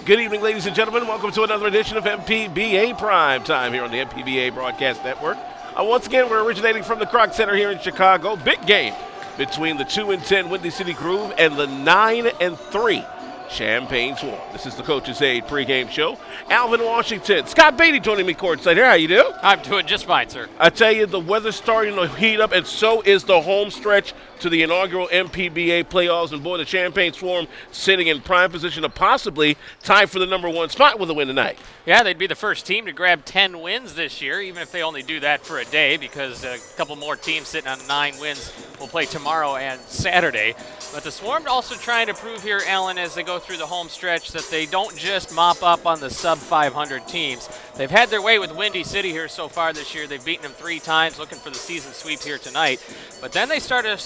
Good evening, ladies and gentlemen. Welcome to another edition of MPBA Prime Time here on the MPBA Broadcast Network. Once again, we're originating from the Kroc Center here in Chicago. Big game between the 2-10 Windy City Groove and the 9-3 Champaign Swarm. This is the Coach's Aid pregame show. Alvin Washington, Scott Beatty joining me courtside here. How you do? I'm doing just fine, sir. I tell you, the weather's starting to heat up, and so is the home stretch to the inaugural MPBA playoffs. And boy, the Champaign Swarm sitting in prime position to possibly tie for the number one spot with a win tonight. Yeah, they'd be the first team to grab 10 wins this year, even if they only do that for a day, because a couple more teams sitting on 9 wins will play tomorrow and Saturday. But the Swarm also trying to prove here, Alan, as they go through the home stretch, that they don't just mop up on the sub-500 teams. They've had their way with Windy City here so far this year. They've beaten them 3 times, looking for the season sweep here tonight. But then they start a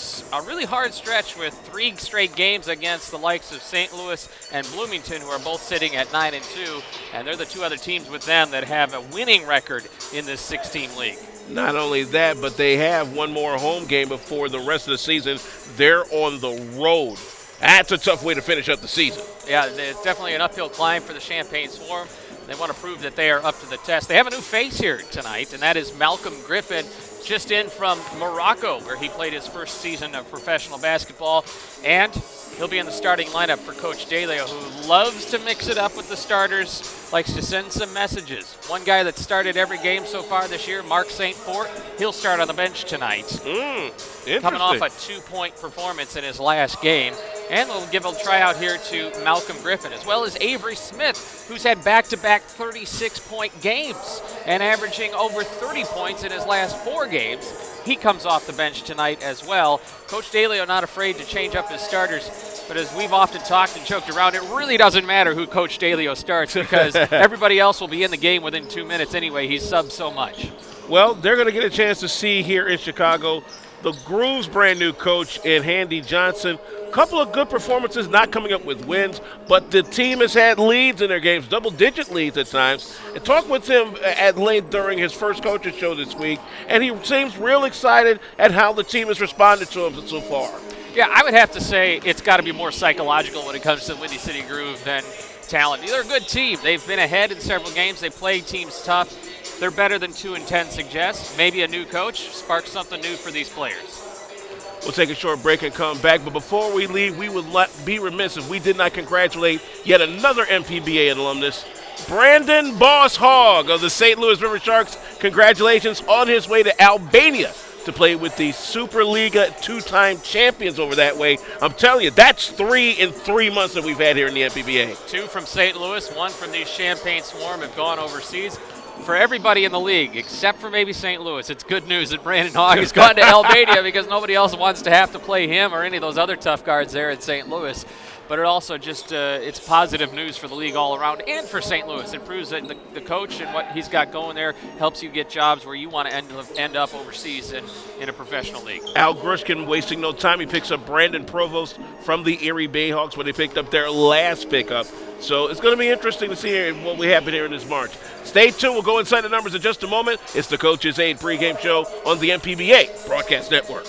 really hard stretch with 3 straight games against the likes of St. Louis and Bloomington, who are both sitting at 9-2, and they're the 2 other teams with them that have a winning record in this 6-team league. Not only that, but they have one more home game before the rest of the season. They're on the road. That's a tough way to finish up the season. Yeah, it's definitely an uphill climb for the Champaign Swarm. They want to prove that they are up to the test. They have a new face here tonight, and that is Malcolm Griffin, just in from Morocco, where he played his first season of professional basketball. And he'll be in the starting lineup for Coach DeLeo, who loves to mix it up with the starters, likes to send some messages. One guy that started every game so far this year, Mark St. Fort, he'll start on the bench tonight. Coming off a 2-point performance in his last game. And they'll give a tryout here to Malcolm Griffin, as well as Avery Smith, who's had back-to-back 36-point games and averaging over 30 points in his last 4 games. He comes off the bench tonight as well. Coach DeLeo not afraid to change up his starters, but as we've often talked and joked around, it really doesn't matter who Coach DeLeo starts because everybody else will be in the game within 2 minutes anyway. He's subbed so much. Well, they're going to get a chance to see here in Chicago the Groove's brand new coach in Handy Johnson. A couple of good performances, not coming up with wins, but the team has had leads in their games, double-digit leads at times. And talked with him at length during his first coaches show this week, and he seems real excited at how the team has responded to him so far. Yeah, I would have to say it's got to be more psychological when it comes to the Windy City Groove than talent. They're a good team. They've been ahead in several games. They play teams tough. They're better than 2-10 suggests. Maybe a new coach sparks something new for these players. We'll take a short break and come back. But before we leave, we would be remiss if we did not congratulate yet another MPBA alumnus, Brandon Boss Hogg of the St. Louis River Sharks. Congratulations on his way to Albania to play with the Superliga 2-time champions over that way. I'm telling you, that's 3 in 3 months that we've had here in the MPBA. 2 from St. Louis, 1 from the Champaign Swarm have gone overseas. For everybody in the league, except for maybe St. Louis, it's good news that Brandon Hogg has gone to Albania because nobody else wants to have to play him or any of those other tough guards there in St. Louis. But it also just it's positive news for the league all around and for St. Louis. It proves that the coach and what he's got going there helps you get jobs where you want to end up overseas in a professional league. Al Grushkin wasting no time. He picks up Brandon Provost from the Erie Bayhawks when they picked up their last pickup. So it's going to be interesting to see what we happen here in this March. Stay tuned. We'll go inside the numbers in just a moment. It's the Coach's Aid pregame show on the MPBA Broadcast Network.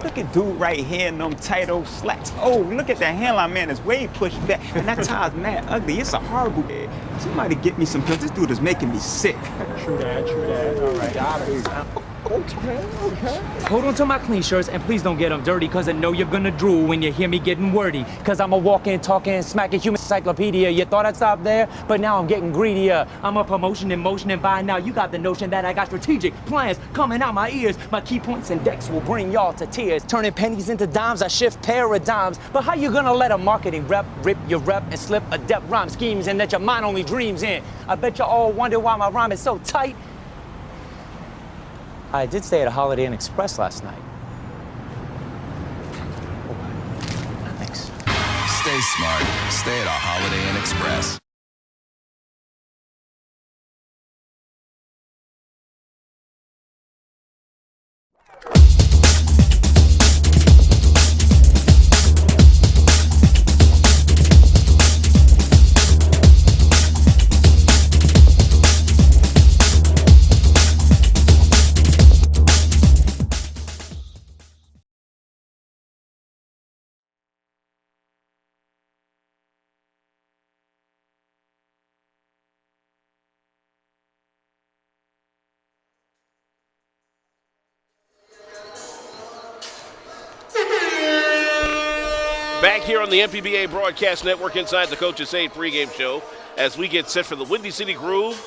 Look at dude right here in them tight old slacks. Oh, look at that hairline, man. It's way pushed back. And that tie's mad ugly. It's a horrible. Somebody get me some pills. This dude is making me sick. True that. All right. Okay. Hold on to my clean shirts and please don't get them dirty, cause I know you're gonna drool when you hear me getting wordy. Cause I'm a walking, talking, smacking human encyclopedia. You thought I'd stop there, but now I'm getting greedier. I'm a promotion in motion, and by now you got the notion that I got strategic plans coming out my ears. My key points and decks will bring y'all to tears. Turning pennies into dimes, I shift paradigms. But how you gonna let a marketing rep rip your rep and slip adept rhyme schemes in that your mind only dreams in? I bet you all wonder why my rhyme is so tight. I did stay at a Holiday Inn Express last night. Thanks. Stay smart. Stay at a Holiday Inn Express. Back here on the MPBA Broadcast Network inside the Coach's Aid pregame show as we get set for the Windy City Groove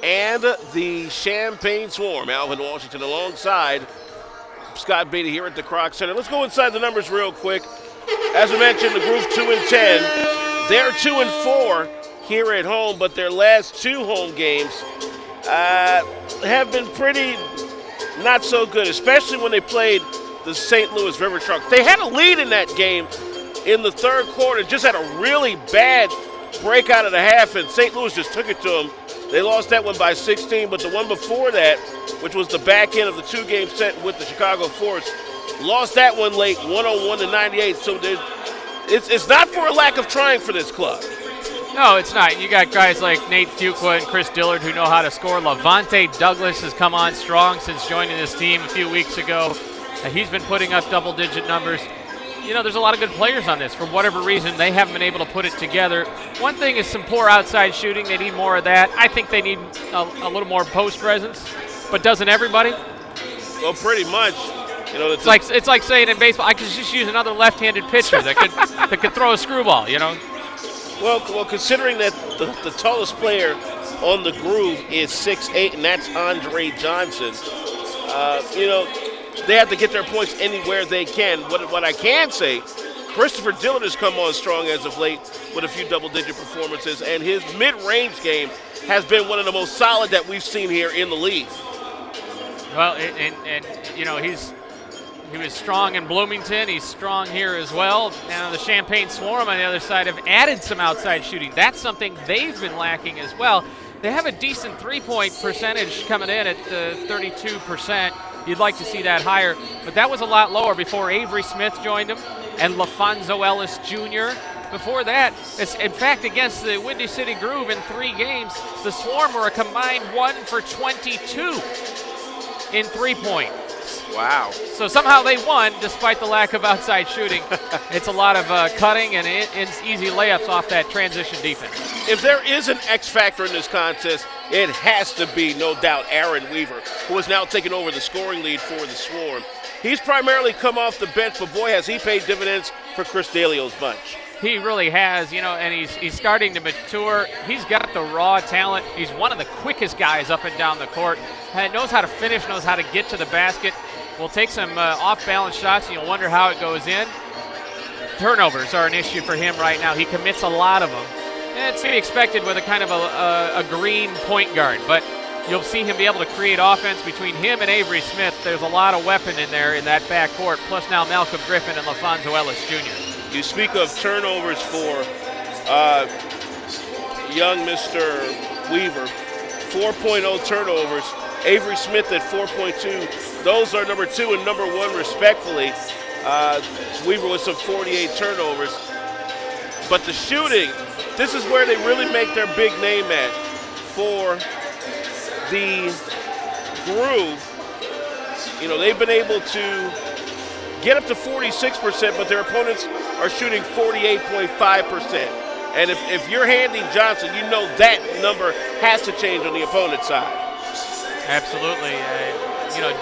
and the Champaign Swarm. Alvin Washington alongside Scott Beatty here at the Kroc Center. Let's go inside the numbers real quick. As I mentioned, the Groove 2-10. They're 2-4 here at home, but their last two home games have been pretty not so good, especially when they played the St. Louis River Sharks. They had a lead in that game in the third quarter, just had a really bad break out of the half, and St. Louis just took it to them. They lost that one by 16, but the one before that, which was the back end of the two-game set with the Chicago Force, lost that one late, 101-98. So it's not for a lack of trying for this club. No, it's not. You got guys like Nate Fuqua and Chris Dillard who know how to score. Levante Douglas has come on strong since joining this team a few weeks ago. He's been putting up double-digit numbers. You know, there's a lot of good players on this. For whatever reason, they haven't been able to put it together. One thing is some poor outside shooting. They need more of that. I think they need a little more post presence. But doesn't everybody? Well, pretty much. You know, it's like saying in baseball, I could just use another left-handed pitcher that could throw a screwball. You know. Well, considering that the tallest player on the Groove is 6'8", and that's Andre Johnson. You know, they have to get their points anywhere they can. What I can say, Christopher Dillard has come on strong as of late with a few double-digit performances, and his mid-range game has been one of the most solid that we've seen here in the league. Well, and you know, he was strong in Bloomington. He's strong here as well. Now the Champaign Swarm on the other side have added some outside shooting. That's something they've been lacking as well. They have a decent three-point percentage coming in at 32%. You'd like to see that higher, but that was a lot lower before Avery Smith joined them and LaFonso Ellis Jr. Before that, in fact, against the Windy City Groove in 3 games, the Swarm were a combined 1 for 22 in three-point. Wow. So somehow they won despite the lack of outside shooting. It's a lot of cutting and it's easy layups off that transition defense. If there is an X factor in this contest, it has to be, no doubt, Aaron Weaver, who has now taken over the scoring lead for the Swarm. He's primarily come off the bench, but boy, has he paid dividends for Chris D'Elio's bunch. He really has, you know, and he's starting to mature. He's got the raw talent. He's one of the quickest guys up and down the court. Knows how to finish, knows how to get to the basket. Will take some off-balance shots, and you'll wonder how it goes in. Turnovers are an issue for him right now. He commits a lot of them. And it's to be expected with a kind of a green point guard, but you'll see him be able to create offense between him and Avery Smith. There's a lot of weapon in there in that backcourt, plus now Malcolm Griffin and LaFonso Ellis Jr. You speak of turnovers for young Mr. Weaver, 4.0 turnovers. Avery Smith at 4.2. Those are number 2 and number 1 respectfully. Weaver with some 48 turnovers. But the shooting, this is where they really make their big name at. For the Groove, you know, they've been able to get up to 46%, but their opponents are shooting 48.5%. And if you're handing Johnson, you know that number has to change on the opponent's side. Absolutely. you know,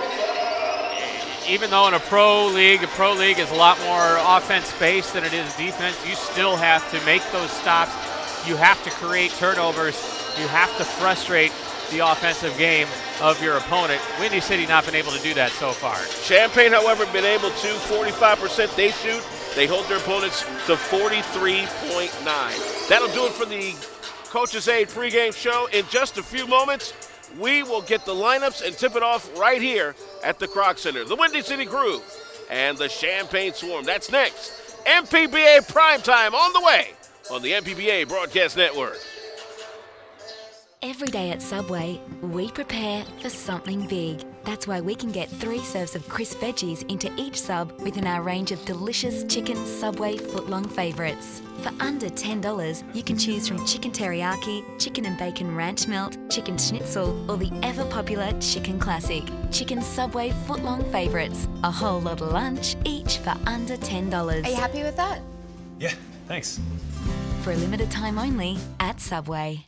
even though in a pro league is a lot more offense-based than it is defense, you still have to make those stops. You have to create turnovers. You have to frustrate the offensive game of your opponent. Windy City not been able to do that so far. Champaign, however, been able to. 45% they shoot. They hold their opponents to 43.9. That'll do it for the Coach's Aid pregame show. In just a few moments, we will get the lineups and tip it off right here at the Kroc Center. The Windy City Groove and the Champaign Swarm. That's next. MPBA Primetime on the way on the MPBA Broadcast Network. Every day at Subway, we prepare for something big. That's why we can get 3 serves of crisp veggies into each sub within our range of delicious chicken Subway footlong favourites. For under $10, you can choose from chicken teriyaki, chicken and bacon ranch melt, chicken schnitzel, or the ever-popular chicken classic. Chicken Subway footlong favourites. A whole lot of lunch, each for under $10. Are you happy with that? Yeah, thanks. For a limited time only at Subway.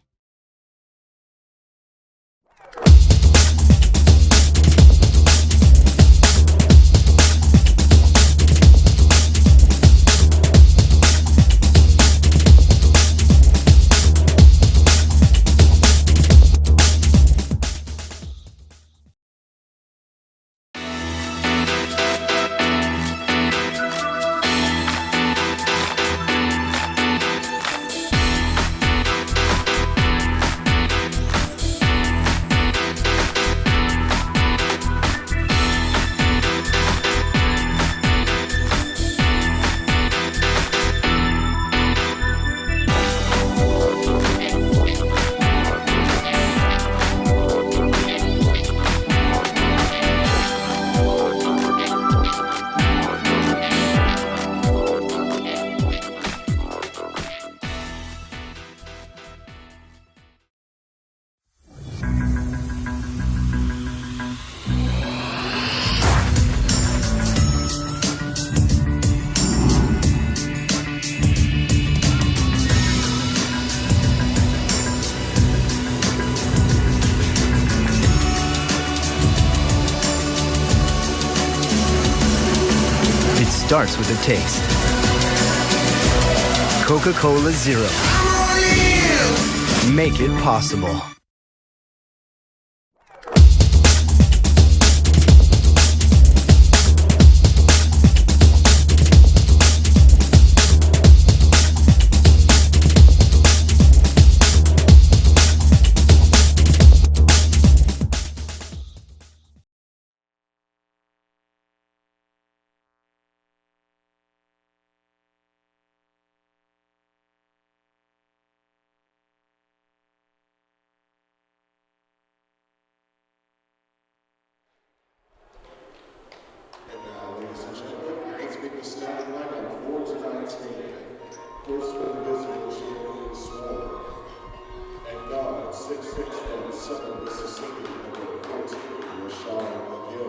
Starts with a taste. Coca-Cola Zero. Make it possible.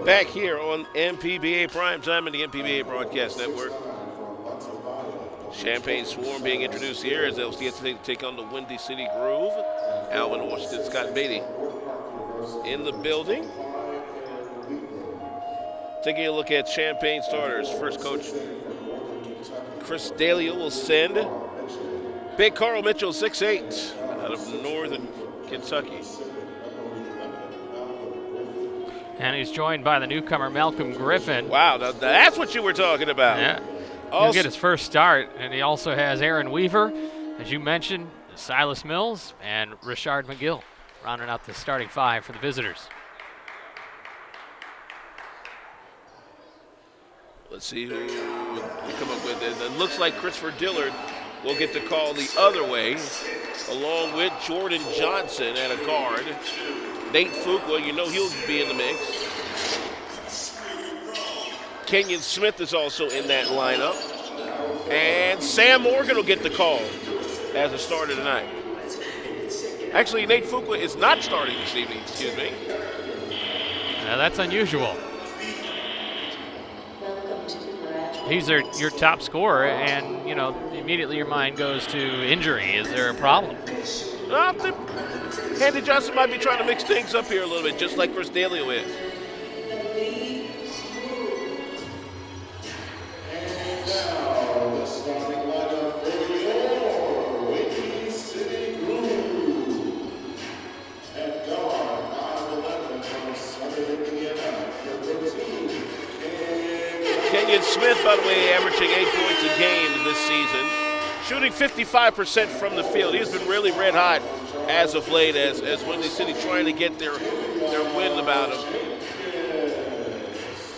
Back here on MPBA Primetime and the MPBA Broadcast Network. Champaign Swarm being introduced here as they'll take on the Windy City Groove. Alvin Washington, Scott Beatty in the building. Taking a look at Champaign starters. First coach Chris Dalia will send Big Carl Mitchell, 6'8", out of Northern Kentucky. And he's joined by the newcomer, Malcolm Griffin. Wow, that's what you were talking about. Yeah, he'll get his first start. And he also has Aaron Weaver, as you mentioned, Silas Mills, and Richard McGill, rounding out the starting 5 for the visitors. Let's see who we come up with. It looks like Christopher Dillard will get the call the other way, along with Jordan Johnson at a guard. Nate Fuqua, you know he'll be in the mix. Kenyon Smith is also in that lineup. And Sam Morgan will get the call as a starter tonight. Actually, Nate Fuqua is not starting this evening, excuse me. Now that's unusual. He's your top scorer, and, you know, immediately your mind goes to injury. Is there a problem? Andy Johnson might be trying to mix things up here a little bit, just like Chris Dalio is. Kenyon Smith, by the way, averaging 8 points a game this season. Shooting 55% from the field. He's been really red hot as of late as Windy City trying to get their wind about him.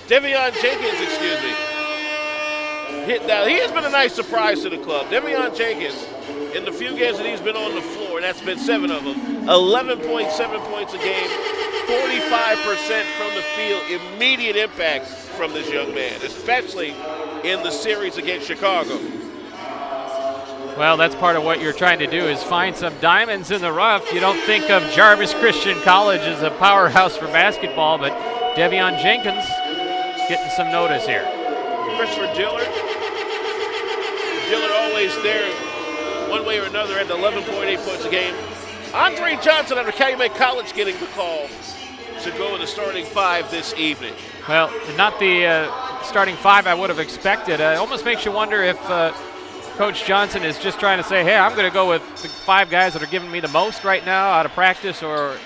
Devion Jenkins, Now, he has been a nice surprise to the club. Devion Jenkins, in the few games that he's been on the floor, and that's been 7 of them, 11.7 points a game, 45% from the field, immediate impact from this young man, especially in the series against Chicago. Well, that's part of what you're trying to do is find some diamonds in the rough. You don't think of Jarvis Christian College as a powerhouse for basketball, but Devion Jenkins getting some notice here. Christopher Dillard always there one way or another at 11.8 points a game. Andre Johnson out of Calumet College getting the call to go in the starting 5 this evening. Well, not the starting 5 I would have expected. It almost makes you wonder if Coach Johnson is just trying to say, hey, I'm going to go with the 5 guys that are giving me the most right now out of practice or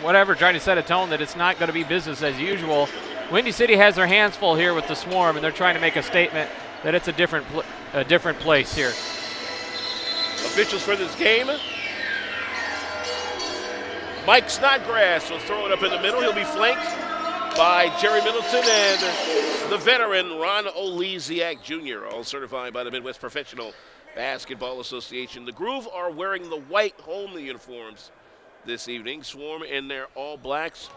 whatever, trying to set a tone that it's not going to be business as usual. Windy City has their hands full here with the Swarm, and they're trying to make a statement that it's a different place here. Officials for this game. Mike Snodgrass will throw it up in the middle. He'll be flanked by Jerry Middleton and the veteran Ron Oleziak Jr., all certified by the Midwest Professional Basketball Association. The Groove are wearing the white home uniforms this evening. Swarm in their all blacks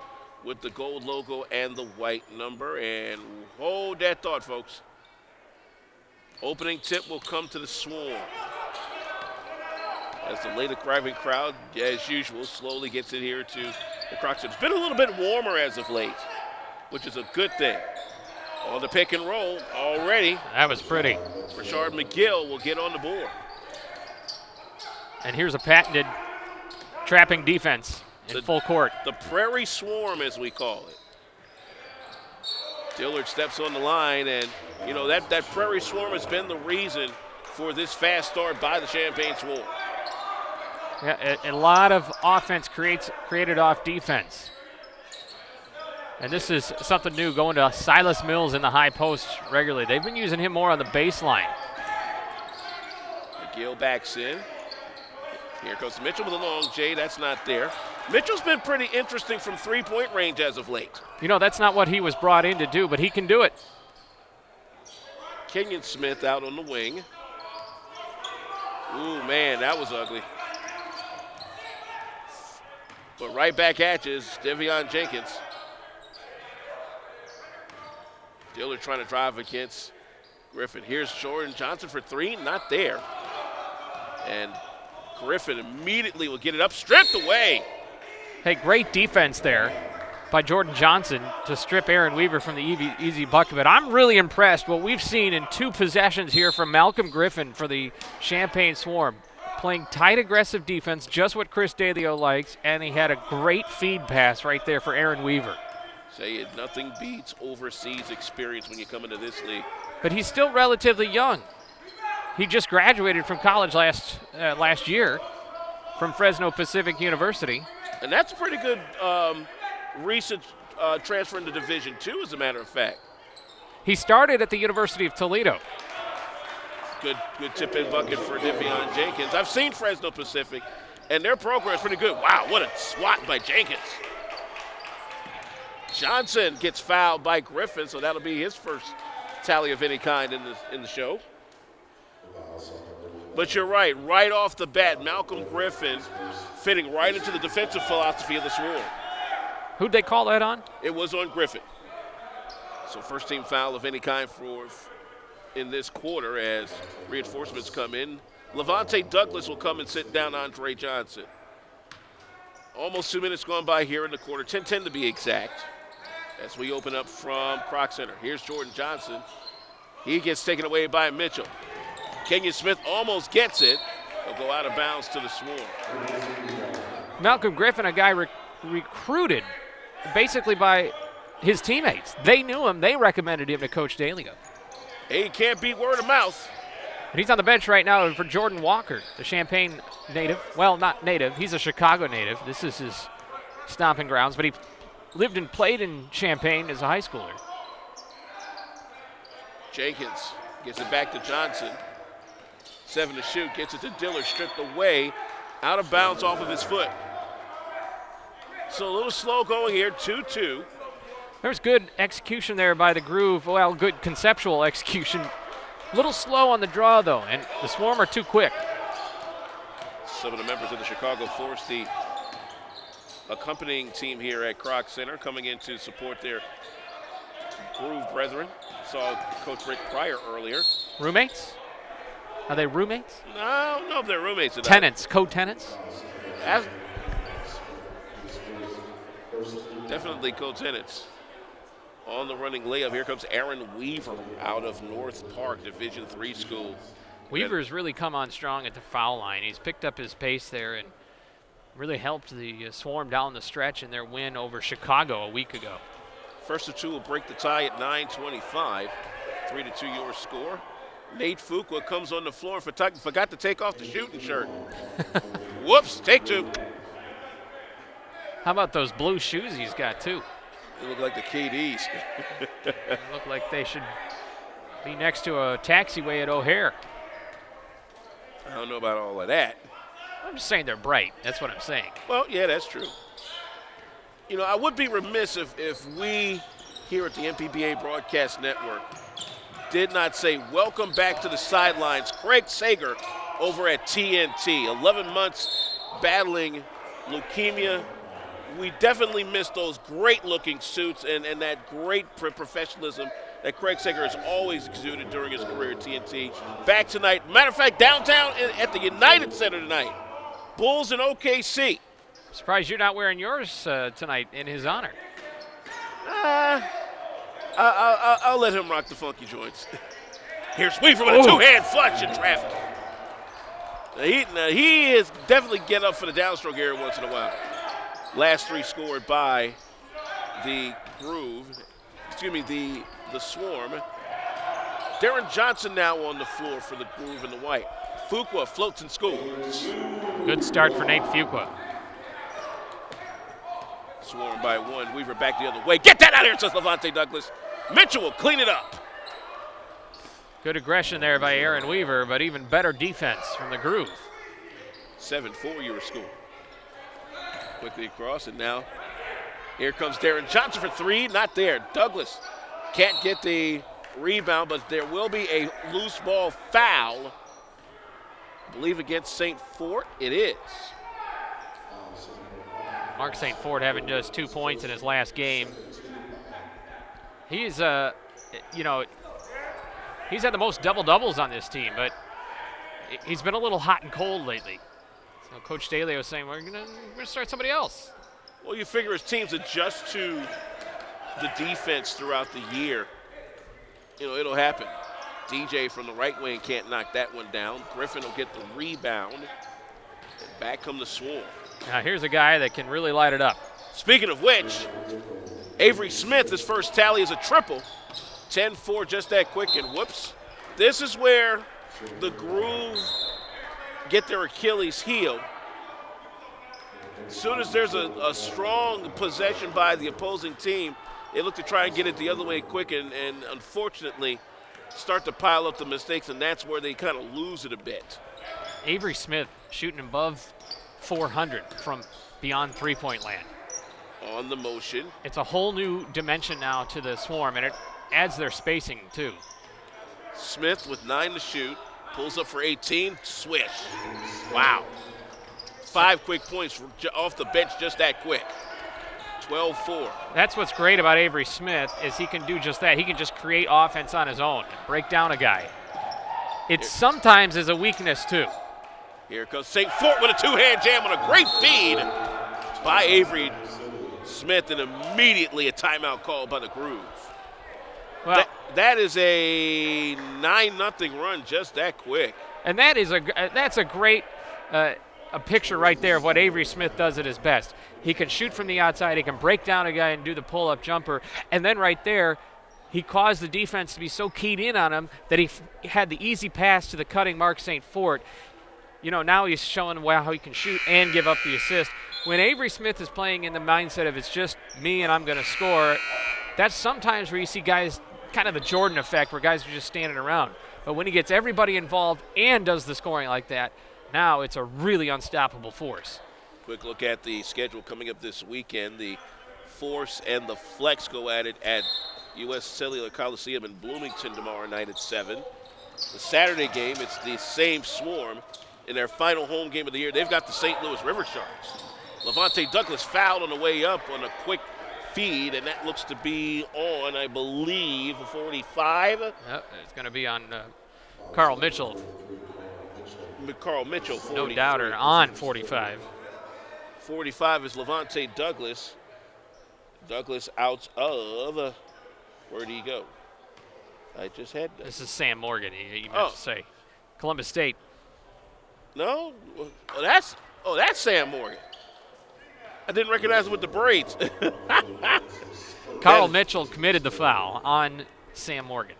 with the gold logo and the white number. And hold that thought, folks. Opening tip will come to the Swarm as the late arriving crowd, as usual, slowly gets in here to the Crocs. It's been a little bit warmer as of late, which is a good thing. On the pick and roll already. That was pretty. Rashard McGill will get on the board. And here's a patented trapping defense in full court. The Prairie Swarm, as we call it. Dillard steps on the line, and, you know, that Prairie Swarm has been the reason for this fast start by the Champaign Swarm. Yeah, a lot of offense created off defense. And this is something new, going to Silas Mills in the high post regularly. They've been using him more on the baseline. McGill backs in. Here comes Mitchell with a long J. That's not there. Mitchell's been pretty interesting from three-point range as of late. You know, that's not what he was brought in to do, but he can do it. Kenyon Smith out on the wing. Ooh, man, that was ugly. But right back at you is Devion Jenkins. Dillard trying to drive against Griffin. Here's Jordan Johnson for 3, not there. And Griffin immediately will get it up, stripped away. Hey, great defense there by Jordan Johnson to strip Aaron Weaver from the easy bucket. But I'm really impressed what we've seen in 2 possessions here from Malcolm Griffin for the Champaign Swarm. Playing tight, aggressive defense, just what Chris Dalio likes, and he had a great feed pass right there for Aaron Weaver. Say it, nothing beats overseas experience when you come into this league. But he's still relatively young. He just graduated from college last year from Fresno Pacific University. And that's a pretty good recent transfer into Division II, as a matter of fact. He started at the University of Toledo. Good tip-in bucket for Devion Jenkins. I've seen Fresno Pacific, and their program is pretty good. Wow, what a swat by Jenkins. Johnson gets fouled by Griffin, so that'll be his first tally of any kind in the show. But you're right off the bat, Malcolm Griffin fitting right into the defensive philosophy of the Swarm. Who'd they call that on? It was on Griffin. So first team foul of any kind in this quarter as reinforcements come in. Levante Douglas will come and sit down Andre Johnson. Almost 2 minutes gone by here in the quarter, 10-10 to be exact, as we open up from Kroc Center. Here's Jordan Johnson. He gets taken away by Mitchell. Kenyon Smith almost gets it. He'll go out of bounds to the Swarm. Malcolm Griffin, a guy recruited basically by his teammates. They knew him. They recommended him to Coach Dalio. He can't beat word of mouth. And he's on the bench right now for Jordan Walker, the Champaign native. Well, not native. He's a Chicago native. This is his stomping grounds, but he lived and played in Champaign as a high schooler. Jenkins gets it back to Johnson. 7 to shoot, gets it to Diller, stripped away, out of bounds off of his foot. So a little slow going here, 2-2. There's good execution there by the Groove. Well, good conceptual execution. A little slow on the draw, though, and the Swarm are too quick. Some of the members of the Chicago Force, the accompanying team here at Kroc Center, coming in to support their Groove brethren. Saw Coach Rick Pryor earlier. Roommates? Are they roommates? No, I don't know if they're roommates. Tenants, co-tenants? Definitely co-tenants. On the running layup, here comes Aaron Weaver out of North Park, Division III school. Weaver's really come on strong at the foul line. He's picked up his pace there and really helped the Swarm down the stretch in their win over Chicago a week ago. First of two will break the tie at 9:25. 3-2 your score. Nate Fuqua comes on the floor and forgot to take off the shooting shirt. Whoops, take two. How about those blue shoes he's got, too? They look like the KDs. They look like they should be next to a taxiway at O'Hare. I don't know about all of that. I'm just saying they're bright. That's what I'm saying. Well, yeah, that's true. You know, I would be remiss if we here at the MPBA Broadcast Network did not say welcome back to the sidelines, Craig Sager over at TNT. 11 months battling leukemia. We definitely missed those great-looking suits and that great professionalism that Craig Sager has always exuded during his career at TNT. Back tonight. Matter of fact, downtown at the United Center tonight. Bulls and OKC. Surprised you're not wearing yours tonight in his honor. I'll let him rock the funky joints. Here's Weaver with a two-hand flush in traffic. He is definitely get up for the downstroke here once in a while. Last three scored by the Swarm. Darren Johnson now on the floor for the Groove in the white. Fuqua floats and scores. Good start for Nate Fuqua. Swarm by one. Weaver back the other way. Get that out of here, says Levante Douglas. Mitchell will clean it up. Good aggression there by Aaron Weaver, but even better defense from the Groove. 7-4 your score. Quickly across, and now here comes Darren Johnson for three. Not there. Douglas can't get the rebound, but there will be a loose ball foul. I believe against St. Fort. It is. Mark St. Fort having just 2 points in his last game. He's, he's had the most double-doubles on this team, but he's been a little hot and cold lately. So Coach Daly was saying, we're gonna start somebody else. Well, you figure as teams adjust to the defense throughout the year, it'll happen. DJ from the right wing can't knock that one down. Griffin will get the rebound. And back come the Swarm. Now here's a guy that can really light it up. Speaking of which, Avery Smith, his first tally is a triple. 10-4 just that quick, and whoops. This is where the Groove get their Achilles heel. As soon as there's a strong possession by the opposing team, they look to try and get it the other way quick and unfortunately start to pile up the mistakes, and that's where they kind of lose it a bit. Avery Smith shooting above 400 from beyond three-point land. On the motion. It's a whole new dimension now to the Swarm, and it adds their spacing too. Smith with 9 to shoot, pulls up for 18, swish. Wow. 5 quick points off the bench just that quick. 12-4. That's what's great about Avery Smith is he can do just that. He can just create offense on his own, break down a guy. It sometimes is a weakness too. Here comes St. Fort with a two-hand jam on a great feed by Avery Smith, and immediately a timeout called by the Groove. Well, that is a 9-0 run just that quick. And that's a great a picture right there of what Avery Smith does at his best. He can shoot from the outside, he can break down a guy and do the pull-up jumper, and then right there, he caused the defense to be so keyed in on him that he had the easy pass to the cutting Mark St. Fort. Now he's showing how he can shoot and give up the assist. When Avery Smith is playing in the mindset of it's just me and I'm going to score, that's sometimes where you see guys kind of the Jordan effect where guys are just standing around. But when he gets everybody involved and does the scoring like that, now it's a really unstoppable force. Quick look at the schedule coming up this weekend. The Force and the Flex go at it at U.S. Cellular Coliseum in Bloomington tomorrow night at 7. The Saturday game, it's the same Swarm. In their final home game of the year, they've got the St. Louis River Sharks. Levante Douglas fouled on the way up on a quick feed, and that looks to be on, I believe, 45. Yep, it's going to be on Carl Mitchell. Carl Mitchell, 43. No doubter, on 45. 45 is Levante Douglas. Douglas out of, where did he go? I just had that. This is Sam Morgan, you meant to say. Columbus State. No? That's Sam Morgan. I didn't recognize him with the braids. Carl Mitchell committed the foul on Sam Morgan.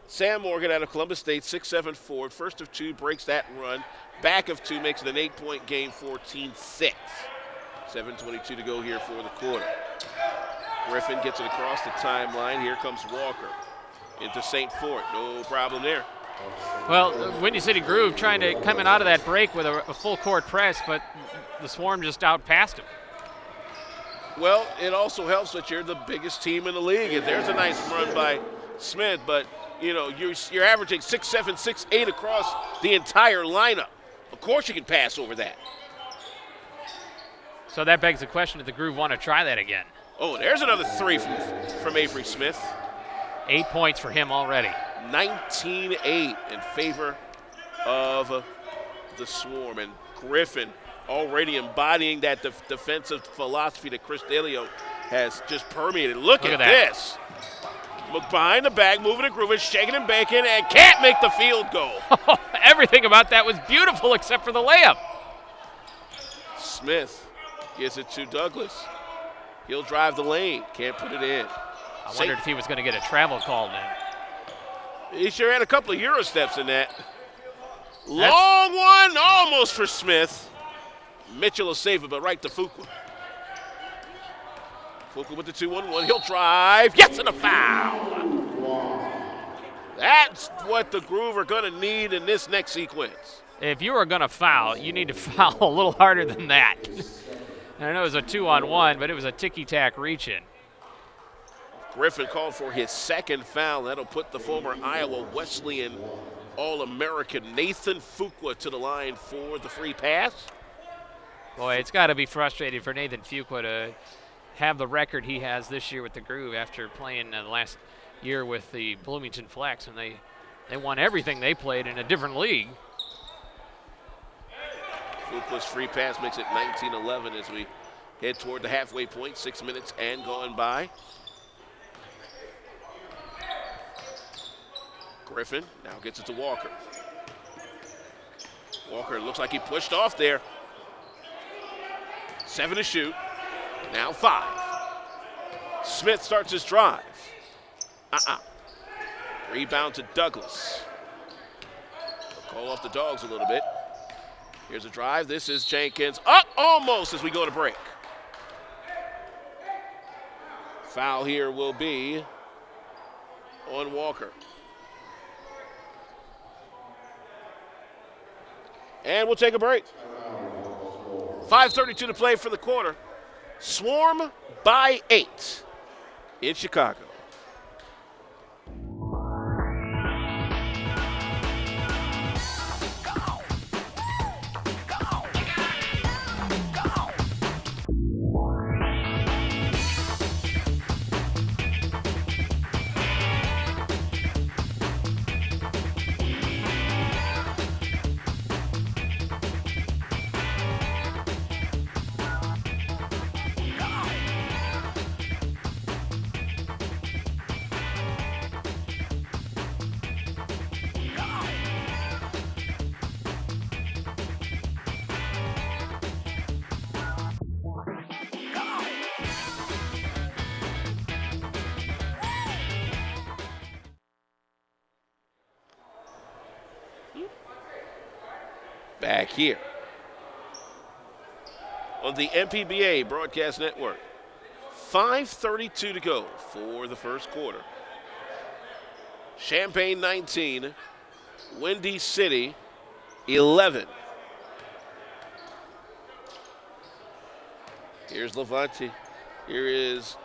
Sam Morgan out of Columbus State, 6'7" forward. First of 2, breaks that run. Back of 2, makes it an 8-point game, 14-6. 7:22 to go here for the quarter. Griffin gets it across the timeline. Here comes Walker into St. Fort. No problem there. Well, Windy City Groove coming out of that break with a full court press, but the Swarm just outpassed him. Well, it also helps that you're the biggest team in the league. And there's a nice run by Smith, but you're averaging 6'7", 6'8" across the entire lineup. Of course you can pass over that. So that begs the question, did the Groove want to try that again? Oh, there's another 3 from Avery Smith. 8 points for him already. 19-8 in favor of the Swarm. And Griffin already embodying that defensive philosophy that Chris D'Elio has just permeated. Look at this. Behind the back, moving and grooving, shaking and baking, and can't make the field goal. Everything about that was beautiful except for the layup. Smith gives it to Douglas. He'll drive the lane, can't put it in. I wondered if he was going to get a travel call then. He sure had a couple of Euro steps in that. Long one, almost for Smith. Mitchell will save it, but right to Fuqua. Fuqua with the 2-1-1. He'll drive. Yes, and a foul. That's what the Groove are going to need in this next sequence. If you are going to foul, you need to foul a little harder than that. And I know it was a 2-on-1, but it was a ticky-tack reach-in. Griffin called for his second foul. That'll put the former Iowa Wesleyan All-American Nathan Fuqua to the line for the free pass. Boy, it's got to be frustrating for Nathan Fuqua to have the record he has this year with the Groove after playing the last year with the Bloomington Flex, and they won everything they played in a different league. Fuqua's free pass makes it 19-11 as we head toward the halfway point. 6 minutes and gone by. Griffin now gets it to Walker. Walker looks like he pushed off there. 7 to shoot. Now 5. Smith starts his drive. Rebound to Douglas. Call off the Dogs a little bit. Here's a drive. This is Jenkins. Up almost as we go to break. Foul here will be on Walker. And we'll take a break. 5:32 to play for the quarter. Swarm by 8 in Chicago. Back here on the MPBA Broadcast Network. 5:32 to go for the first quarter. Champaign 19, Windy City 11. Here's Levante. Here is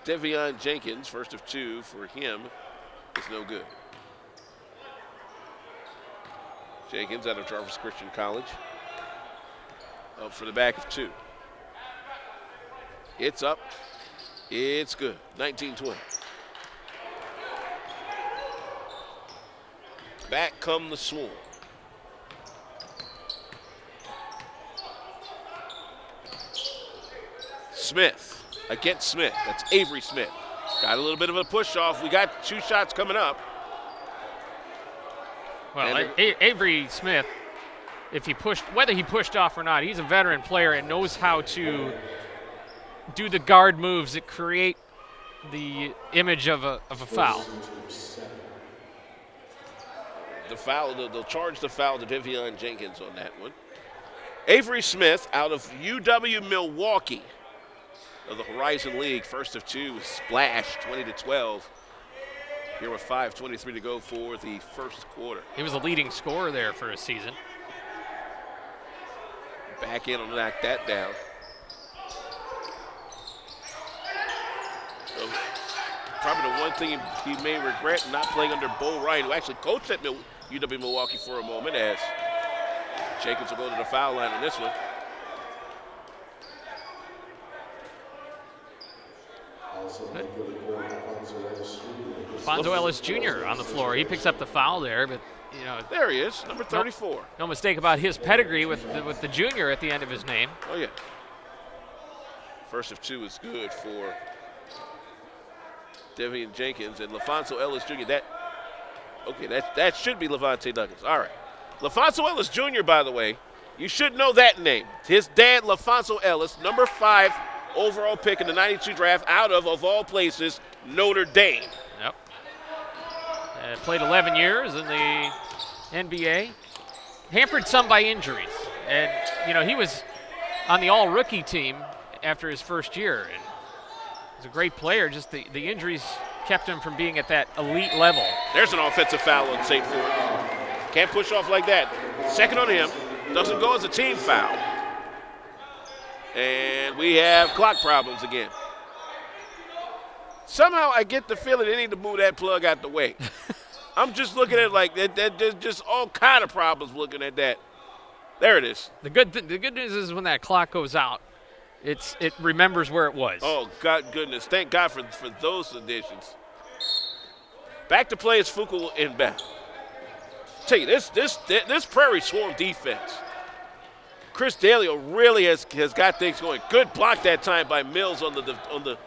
Devion Jenkins, first of 2 for him. Is no good. Jenkins out of Jarvis Christian College. Up for the back of 2. It's up. It's good. 19-20. Back come the Swarm. Smith against Smith. That's Avery Smith. Got a little bit of a push off. We got 2 shots coming up. Well, Avery Smith, whether he pushed off or not, he's a veteran player and knows how to do the guard moves that create the image of a foul. The foul, they'll charge the foul to Devion Jenkins on that one. Avery Smith out of UW Milwaukee of the Horizon League, first of 2, splash, 20-12. Here with 5:23 to go for the first quarter. He was a leading scorer there for a season. Back in will knock that down. So, probably the one thing he may regret not playing under Bo Ryan, who actually coached at UW Milwaukee for a moment, as Jenkins will go to the foul line on this one. Fonzo Ellis Jr. on the floor. He picks up the foul there, but there he is, number 34. No mistake about his pedigree with the junior at the end of his name. Oh yeah. First of 2 is good for Devion Jenkins and LaFonso Ellis Jr. That should be Levante Douglas. All right. LaFonso Ellis Jr., by the way, you should know that name. His dad, LaFonso Ellis, number 5 overall pick in the 92 draft out of all places, Notre Dame. Yep. Played 11 years in the NBA. Hampered some by injuries. And, he was on the all-rookie team after his first year. And he's a great player. Just the injuries kept him from being at that elite level. There's an offensive foul on St. Ford. Can't push off like that. Second on him. Doesn't go as a team foul. And we have clock problems again. Somehow I get the feeling they need to move that plug out the way. I'm just looking at it like that. There's just all kind of problems looking at that. There it is. The good news is when that clock goes out, it remembers where it was. Oh, God goodness. Thank God for those additions. Back to play is Fuqua inbound. Tell you, this Prairie Swarm defense, Chris Dalio really has got things going. Good block that time by Mills on the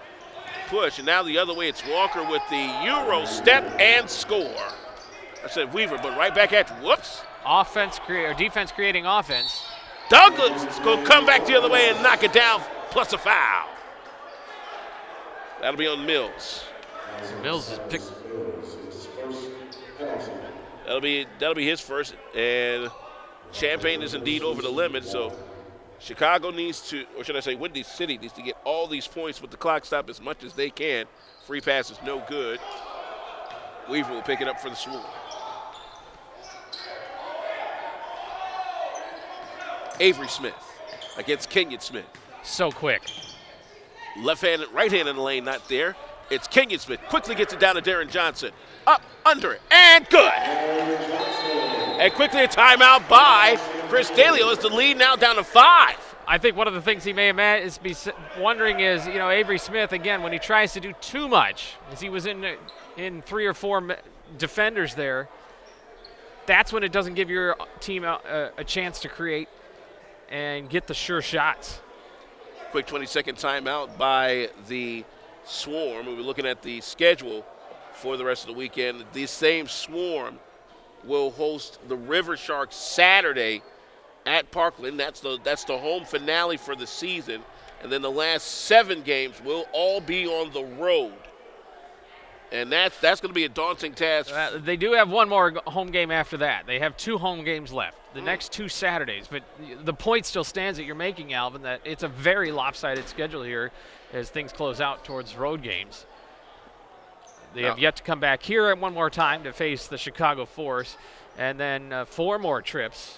push. And now the other way, it's Walker with the Euro step and score. I said Weaver, but right back at you. Whoops. Defense creating offense. Douglas is going to come back the other way and knock it down, plus a foul. That'll be on Mills. Mills is picked. That'll be his first, and Champaign is indeed over the limit, so Chicago needs to, or should I say Windy City needs to get all these points with the clock stop as much as they can. Free pass is no good. Weaver will pick it up for the Swarm. Avery Smith against Kenyon Smith. So quick. Left hand, right hand in the lane, not there. It's Kenyon Smith. Quickly gets it down to Darren Johnson. Up, under it, and good. And quickly a timeout by Chris Dalio as the lead now down to 5. I think one of the things he may have be wondering is, Avery Smith, again, when he tries to do too much, as he was in 3 or 4 defenders there, that's when it doesn't give your team a chance to create and get the sure shots. Quick 20-second timeout by the Swarm. We'll be looking at the schedule for the rest of the weekend. The same Swarm will host the River Sharks Saturday at Parkland. That's the home finale for the season. And then the last 7 games will all be on the road. And that's going to be a daunting task. They do have one more home game after that. They have 2 home games left, the next 2 Saturdays. But the point still stands that you're making, Alvin, that it's a very lopsided schedule here as things close out towards road games. They have yet to come back here one more time to face the Chicago Force, and then 4 more trips.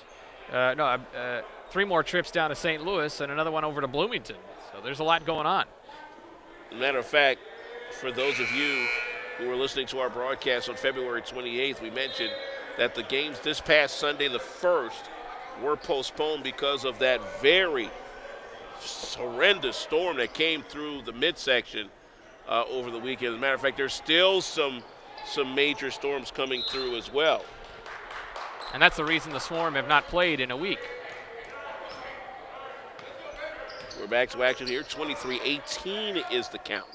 3 more trips down to St. Louis and another one over to Bloomington. So there's a lot going on. Matter of fact, for those of you who were listening to our broadcast on February 28th, we mentioned that the games this past Sunday, the 1st, were postponed because of that very horrendous storm that came through the midsection over the weekend. As a matter of fact, there's still some major storms coming through as well. And that's the reason the Swarm have not played in a week. We're back to action here. 23-18 is the count.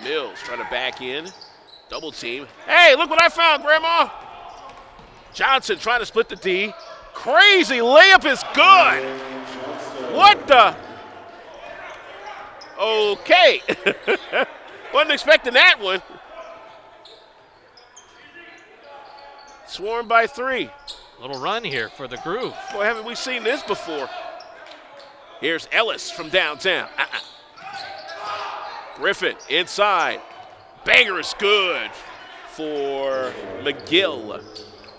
Mills trying to back in. Double team. Hey, look what I found, Grandma. Johnson trying to split the D. Crazy layup is good. What the? Okay. Wasn't expecting that one. Swarm by 3. Little run here for the Groove. Boy, haven't we seen this before? Here's Ellis from downtown. Griffin inside. Banger is good for McGill.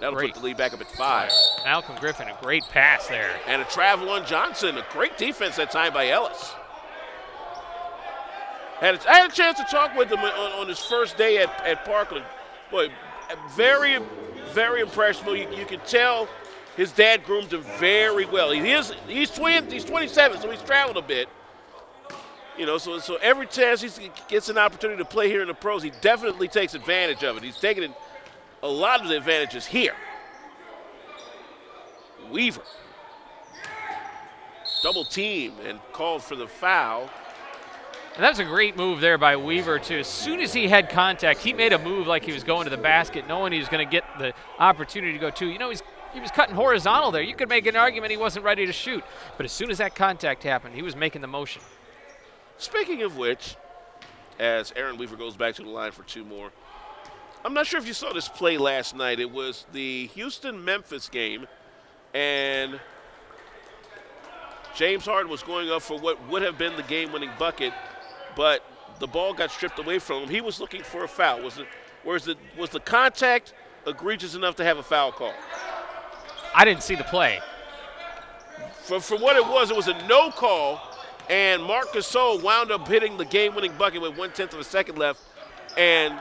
That'll put the lead back up at 5. Malcolm Griffin, a great pass there. And a travel on Johnson. A great defense that time by Ellis. I had a chance to talk with him on his first day at Parkland. Boy, very, very impressionable. You can tell his dad groomed him very well. He's 27, so he's traveled a bit. You know, so every chance he gets an opportunity to play here in the pros, he definitely takes advantage of it. He's taking a lot of the advantages here. Weaver. Double team and called for the foul. And that was a great move there by Weaver, too. As soon as he had contact, he made a move like he was going to the basket, knowing he was going to get the opportunity to go to. You know, he was cutting horizontal there. You could make an argument he wasn't ready to shoot. But as soon as that contact happened, he was making the motion. Speaking of which, as Aaron Weaver goes back to the line for 2 more, I'm not sure if you saw this play last night. It was the Houston-Memphis game, and James Harden was going up for what would have been the game-winning bucket, but the ball got stripped away from him. He was looking for a foul. Was the contact egregious enough to have a foul call? I didn't see the play. For what it was a no call, and Marc Gasol wound up hitting the game-winning bucket with 1/10 of a second left, and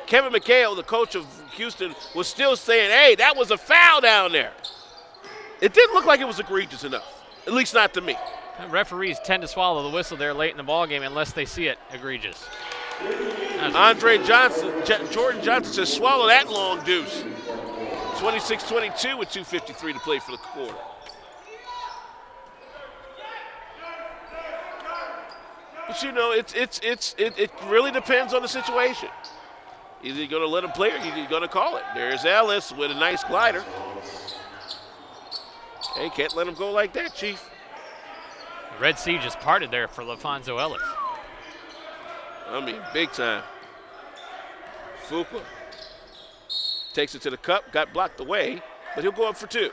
Kevin McHale, the coach of Houston, was still saying, hey, that was a foul down there. It didn't look like it was egregious enough, at least not to me. And referees tend to swallow the whistle there late in the ballgame unless they see it egregious. Jordan Johnson just swallowed that long deuce. 26-22 with 2:53 to play for the quarter. But you know, it really depends on the situation. Either you're going to let him play or you're going to call it. There's Ellis with a nice glider. Hey, can't let him go like that, Chief. The Red Sea just parted there for LaFonso Ellis. I mean, big time. Fuqua takes it to the cup, got blocked away, but he'll go up for 2.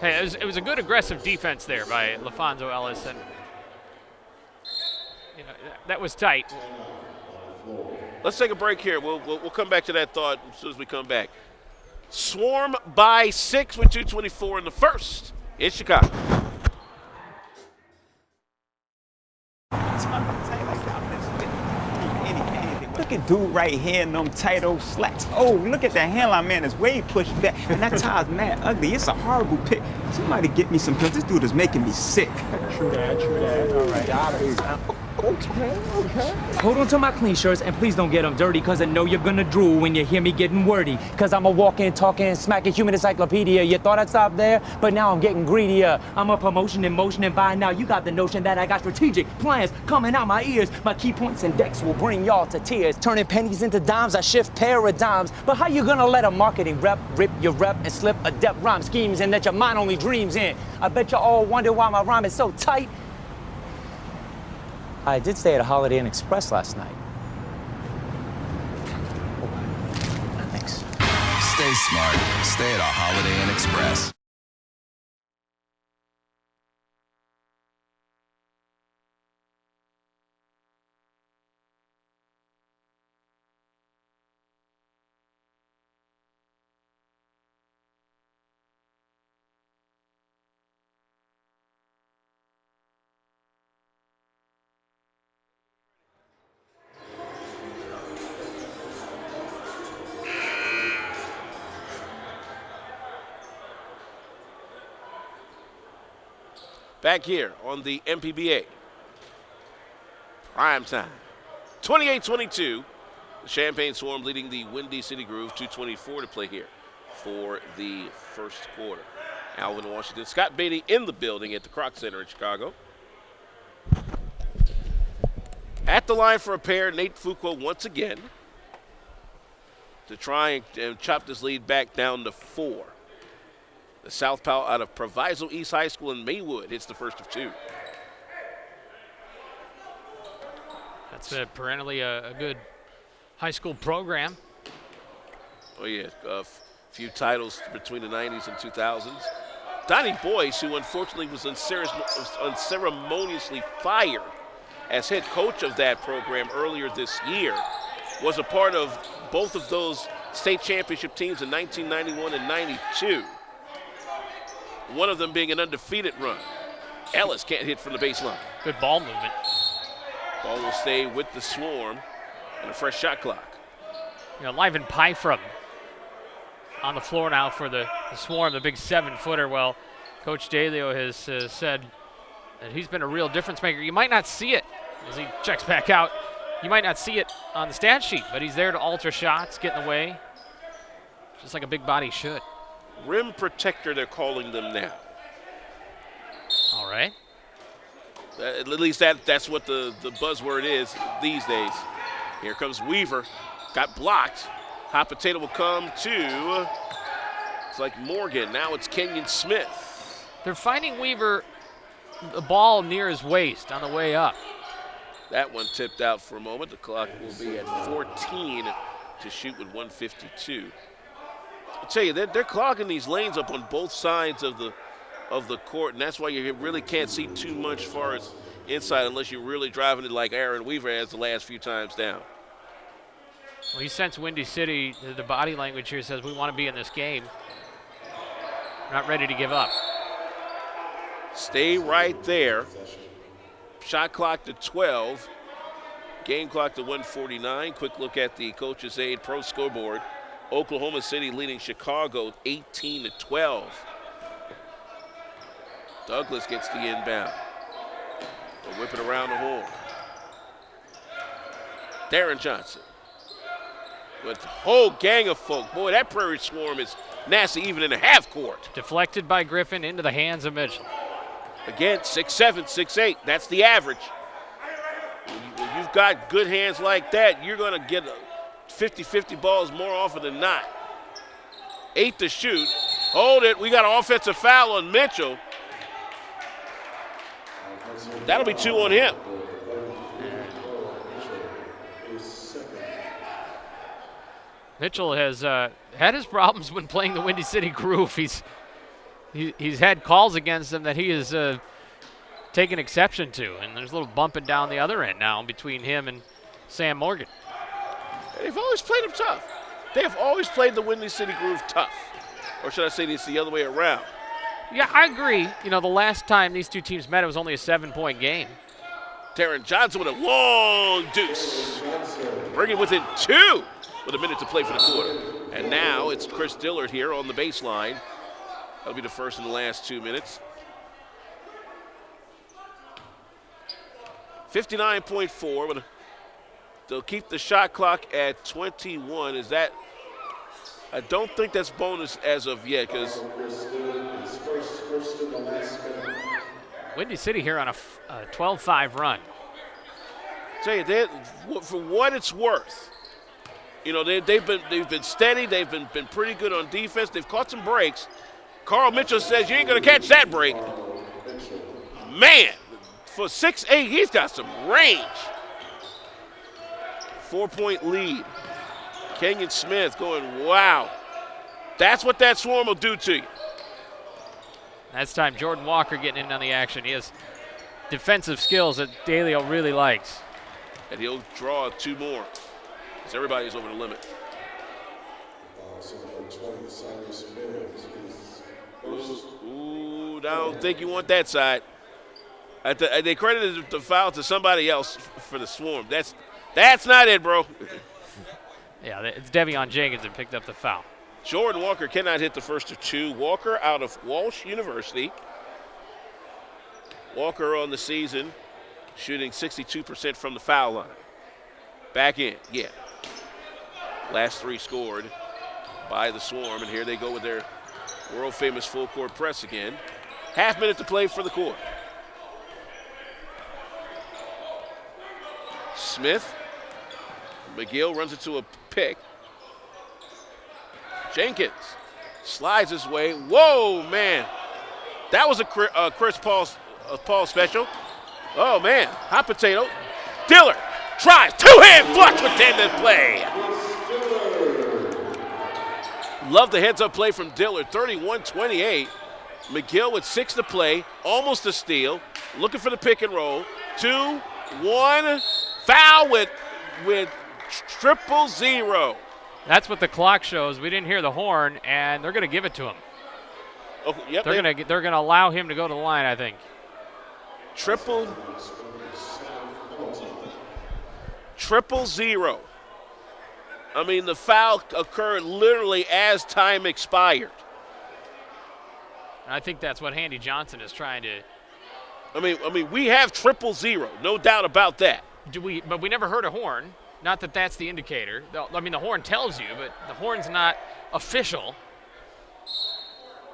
Hey, it was a good aggressive defense there by LaFonso Ellis, and you know, that was tight. Let's take a break here. We'll come back to that thought as soon as we come back. Swarm by 6 with 2:24 in the first in Chicago. Look at dude right here in them tight old slacks. Oh, look at that hairline, man. It's way pushed back. And that tie's mad ugly. It's a horrible pick. Somebody get me some pills. This dude is making me sick. True that. All right, got it. Okay. Hold on to my clean shirts and please don't get them dirty, cause I know you're gonna drool when you hear me getting wordy. Cause I'm a walking, talking, smacking human encyclopedia. You thought I'd stop there, but now I'm getting greedier. I'm a promotion in motion, and by now you got the notion that I got strategic plans coming out my ears. My key points and decks will bring y'all to tears. Turning pennies into dimes, I shift paradigms. But how you gonna let a marketing rep rip your rep and slip adept rhyme schemes in that your mind only dreams in? I bet you all wonder why my rhyme is so tight. I did stay at a Holiday Inn Express last night. Thanks. Stay smart. Stay at a Holiday Inn Express. back here on the MPBA. Prime time. 28-22. The Champaign Swarm leading the Windy City Groove. 2:24 to play here for the first quarter. Alvin Washington, Scott Beatty in the building at the Kroc Center in Chicago. At the line for a pair, Nate Fuqua once again to try and chop this lead back down to 4. The southpaw out of Proviso East High School in Maywood hits the first of 2. That's perennially a good high school program. Oh, yeah, a few titles between the 90s and 2000s. Donnie Boyce, who unfortunately was unceremoniously fired as head coach of that program earlier this year, was a part of both of those state championship teams in 1991 and 92. One of them being an undefeated run. Ellis can't hit from the baseline. Good ball movement. Ball will stay with the Swarm and a fresh shot clock. You know, Lyvan Pyfrom on the floor now for the Swarm, the big 7-footer. Well, Coach DeLeo has said that he's been a real difference maker. You might not see it as he checks back out. You might not see it on the stat sheet, but he's there to alter shots, get in the way, just like a big body should. Rim protector, they're calling them now. All right. At least that's what the buzzword is these days. Here comes Weaver. Got blocked. Hot potato will come to, it's like Morgan. Now it's Kenyon Smith. They're finding Weaver the ball near his waist on the way up. That one tipped out for a moment. The clock will be at 14 to shoot with 1:52. I'll tell you, they're clogging these lanes up on both sides of the court, and that's why you really can't see too much as far as inside unless you're really driving it like Aaron Weaver has the last few times down. Well, you sense Windy City, the body language here says we want to be in this game. Not ready to give up. Stay right there. Shot clock to 12. Game clock to 1:49. Quick look at the Coach's Aid Pro scoreboard. Oklahoma City leading Chicago 18-12. Douglas gets the inbound. They'll whip it around the horn. Darren Johnson with a whole gang of folk. Boy, that Prairie Swarm is nasty even in the half court. Deflected by Griffin into the hands of Mitchell. Again, 6'7", 6'8". That's the average. When you've got good hands like that, you're going to get 50-50 balls more often than not. 8 to shoot. Hold it. We got an offensive foul on Mitchell. That'll be 2 on him. Mitchell has had his problems when playing the Windy City Groove. He's had calls against him that he has taken exception to, and there's a little bumping down the other end now between him and Sam Morgan. They've always played him tough. They have always played the Windy City Groove tough. Or should I say it's the other way around? Yeah, I agree. You know, the last time these two teams met, it was only a 7-point game. Darren Johnson with a long deuce. Bring it within 2 with a minute to play for the quarter. And now it's Chris Dillard here on the baseline. That'll be the first in the last 2 minutes. 59.4, but they'll keep the shot clock at 21. Is that, I don't think that's bonus as of yet, because Windy City here on a 12-5 run. Tell you, for what it's worth, you know, they've been steady. They've been pretty good on defense. They've caught some breaks. Carl Mitchell says you ain't gonna catch that break. Man, for 6'8", he's got some range. 4-point lead. Kenyon Smith going, wow. That's what that Swarm will do to you. That's time Jordan Walker getting in on the action. He has defensive skills that DeLeo really likes. And he'll draw 2 more, because everybody's over the limit. Ooh, I don't think you want that side. They credited the foul to somebody else for the Swarm. That's not it, bro. Yeah, it's Devion Jenkins that picked up the foul. Jordan Walker cannot hit the first of 2. Walker out of Walsh University. Walker on the season shooting 62% from the foul line. Back in, yeah. Last 3 scored by the Swarm, and here they go with their world-famous full-court press again. Half minute to play for the quarter. Smith. McGill runs into a pick. Jenkins slides his way. Whoa, man. That was a Chris Paul special. Oh, man. Hot potato. Dillard tries. Two-hand flush with 10 to play. Love the heads-up play from Dillard. 31-28. McGill with 6 to play. Almost a steal. Looking for the pick and roll. 2-1. Foul with 000. That's what the clock shows. We didn't hear the horn, and they're going to give it to him. Oh, yep, they're going to allow him to go to the line, I think. Triple 0. I mean, the foul occurred literally as time expired. And I think that's what Handy Johnson is trying to. I mean, we have 000, no doubt about that. But we never heard a horn. Not that that's the indicator. I mean, the horn tells you, but the horn's not official.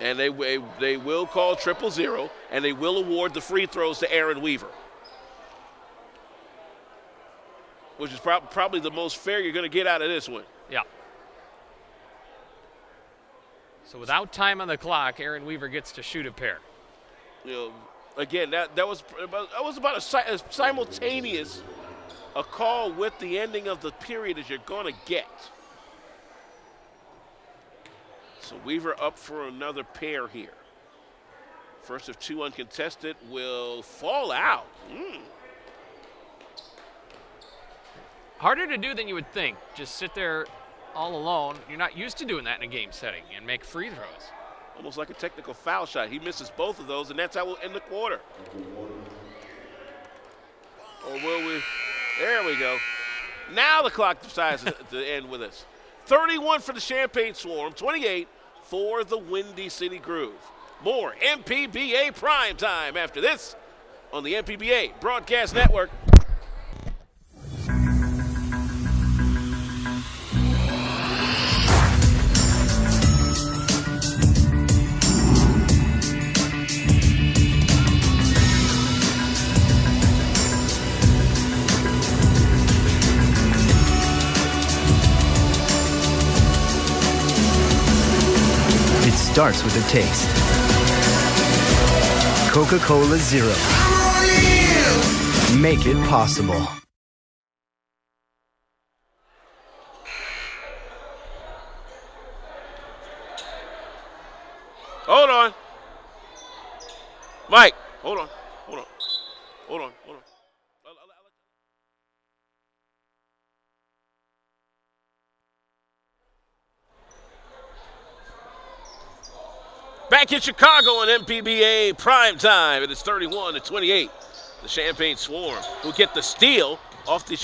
And they will call 000, and they will award the free throws to Aaron Weaver, which is probably the most fair you're going to get out of this one. Yeah. So without time on the clock, Aaron Weaver gets to shoot a pair. You know, again, that was about as simultaneous a call with the ending of the period as you're going to get. So Weaver up for another pair here. First of 2 uncontested will fall out. Harder to do than you would think. Just sit there all alone. You're not used to doing that in a game setting and make free throws. Almost like a technical foul shot. He misses both of those, and that's how we'll end the quarter. Or will we? There we go. Now the clock decides to end with us. 31 for the Champaign Swarm, 28 for the Windy City Groove. More MPBA Prime Time after this on the MPBA Broadcast Network. Starts with a taste. Coca-Cola Zero. Make it possible. Hold on. Mike, hold on. Back in Chicago on MPBA primetime, it is 31-28. The Champaign Swarm will get the steal off the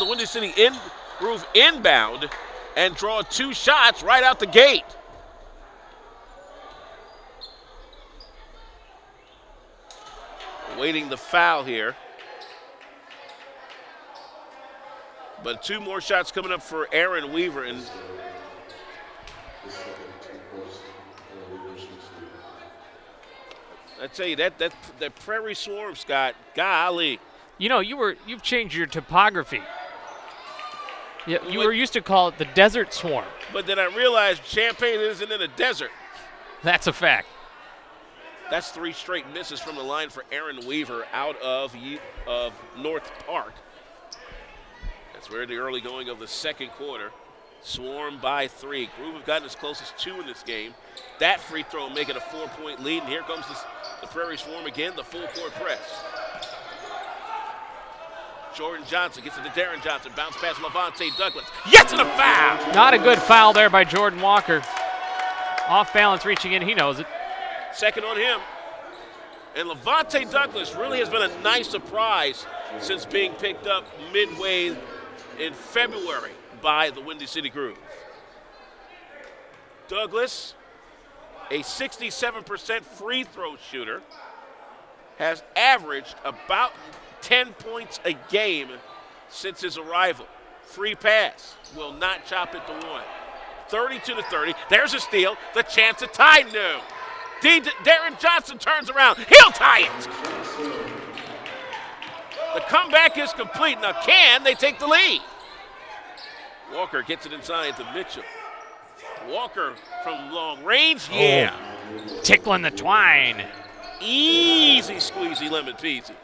Windy City Groove inbound and draw 2 shots right out the gate. Waiting the foul here. But 2 more shots coming up for Aaron Weaver. And I tell you, that Prairie Swarm, Scott, golly. You know, you've changed your topography. Yeah, you were used to call it the Desert Swarm. But then I realized Champaign isn't in a desert. That's a fact. That's 3 straight misses from the line for Aaron Weaver out of North Park. That's where the early going of the second quarter. Swarm by 3. Groove have gotten as close as 2 in this game. That free throw make it a 4-point lead, and here comes the Prairie Swarm again, the full court press. Jordan Johnson gets it to Darren Johnson. Bounce pass Levante Douglas. Yes, and a foul! Not a good foul there by Jordan Walker. Off balance, reaching in, he knows it. Second on him. And Levante Douglas really has been a nice surprise since being picked up midway in February by the Windy City Groove. Douglas, a 67% free throw shooter. has averaged about 10 points a game since his arrival. Free pass, will not chop it to one. 32-30. There's a steal. The chance to tie. No. Darren Johnson turns around. He'll tie it. The comeback is complete. Now, can they take the lead? Walker gets it inside to Mitchell. Walker from long range. Yeah. Tickling the twine. Easy squeezy lemon peasy.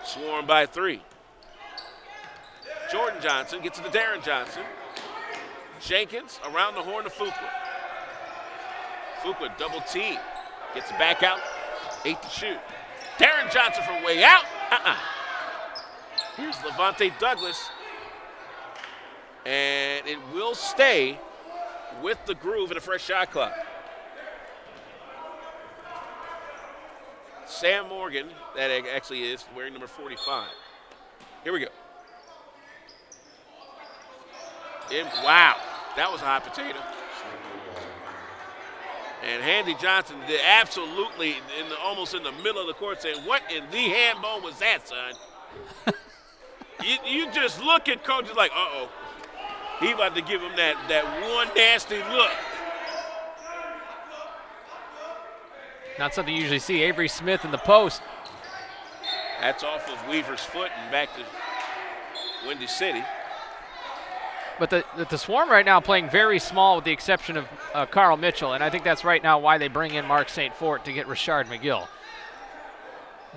Swarm by 3. Jordan Johnson gets it to Darren Johnson. Jenkins around the horn to Fuqua. Fuqua double team. Gets it back out. 8 to shoot. Darren Johnson from way out. Here's Levante Douglas. And it will stay with the groove and a fresh shot clock. Sam Morgan, that actually is, wearing number 45. Here we go. Wow, that was a hot potato. And Handy Johnson did absolutely almost in the middle of the court saying, what in the handball was that, son? you just look at coaches like, uh-oh. He about to give him that one nasty look. Not something you usually see. Avery Smith in the post. That's off of Weaver's foot and back to Windy City. But the Swarm right now playing very small with the exception of Carl Mitchell, and I think that's right now why they bring in Mark St. Fort to get Rashard McGill.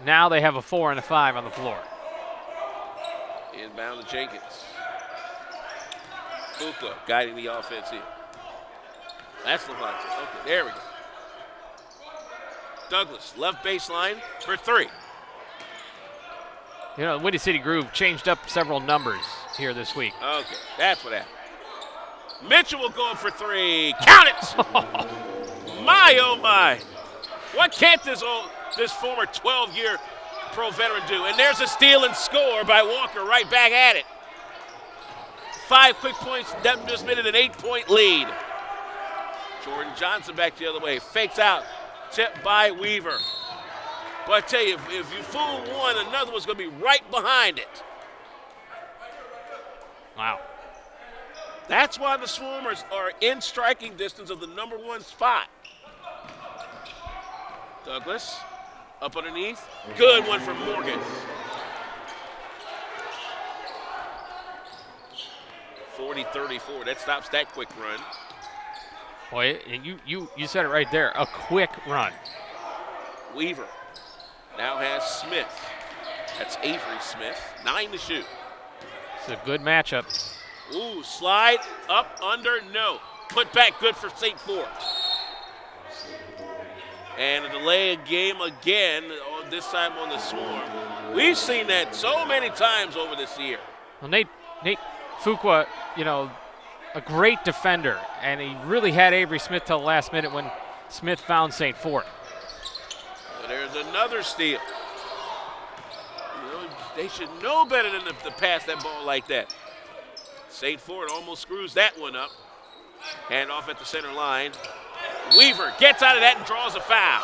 Now they have a 4 and a 5 on the floor. Inbound to Jenkins. Fuqua guiding the offense here. That's Levante. Okay, there we go. Douglas, left baseline for 3. You know, Windy City Groove changed up several numbers here this week. Okay, that's what happened. Mitchell will go up for 3. Count it! My, oh my. What can't this former 12-year pro veteran do? And there's a steal and score by Walker right back at it. 5 quick points, Devin just made it an 8-point lead. Jordan Johnson back the other way, fakes out, tipped by Weaver. But I tell you, if you fool one, another one's going to be right behind it. Wow. That's why the Swarmers are in striking distance of the number 1 spot. Douglas, up underneath. Good one from Morgan. 40-34. That stops that quick run. Boy, and you said it right there. A quick run. Weaver now has Smith. That's Avery Smith. 9 to shoot. It's a good matchup. Ooh, slide up, under, no. Put back, good for St. Fort. And a delay of game again, this time on the Swarm. We've seen that so many times over this year. Well, Nate Fuqua, a great defender, and he really had Avery Smith till the last minute when Smith found St. Fort. Well, there's another steal. They should know better than to pass that ball like that. St. Fort almost screws that one up. Hand off at the center line. Weaver gets out of that and draws a foul.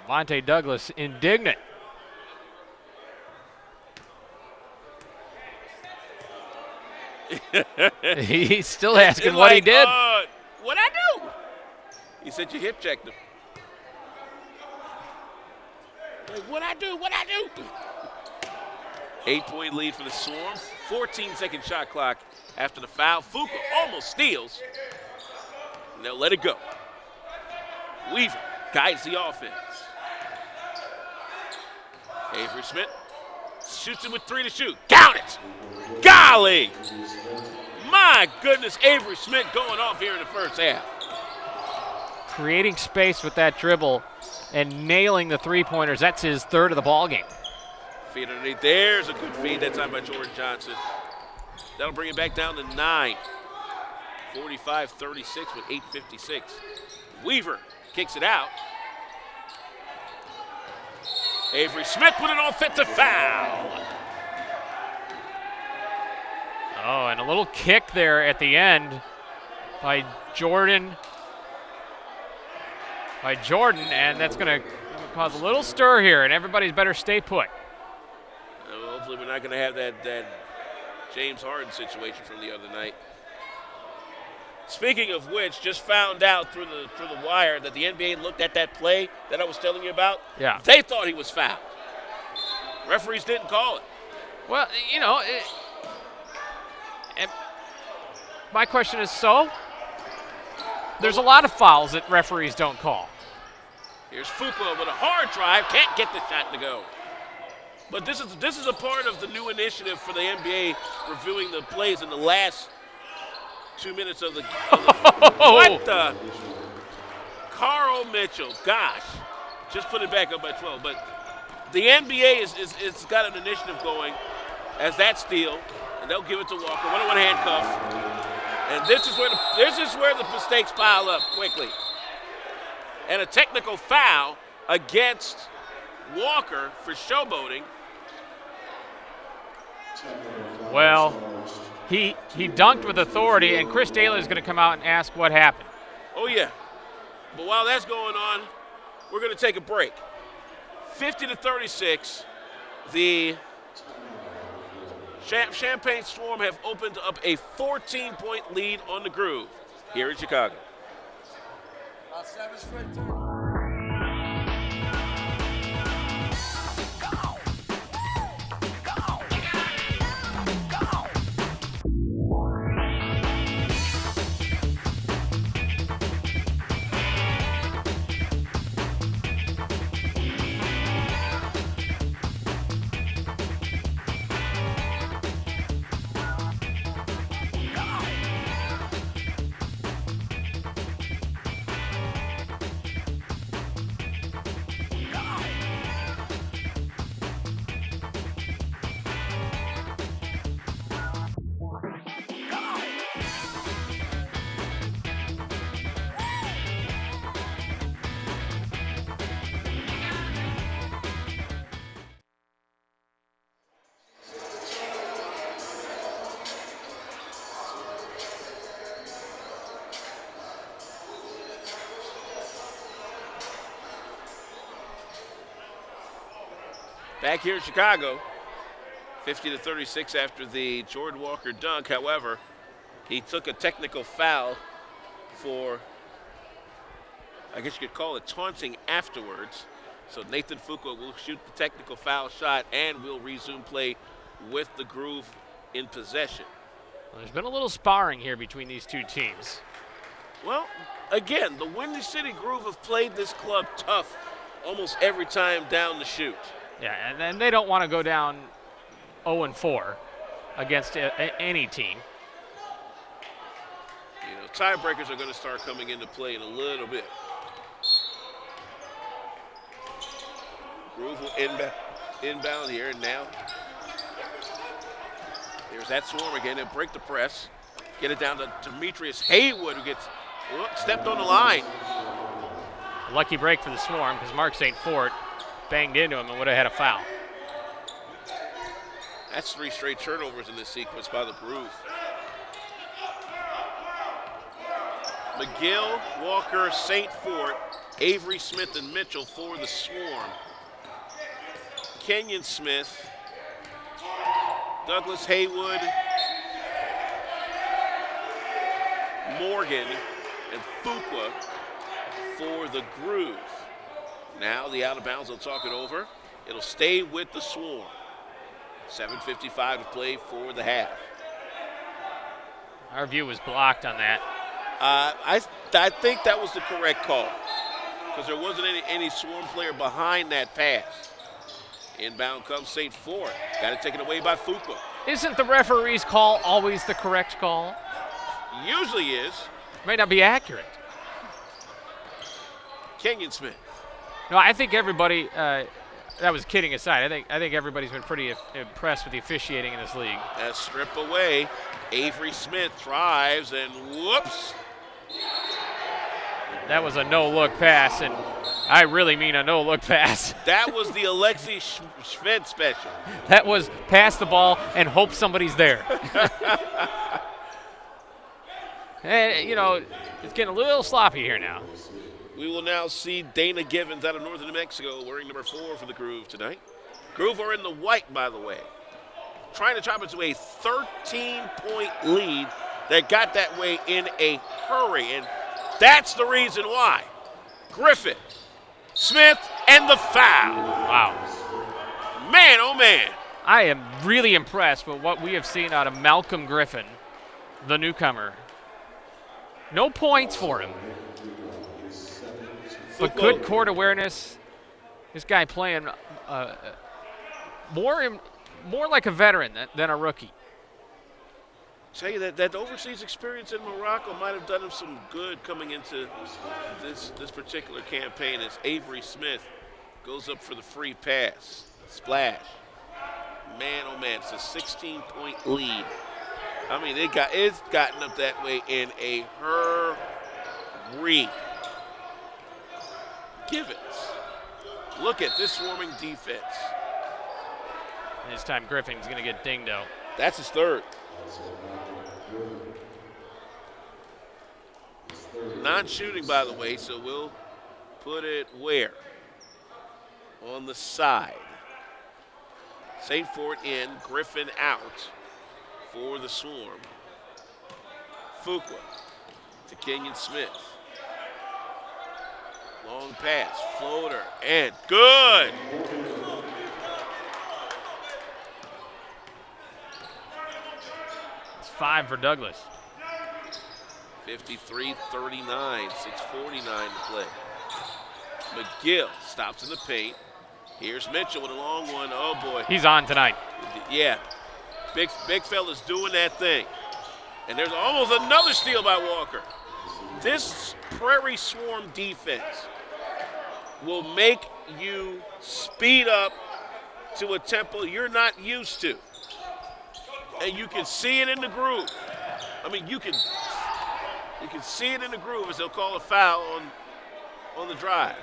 Levante Douglas indignant. He's still asking what he did. What'd I do? He said you hip checked him. Like, what'd I do? 8-point lead for the Swarm. 14-second shot clock after the foul. Fuqua almost steals. And they'll let it go. Weaver guides the offense. Avery Smith shoots it with 3 to shoot. Count it! Golly! My goodness, Avery Smith going off here in the first half. Creating space with that dribble and nailing the three-pointers. That's his 3rd of the ball game. Feed underneath. There's a good feed that time by Jordan Johnson. That'll bring it back down to 9. 45-36 with 8:56. Weaver kicks it out. Avery Smith with an offensive foul. Oh, and a little kick there at the end by Jordan by Jordan, and that's going to cause a little stir here, and everybody's better stay put. Hopefully we're not going to have that James Harden situation from the other night. Speaking of which, just found out through the wire that the NBA looked at that play that I was telling you about. Yeah. They thought he was fouled. Referees didn't call it. Well, and my question is, so? There's a lot of fouls that referees don't call. Here's Fuqua with a hard drive, can't get the shot to go. But this is a part of the new initiative for the NBA reviewing the plays in the last 2 minutes of the what the? Carl Mitchell, gosh, just put it back up by 12. But the NBA it's got an initiative going as that steal, and they'll give it to Walker. 1-on-1 handcuff, and this is where the mistakes pile up quickly. And a technical foul against Walker for showboating. Well, he dunked with authority, and Chris Daly is going to come out and ask what happened. Oh, yeah. But while that's going on, we're going to take a break. 50-36, the Champaign Swarm have opened up a 14-point lead on the Groove here in Chicago. Back here in Chicago, 50-36 after the Jordan Walker dunk. However, he took a technical foul for, I guess you could call it taunting afterwards. So Nathan Fuqua will shoot the technical foul shot and will resume play with the Groove in possession. Well, there's been a little sparring here between these two teams. Well, again, the Windy City Groove have played this club tough almost every time down the chute. Yeah, and then they don't want to go down 0-4 against any team. You know, tiebreakers are going to start coming into play in a little bit. Groove will inbound here, and now there's that Swarm again. They'll break the press, get it down to Demetrius Haywood, who gets stepped on the line. Lucky break for the Swarm because Mark St. Fort banged into him and would have had a foul. That's 3 straight turnovers in this sequence by the Groove. McGill, Walker, St. Fort, Avery Smith, and Mitchell for the Swarm. Kenyon Smith, Douglas Haywood, Morgan, and Fuqua for the Groove. Now the out of bounds, they'll talk it over. It'll stay with the Swarm. 7:55 to play for the half. Our view was blocked on that. I think that was the correct call because there wasn't any Swarm player behind that pass. Inbound comes St. Fort. Got it taken away by Fuqua. Isn't the referee's call always the correct call? Usually is. Might not be accurate. Kenyon Smith. No, I think everybody, that was kidding aside, I think everybody's been pretty impressed with the officiating in this league. A strip away. Avery Smith drives and whoops. That was a no-look pass, and I really mean a no-look pass. That was the Alexei Schmidt special. That was pass the ball and hope somebody's there. And, you know, it's getting a little sloppy here now. We will now see Dana Givens out of northern New Mexico wearing number 4 for the Groove tonight. Groove are in the white, by the way. Trying to chop into a 13-point lead that got that way in a hurry. And that's the reason why. Griffin, Smith, and the foul. Wow. Man, oh man. I am really impressed with what we have seen out of Malcolm Griffin, the newcomer. No points for him. But good court awareness. This guy playing more like a veteran than a rookie. Tell you that overseas experience in Morocco might have done him some good coming into this particular campaign as Avery Smith goes up for the free pass. Splash. Man, oh man, it's a 16-point lead. I mean, it's gotten up that way in a hurry. Givens. Look at this swarming defense. And this time Griffin's going to get dinged out. That's his third. Non-shooting, by the way, so we'll put it where? On the side. St. Fort in, Griffin out for the Swarm. Fuqua to Kenyon Smith. Long pass, floater, and good. It's 5 for Douglas. 53-39, 6:49 to play. McGill stops in the paint. Here's Mitchell with a long one. Oh, boy. He's on tonight. Yeah. Big fella's doing that thing. And there's almost another steal by Walker. This Prairie Swarm defense will make you speed up to a tempo you're not used to. And you can see it in the groove. I mean, you can see it in the groove as they'll call a foul on the drive.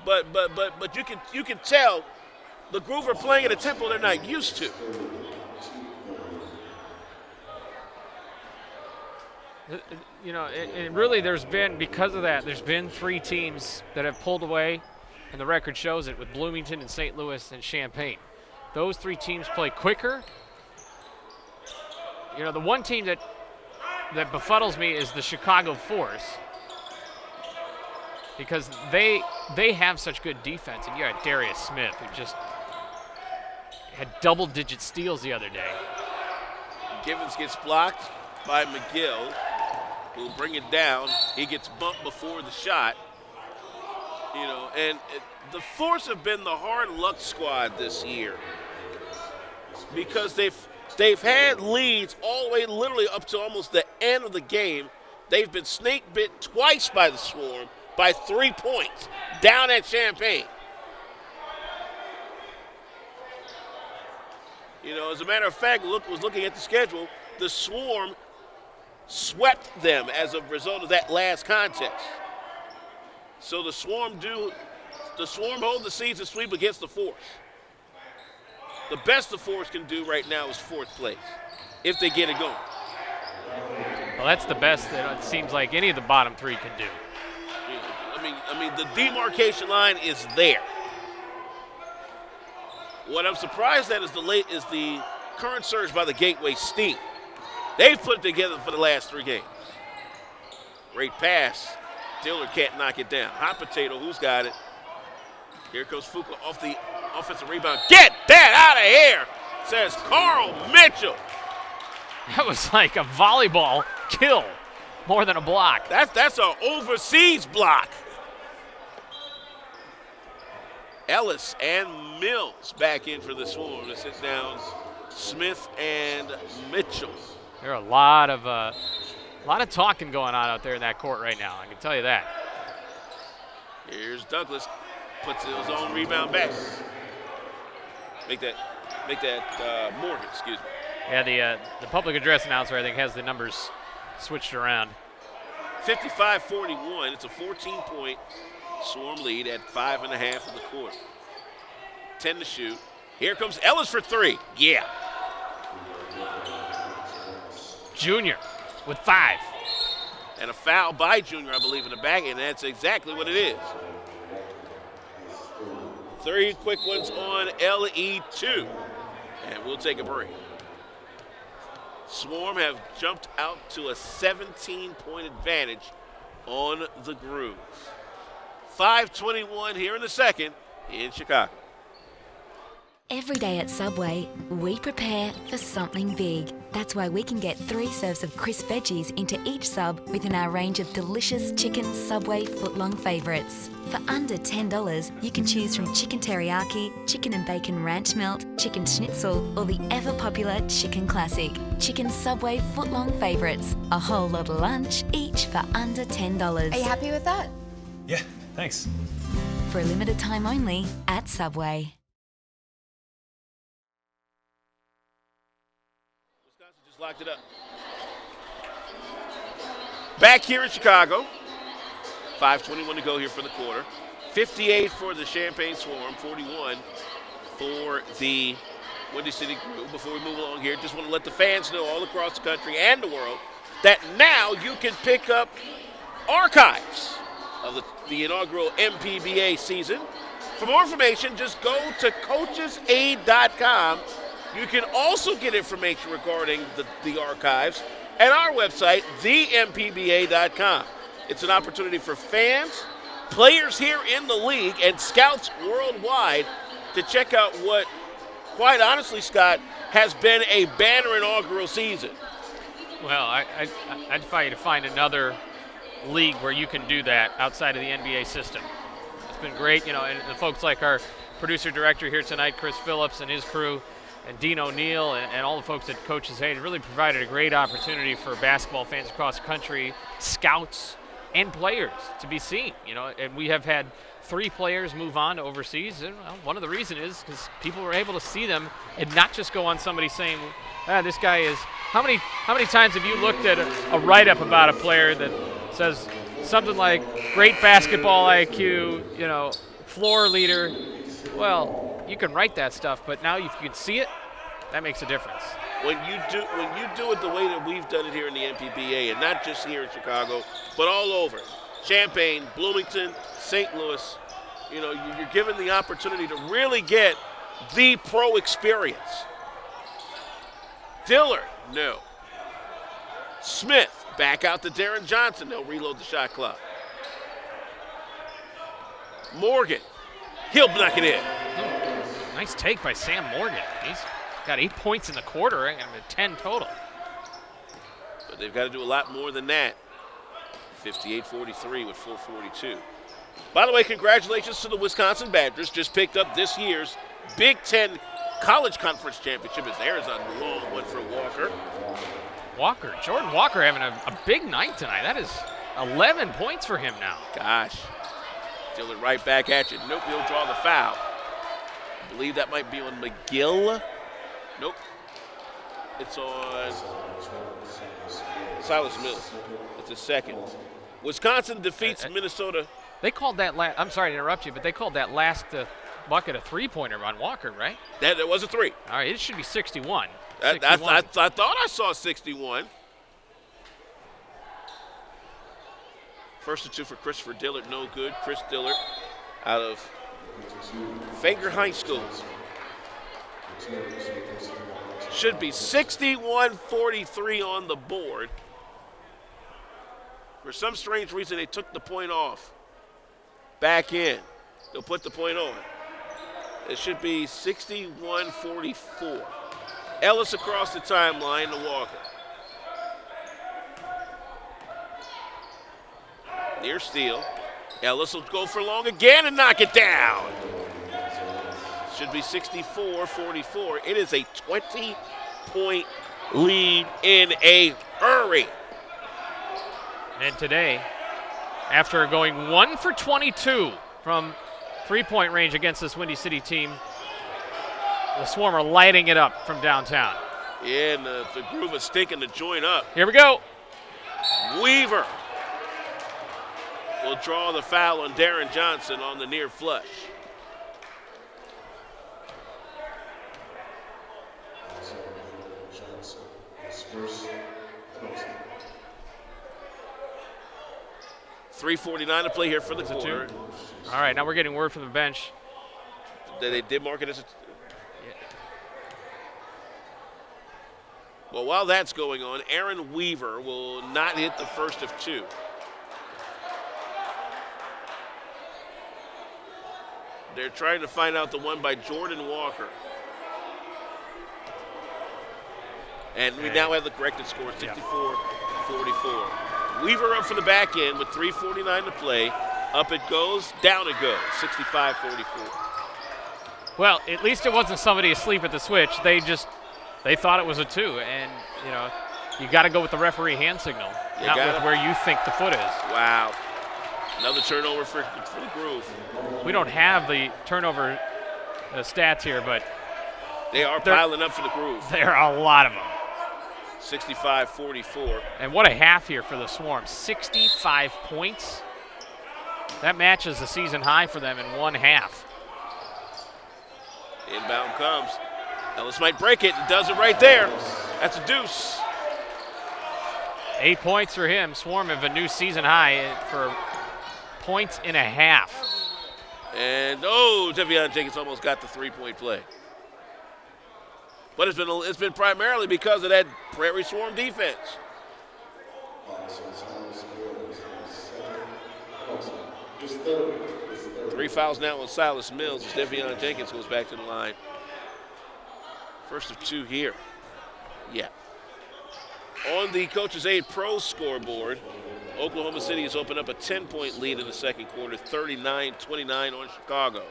But you can tell the Groove are playing at a tempo they're not used to. You know, it really, because of that, there's been 3 teams that have pulled away, and the record shows it, with Bloomington and St. Louis and Champaign. Those 3 teams play quicker. You know, the one team that befuddles me is the Chicago Force, because they have such good defense, and you had Darius Smith, who just had double-digit steals the other day. Givens gets blocked by McGill, who'll bring it down. He gets bumped before the shot. You know, and the Force have been the hard luck squad this year because they've had leads all the way literally up to almost the end of the game. They've been snake bit twice by the Swarm by 3 points down at Champaign. You know, as a matter of fact, was looking at the schedule, the Swarm swept them as a result of that last contest. So the Swarm hold the season sweep against the Force. The best the Force can do right now is 4th place, if they get it going. Well, that's the best that it seems like any of the bottom 3 can do. I mean, the demarcation line is there. What I'm surprised at is the current surge by the Gateway Steam. They've put it together for the last 3 games. Great pass. Dillard can't knock it down. Hot potato, who's got it? Here comes Fuqua off the offensive rebound. Get that out of here, says Carl Mitchell. That was like a volleyball kill more than a block. That's an overseas block. Ellis and Mills back in for the Swarm to sit down Smith and Mitchell. There are a lot of talking going on out there in that court right now, I can tell you that. Here's Douglas, puts his own rebound back. Make that Morgan, excuse me. Yeah, the public address announcer, I think, has the numbers switched around. 55-41, it's a 14-point Swarm lead at 5.5 of the quarter. 10 to shoot. Here comes Ellis for 3. Yeah. Junior with 5. And a foul by Junior, I believe, in the back, and that's exactly what it is. 3 quick ones on LE2. And we'll take a break. Swarm have jumped out to a 17-point advantage on the Groove. 5:21 here in the second in Chicago. Every day at Subway, we prepare for something big. That's why we can get 3 serves of crisp veggies into each sub within our range of delicious chicken Subway footlong favorites. For under $10, you can choose from chicken teriyaki, chicken and bacon ranch melt, chicken schnitzel, or the ever-popular chicken classic. Chicken Subway footlong favorites. A whole lot of lunch, each for under $10. Are you happy with that? Yeah, thanks. For a limited time only at Subway. Just locked it up. Back here in Chicago. 5:21 to go here for the quarter. 58 for the Champaign Swarm, 41 for the Windy City Groove. Before we move along here, just want to let the fans know all across the country and the world that now you can pick up archives of the inaugural MPBA season. For more information, just go to coachesaid.com. You can also get information regarding the archives at our website, thempba.com. It's an opportunity for fans, players here in the league, and scouts worldwide to check out what, quite honestly, Scott, has been a banner inaugural season. Well, I'd defy you to find another league where you can do that outside of the NBA system. It's been great, and the folks like our producer director here tonight, Chris Phillips, and his crew, and Dean O'Neill, and all the folks at Coaches Aid really provided a great opportunity for basketball fans across the country, scouts, and players to be seen, and we have had 3 players move on to overseas. And one of the reasons is because people were able to see them and not just go on somebody saying, this guy is, how many times have you looked at a write-up about a player that says something like great basketball IQ, floor leader? Well, you can write that stuff, but now if you can see it, that makes a difference. When you do it the way that we've done it here in the MPBA, and not just here in Chicago, but all over, Champaign, Bloomington, St. Louis, you're given the opportunity to really get the pro experience. Dillard, no. Smith, back out to Darren Johnson. They'll reload the shot clock. Morgan, he'll knock it in. Nice take by Sam Morgan. He's got 8 points in the quarter and 10 total. But they've got to do a lot more than that. 58-43 with 4:42. By the way, congratulations to the Wisconsin Badgers. Just picked up this year's Big Ten College Conference Championship as there's a long one for Walker. Jordan Walker having a big night tonight. That is 11 points for him now. Gosh. Dillard right back at you. Nope, he'll draw the foul. I believe that might be on McGill. Nope. It's on Silas Mills. It's a second. Wisconsin defeats Minnesota. They called that I'm sorry to interrupt you, but they called that last bucket a three-pointer on Walker, right? That was a 3. All right, it should be 61. I thought I saw 61. First and 2 for Christopher Dillard, no good. Chris Dillard out of Fager High School. Should be 61-43 on the board. For some strange reason, they took the point off. Back in. They'll put the point on. It should be 61-44. Ellis across the timeline to Walker. Near steal. Ellis will go for long again and knock it down. Should be 64-44. It is a 20-point lead in a hurry. And today, after going 1 for 22 from three-point range against this Windy City team, the Swarm are lighting it up from downtown. Yeah, and the Groove is stinking the joint up. Here we go. Weaver will draw the foul on Darren Johnson on the near flush. 3:49 to play here for the quarter. All right, now we're getting word from the bench. They did mark it as a. Well, while that's going on, Aaron Weaver will not hit the first of two. They're trying to find out the one by Jordan Walker. And we now have the corrected score, 64-44. Weaver up for the back end with 3:49 to play. Up it goes, down it goes, 65-44. Well, at least it wasn't somebody asleep at the switch. They thought it was a 2, and you got to go with the referee hand signal, not with where you think the foot is. Wow, another turnover for the Groove. We don't have the turnover stats here, but they are piling up for the Groove. There are a lot of them. 65-44. And what a half here for the Swarm, 65 points. That matches the season high for them in one half. Inbound comes. Ellis might break it and does it right there. That's a deuce. 8 points for him. Swarm have a new season high for points and a half. And Devion Jenkins almost got the 3-point play. But it's been primarily because of that Prairie Swarm defense. Three fouls now on Silas Mills as Devion Jenkins goes back to the line. First of two here. Yeah. On the Coach's Aid Pro scoreboard, Oklahoma City has opened up a 10-point lead in the second quarter, 39-29 on Chicago.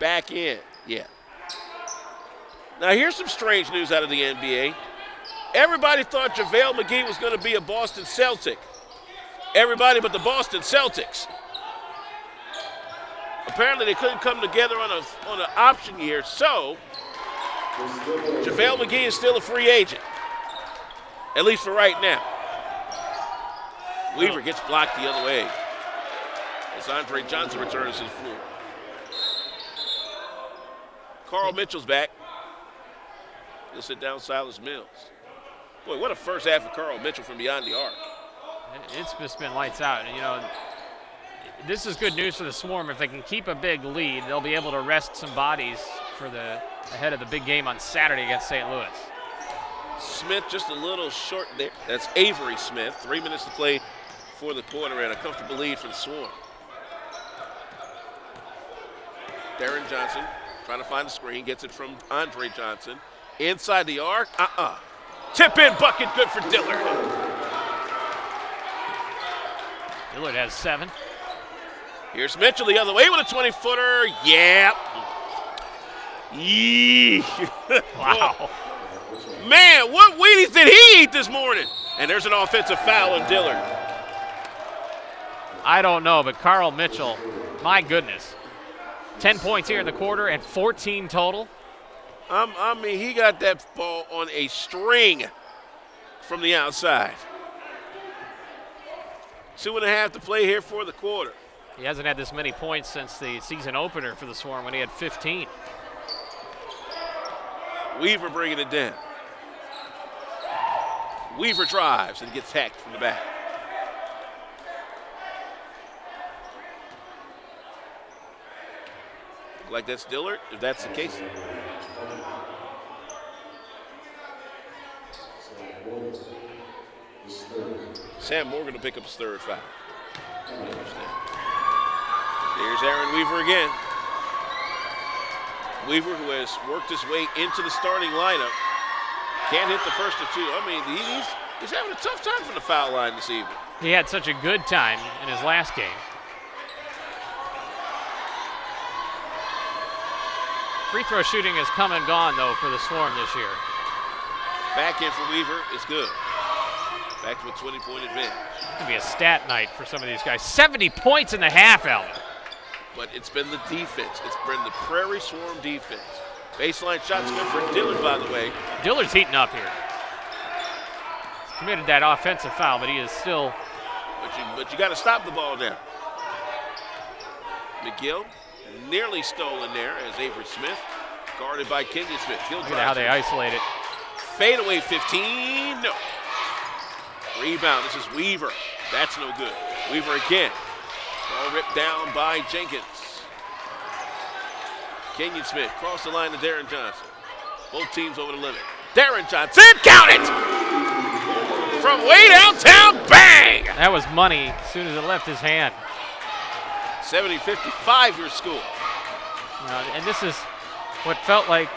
Back in, yeah. Now here's some strange news out of the NBA. Everybody thought JaVale McGee was going to be a Boston Celtic. Everybody but the Boston Celtics. Apparently they couldn't come together on an option year, so JaVale McGee is still a free agent, at least for right now. Weaver gets blocked the other way as Andre Johnson returns to the floor. Carl Mitchell's back. He'll sit down Silas Mills. Boy, what a first half of Carl Mitchell from beyond the arc. It's just been lights out. This is good news for the Swarm. If they can keep a big lead, they'll be able to rest some bodies for ahead of the big game on Saturday against St. Louis. Smith just a little short there. That's Avery Smith. 3 minutes to play for the quarter and a comfortable lead for the Swarm. Darren Johnson trying to find the screen, gets it from Andre Johnson. Inside the arc, Tip in bucket, good for Dillard. Dillard has 7. Here's Mitchell the other way with a 20-footer. Yeah. Yee. Wow. Man, what Wheaties did he eat this morning? And there's an offensive foul on Dillard. I don't know, but Carl Mitchell, my goodness. 10 points here in the quarter and 14 total. I mean, he got that ball on a string from the outside. 2.5 to play here for the quarter. He hasn't had this many points since the season opener for the Swarm when he had 15. Weaver bringing it down. Weaver drives and gets hacked from the back. Look like that's Dillard, if that's the case. Sam Morgan will pick up his third foul. There's Aaron Weaver again. Weaver, who has worked his way into the starting lineup, can't hit the first of two. I mean, he's having a tough time from the foul line this evening. He had such a good time in his last game. Free throw shooting has come and gone, though, for the Swarm this year. Back in for Weaver is good. Back to a 20-point advantage. It's going to be a stat night for some of these guys. 70 points in the half, Alvin. But it's been the defense. It's been the Prairie Swarm defense. Baseline shot's good for Dillard, by the way. Dillard's heating up here. He's committed that offensive foul, but he is still. But you got to stop the ball now. McGill nearly stolen there as Avery Smith, guarded by Kenyon Smith. Look at how they isolate it. Fadeaway 15. No. Rebound. This is Weaver. That's no good. Weaver again. Ball ripped down by Jenkins. Kenyon Smith cross the line to Darren Johnson. Both teams over the limit. Darren Johnson, count it! From way downtown, bang! That was money as soon as it left his hand. 70-55 your score. And this is what felt like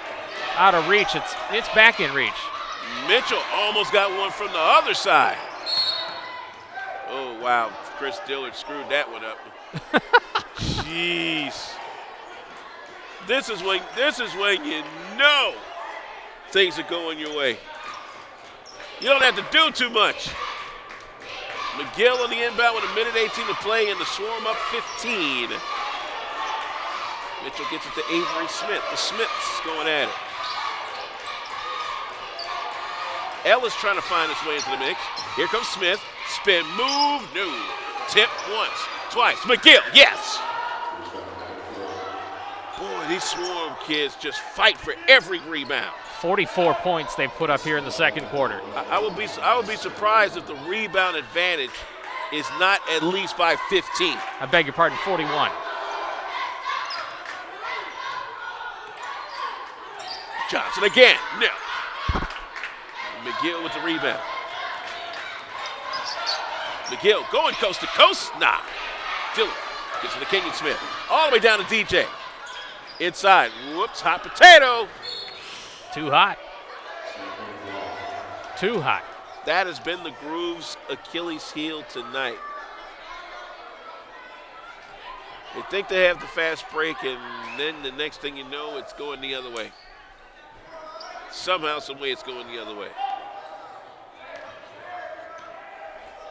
out of reach. It's back in reach. Mitchell almost got one from the other side. Oh, wow. Chris Dillard screwed that one up. Jeez. This is when you know things are going your way. You don't have to do too much. McGill on the inbound with 1:18 to play, and the Swarm up 15. Mitchell gets it to Avery Smith. The Smiths going at it. Ellis trying to find his way into the mix. Here comes Smith. Spin move, no. Tip once, twice. McGill, yes. Boy, these Swarm kids just fight for every rebound. 44 points they've put up here in the second quarter. I would be surprised if the rebound advantage is not at least by 15. I beg your pardon, 41. Johnson again, no. McGill with the rebound. McGill going coast to coast, nah. Dillon gets to the Kenyon Smith. All the way down to DJ. Inside, whoops, hot potato. Too hot. Too hot. That has been the Groove's Achilles heel tonight. They think they have the fast break, and then the next thing you know, it's going the other way. Somehow, some way, it's going the other way.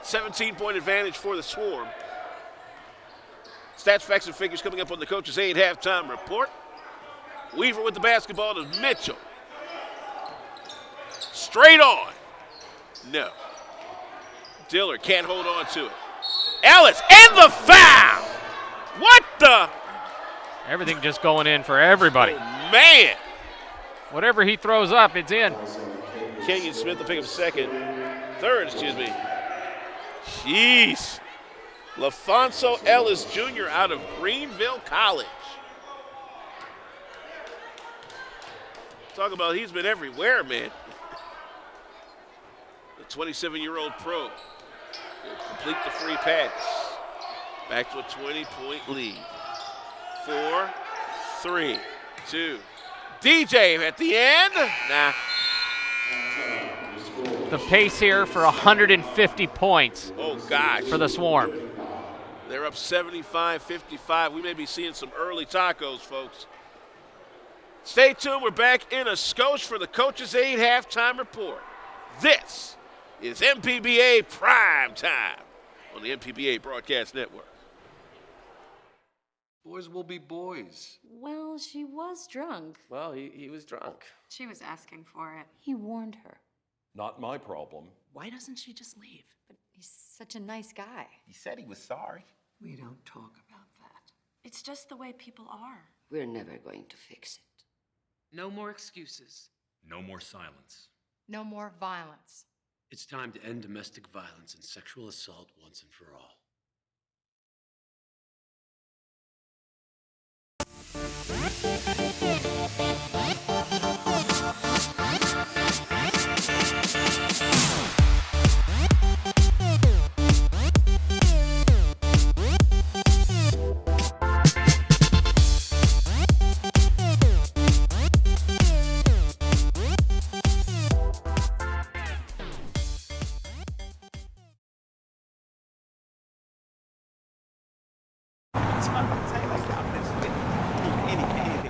17-point advantage for the Swarm. Stats, facts, and figures coming up on the Coach's Aid halftime report. Weaver with the basketball to Mitchell. Straight on. No. Dillard can't hold on to it. Ellis, and the foul! What the? Everything just going in for everybody. Oh, man. Whatever he throws up, it's in. Kenyon Smith will pick up third, excuse me. Jeez. LaFonso Ellis Jr. out of Greenville College. Talk about he's been everywhere, man. The 27-year-old pro will complete the free pass. Back to a 20-point lead. 4, 3, 2. DJ at the end. Nah. The pace here for 150 points. Oh, gosh. For the Swarm. They're up 75-55. We may be seeing some early tacos, folks. Stay tuned. We're back in a skosh for the Coach's Aid halftime report. This is MPBA Prime Time on the MPBA Broadcast Network. Boys will be boys. Well, she was drunk. Well, he was drunk. She was asking for it. He warned her. Not my problem. Why doesn't she just leave? But he's such a nice guy. He said he was sorry. We don't talk about that. It's just the way people are. We're never going to fix it. No more excuses. No more silence. No more violence. It's time to end domestic violence and sexual assault once and for all.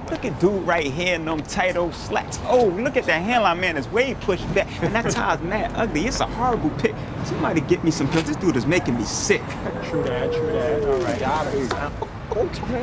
Look at dude right here in them tight old slacks. Oh, look at that hairline, man. It's way pushed back. And that tie's mad ugly. It's a horrible pick. Somebody get me some pills. This dude is making me sick. True that, true that. All right, Okay.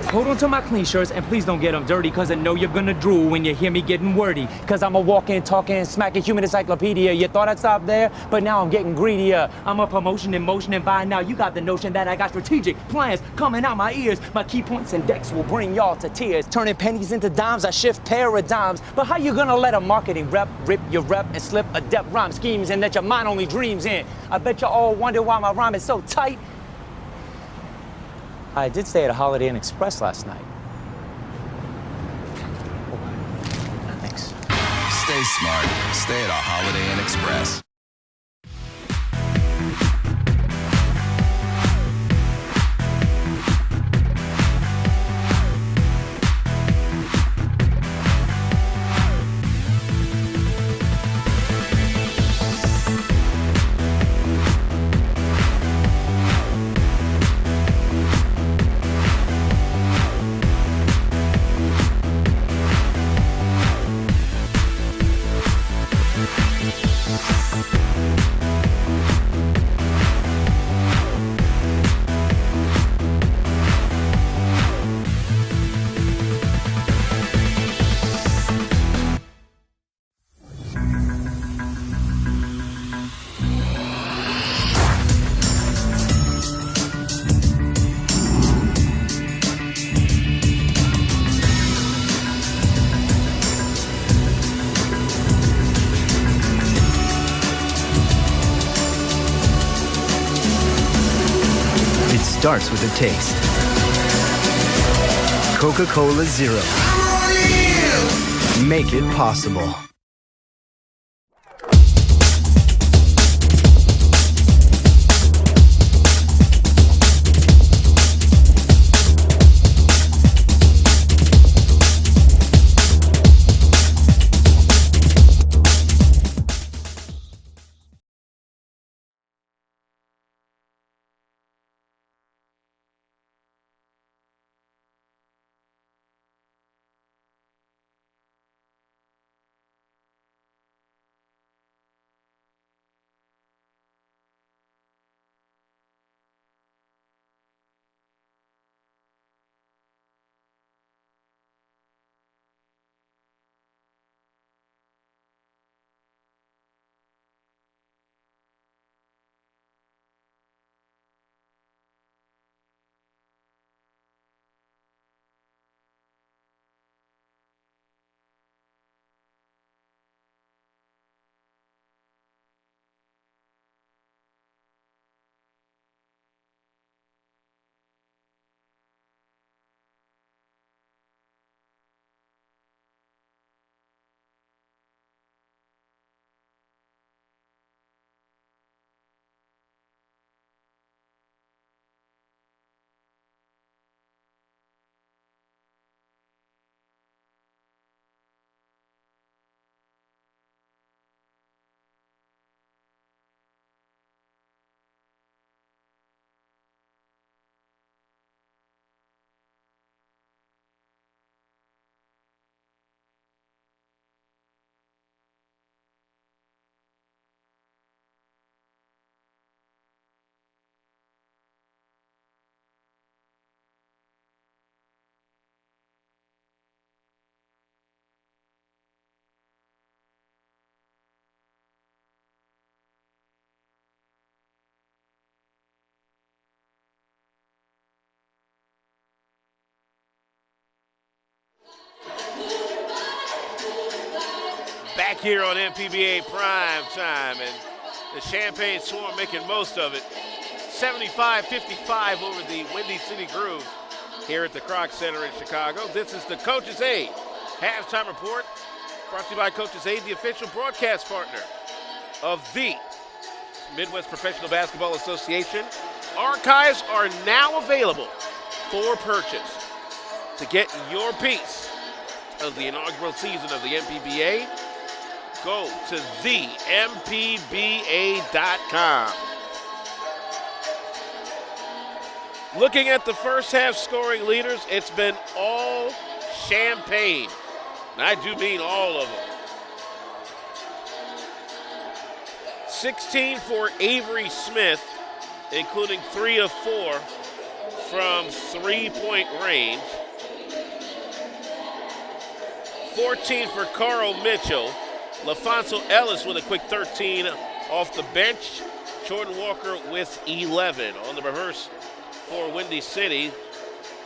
Hold on to my clean shirts and please don't get them dirty, cause I know you're gonna drool when you hear me getting wordy. Cause I'm a walking, talking, smacking human encyclopedia. You thought I'd stop there, but now I'm getting greedier. I'm a promotion in motion, and by now you got the notion that I got strategic plans coming out my ears. My key points and decks will bring y'all to tears. Turning pennies into dimes, I shift paradigms. But how you gonna let a marketing rep rip your rep and slip adept rhyme schemes and that your mind only dreams in? I bet you all wonder why my rhyme is so tight. I did stay at a Holiday Inn Express last night. Thanks. Stay smart. Stay at a Holiday Inn Express. Starts with a taste. Coca-Cola Zero. Make it possible. Back here on MPBA Prime Time, and the Champaign Swarm making most of it. 75-55 over the Windy City Groove here at the Kroc Center in Chicago. This is the Coach's Aid halftime report, brought to you by Coach's Aid, the official broadcast partner of the Midwest Professional Basketball Association. Archives are now available for purchase. To get your piece of the inaugural season of the MPBA, go to thempba.com. Looking at the first half scoring leaders, it's been all Champaign. And I do mean all of them. 16 for Avery Smith, including 3 of 4 from three-point range. 14 for Carl Mitchell. LaFonso Ellis with a quick 13 off the bench. Jordan Walker with 11. On the reverse for Windy City,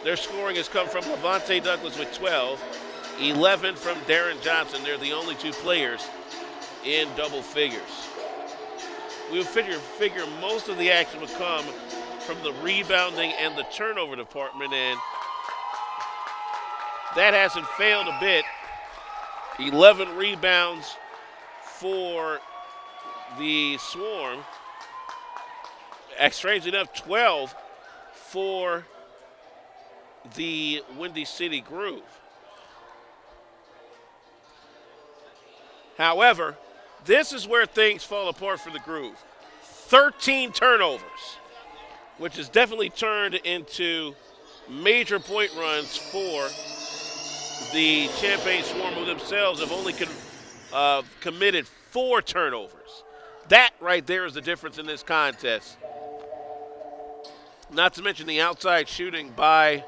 their scoring has come from Levante Douglas with 12, 11 from Darren Johnson. They're the only two players in double figures. We would figure most of the action would come from the rebounding and the turnover department, and that hasn't failed a bit. 11 rebounds for the Swarm. Strangely enough, 12 for the Windy City Groove. However, this is where things fall apart for the Groove. 13 turnovers, which has definitely turned into major point runs for the Champaign Swarm, who themselves have only committed 4 turnovers. That right there is the difference in this contest. Not to mention the outside shooting by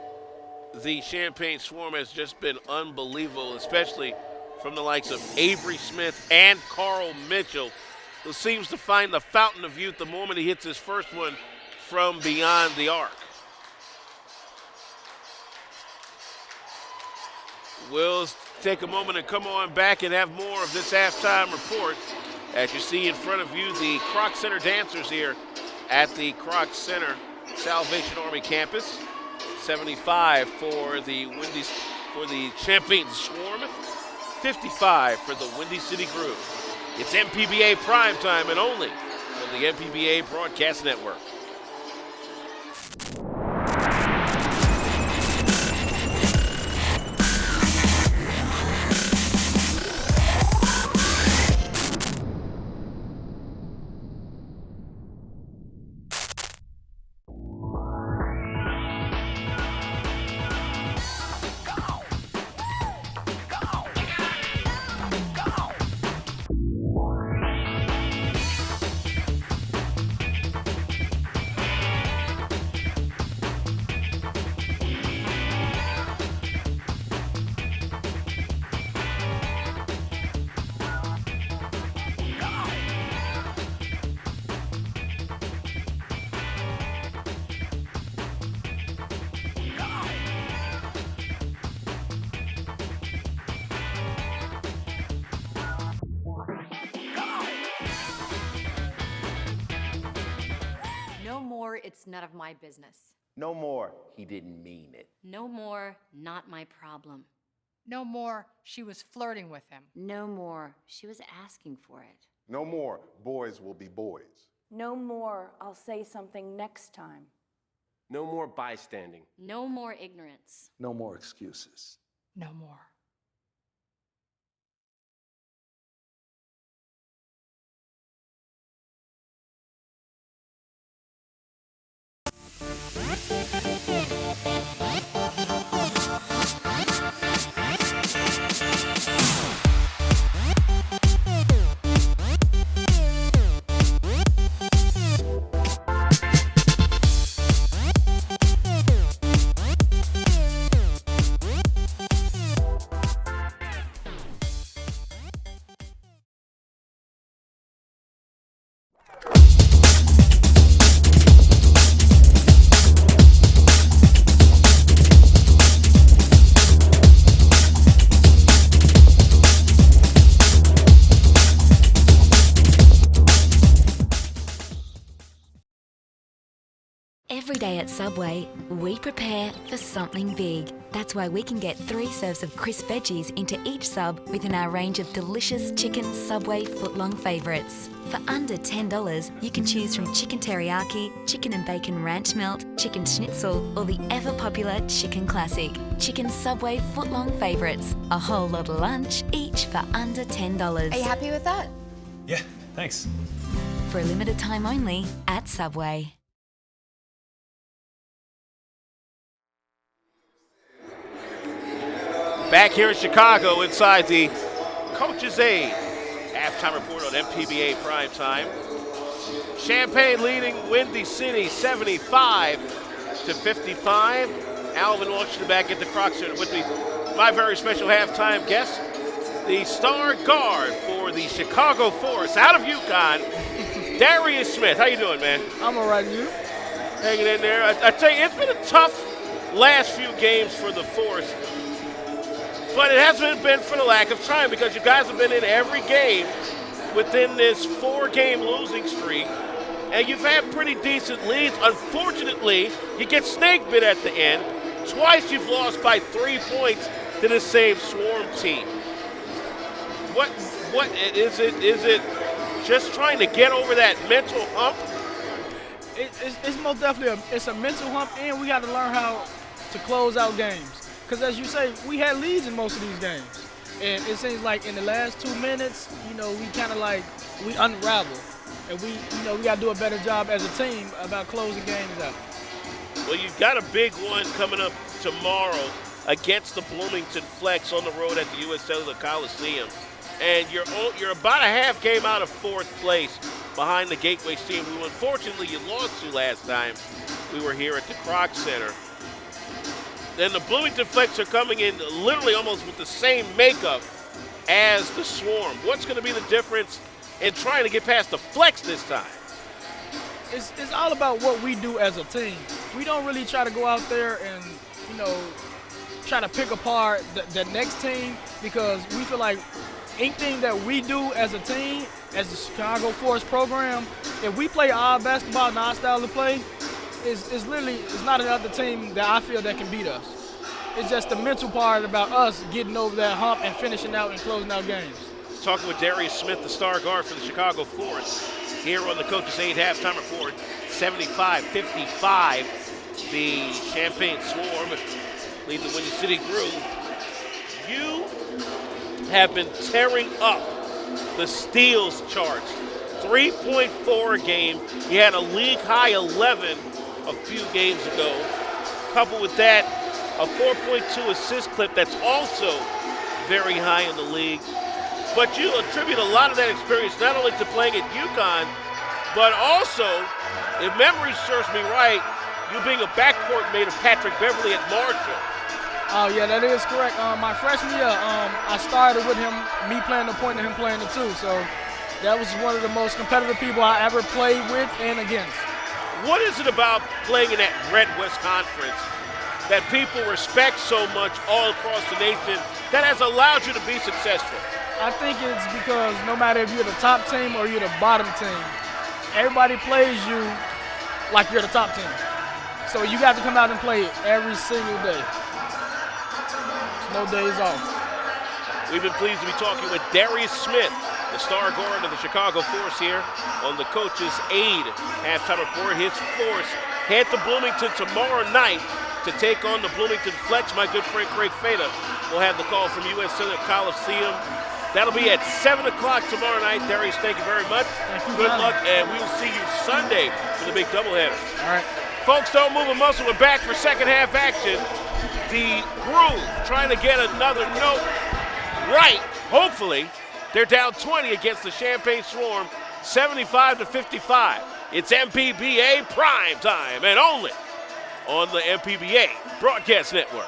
the Champaign Swarm has just been unbelievable, especially from the likes of Avery Smith and Carl Mitchell, who seems to find the fountain of youth the moment he hits his first one from beyond the arc. We'll take a moment and come on back and have more of this halftime report. As you see in front of you, the Kroc Center dancers here at the Kroc Center Salvation Army campus. 75 for the Champaign Swarm, 55 for the Windy City Groove. It's MPBA primetime and only on the MPBA Broadcast Network. It's none of my business. No more, he didn't mean it. No more, not my problem. No more, she was flirting with him. No more, she was asking for it. No more, boys will be boys. No more, I'll say something next time. No more bystanding. No more ignorance. No more excuses. No more. Every day at Subway, we prepare for something big. That's why we can get 3 serves of crisp veggies into each sub within our range of delicious chicken Subway footlong favourites. For under $10, you can choose from chicken teriyaki, chicken and bacon ranch melt, chicken schnitzel, or the ever-popular chicken classic. Chicken Subway footlong favourites. A whole lot of lunch, each for under $10. Are you happy with that? Yeah, thanks. For a limited time only at Subway. Back here in Chicago inside the Coach's Aid halftime report on MPBA Primetime. Champaign leading Windy City 75 to 55. Alvin Washington back at the Kroc Center with me. My very special halftime guest, the star guard for the Chicago Force out of UConn, Darius Smith. How you doing, man? I'm all right, you? Hanging in there. I tell you, it's been a tough last few games for the Force, but it hasn't been for the lack of trying because you guys have been in every game within this 4-game losing streak, and you've had pretty decent leads. Unfortunately, you get snake bit at the end. Twice you've lost by 3 points to the same Swarm team. What is it? Is it just trying to get over that mental hump? It's most definitely it's a mental hump, and we got to learn how to close out games. Because as you say, we had leads in most of these games, and it seems like in the last 2 minutes, we kind of like we unravel, and we got to do a better job as a team about closing games out. Well, you've got a big one coming up tomorrow against the Bloomington Flex on the road at the U.S. Cellular Coliseum. And you're about a half game out of 4th place behind the Gateway team, who unfortunately you lost to last time we were here at the Kroc Center. Then the Bloomington Flex are coming in literally almost with the same makeup as the Swarm. What's going to be the difference in trying to get past the Flex this time? It's all about what we do as a team. We don't really try to go out there and, try to pick apart the next team, because we feel like anything that we do as a team, as the Chicago Force program, if we play our basketball and our style of play, it's not another team that I feel that can beat us. It's just the mental part about us getting over that hump and finishing out and closing out games. Talking with Darius Smith, the star guard for the Chicago Force, here on the Coach's 8 halftime report. 75-55, the Champaign Swarm lead the Windy City Groove. You have been tearing up the steals charts. 3.4 a game. You had a league high 11 a few games ago. Coupled with that, a 4.2 assist clip that's also very high in the league. But you attribute a lot of that experience not only to playing at UConn, but also, if memory serves me right, you being a backcourt mate of Patrick Beverly at Marshall. Oh, yeah, that is correct. My freshman year, I started with him, me playing the point and him playing the 2. So that was one of the most competitive people I ever played with and against. What is it about playing in that Red West Conference that people respect so much all across the nation that has allowed you to be successful? I think it's because no matter if you're the top team or you're the bottom team, everybody plays you like you're the top team. So you got to come out and play every single day. No days off. We've been pleased to be talking with Darius Smith, the star guard of the Chicago Force, here on the Coach's Aid halftime report. His Force head to Bloomington tomorrow night to take on the Bloomington Flex. My good friend Craig Feta will have the call from U.S. Cellular Coliseum. That'll be at 7 o'clock tomorrow night. Darius, thank you very much. Good luck, and we will see you Sunday for the big doubleheader. All right. Folks, don't move a muscle. We're back for second half action. The Groove trying to get another note right. Hopefully, they're down 20 against the Champaign Swarm, 75-55. It's MPBA prime time, and only on the MPBA Broadcast Network.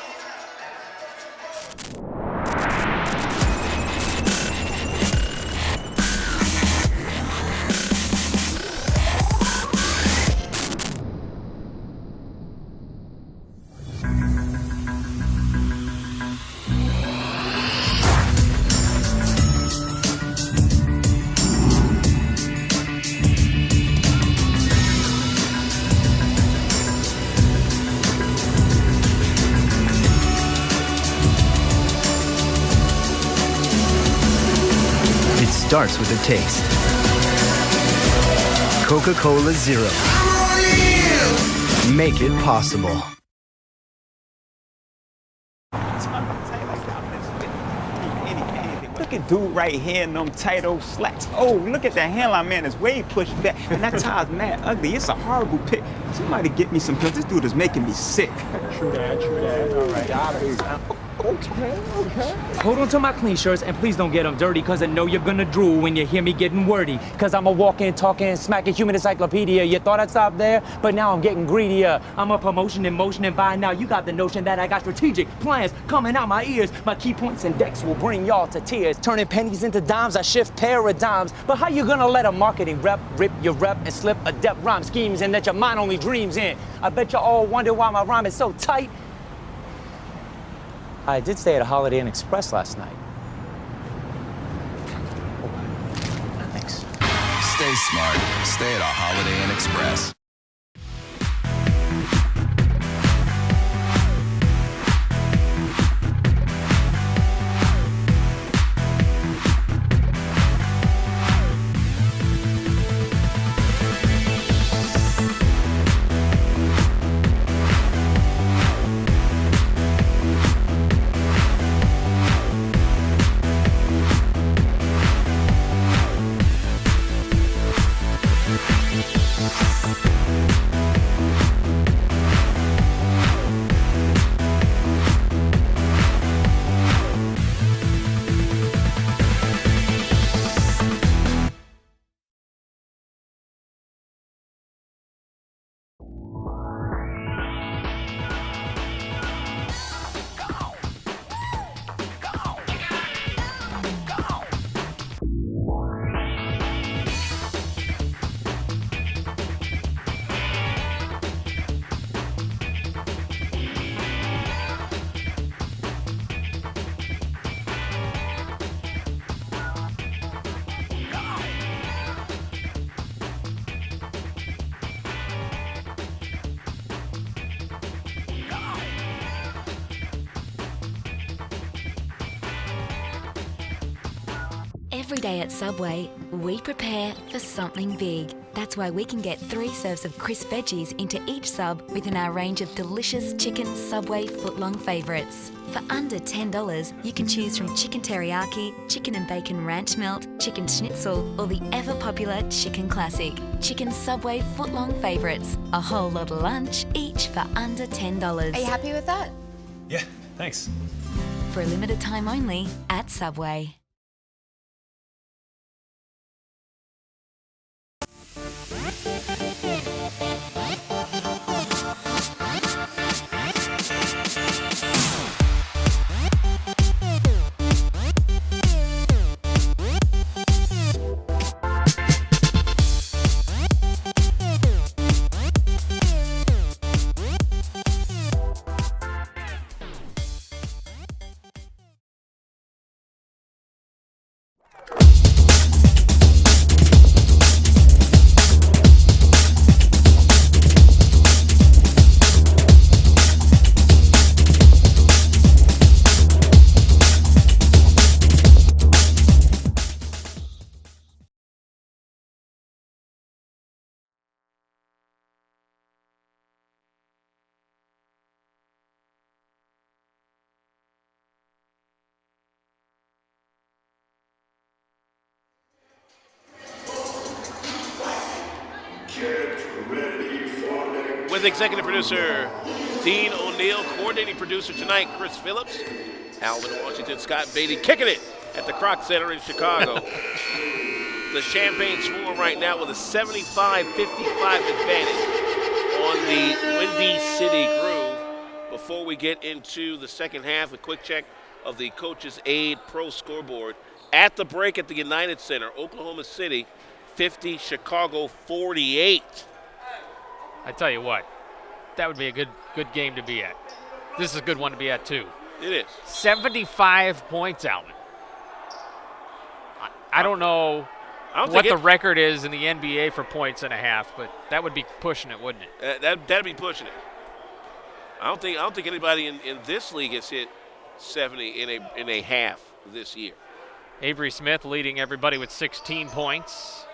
Starts with a taste. Coca-Cola Zero. Make it possible. Look at dude right here in them tight old slacks. Oh, look at that hairline, man. It's way pushed back. And that tie's mad ugly. It's a horrible pick. Somebody get me some pills. This dude is making me sick. True that. All right. Got it. Hold on to my clean shirts and please don't get them dirty, cause I know you're gonna drool when you hear me getting wordy. Cause I'm a walking, talking, smacking human encyclopedia. You thought I'd stop there, but now I'm getting greedier. I'm a promotion in motion, and by now you got the notion that I got strategic plans coming out my ears. My key points and decks will bring y'all to tears. Turning pennies into dimes, I shift paradigms. But how you gonna let a marketing rep rip your rep and slip adept rhyme schemes in that your mind only dreams in? I bet you all wonder why my rhyme is so tight. I did stay at a Holiday Inn Express last night. Thanks. Stay smart. Stay at a Holiday Inn Express. Every day at Subway, we prepare for something big. That's why we can get 3 serves of crisp veggies into each sub within our range of delicious chicken Subway footlong favourites. For under $10, you can choose from chicken teriyaki, chicken and bacon ranch melt, chicken schnitzel, or the ever-popular chicken classic. Chicken Subway footlong favourites. A whole lot of lunch, each for under $10. Are you happy with that? Yeah, thanks. For a limited time only at Subway. With executive producer Dean O'Neill, coordinating producer tonight Chris Phillips, Alvin Washington, Scott Beatty, kicking it at the Kroc Center in Chicago. The Champaign Swarm right now with a 75-55 advantage on the Windy City Groove. Before we get into the second half, a quick check of the Coach's Aid Pro scoreboard. At the break at the United Center, Oklahoma City 50, Chicago 48. I tell you what, that would be a good game to be at. This is a good one to be at, too. It is. 75 points, Alvin. I don't know what the record is in the NBA for points and a half, but that would be pushing it, wouldn't it? That'd be pushing it. I don't think anybody in this league has hit 70 in a half this year. Avery Smith leading everybody with 16 points.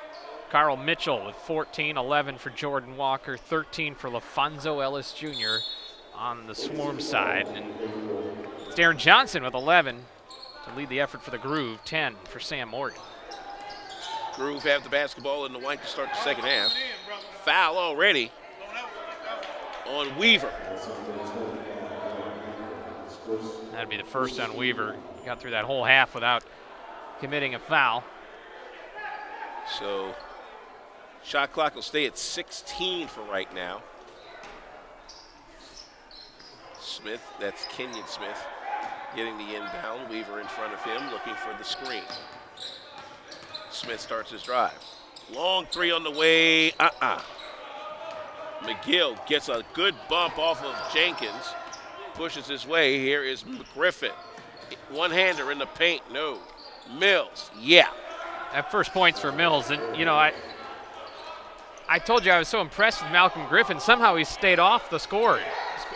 Carl Mitchell with 14, 11 for Jordan Walker, 13 for LaFonso Ellis Jr. on the Swarm side. And it's Darren Johnson with 11 to lead the effort for the Groove, 10 for Sam Morgan. Groove have the basketball in the white to start the second half. Foul already on Weaver. That'd be the first on Weaver. Got through that whole half without committing a foul. So shot clock will stay at 16 for right now. Smith, that's Kenyon Smith, getting the inbound. Weaver in front of him, looking for the screen. Smith starts his drive. Long three on the way, McGill gets a good bump off of Jenkins, pushes his way. Here is Griffin. One-hander in the paint, no. Mills, yeah. That first point's for Mills, and you know, I told you I was so impressed with Malcolm Griffin. Somehow he stayed off the score,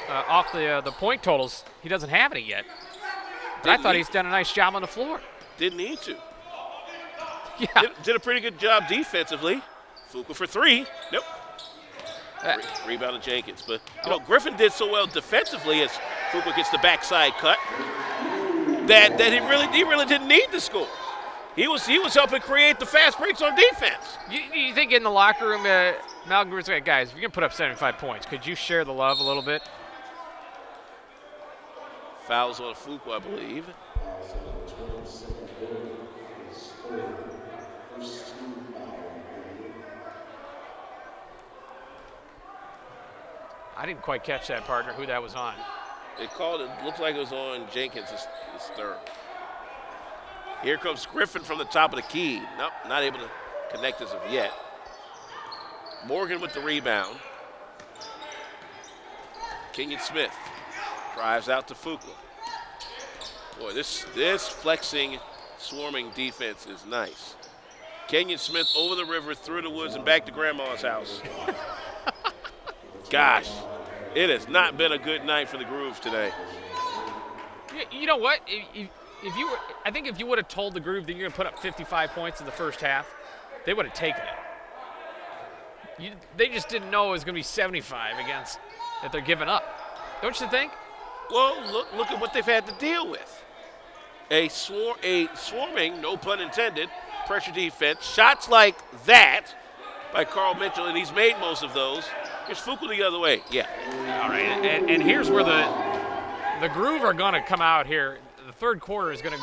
off the point totals. He doesn't have any yet. But I thought he's done a nice job on the floor. Didn't need to. Yeah. Did a pretty good job defensively. Fuqua for three. Nope. Rebound to Jenkins. But, you know, Griffin did so well defensively as Fuqua gets the backside cut that he really didn't need to score. He was helping create the fast breaks on defense. You think in the locker room, Malcolm Griffin's like, guys, if you're going to put up 75 points, could you share the love a little bit? Fouls on Fuqua, I believe. I didn't quite catch that, partner, who that was on. They called it, looked like it was on Jenkins, his third. Here comes Griffin from the top of the key. Nope, not able to connect as of yet. Morgan with the rebound. Kenyon Smith drives out to Fuqua. Boy, this flexing, swarming defense is nice. Kenyon Smith over the river, through the woods, and back to Grandma's house. Gosh, it has not been a good night for the Grooves today. You know what? I think if you would have told the Groove that you're going to put up 55 points in the first half, they would have taken it. They just didn't know it was going to be 75 against that they're giving up. Don't you think? Well, look at what they've had to deal with. A swarming, no pun intended, pressure defense. Shots like that by Carl Mitchell, and he's made most of those. Here's Fuqua the other way. Yeah. All right, and here's where the Groove are going to come out here. The third quarter is going to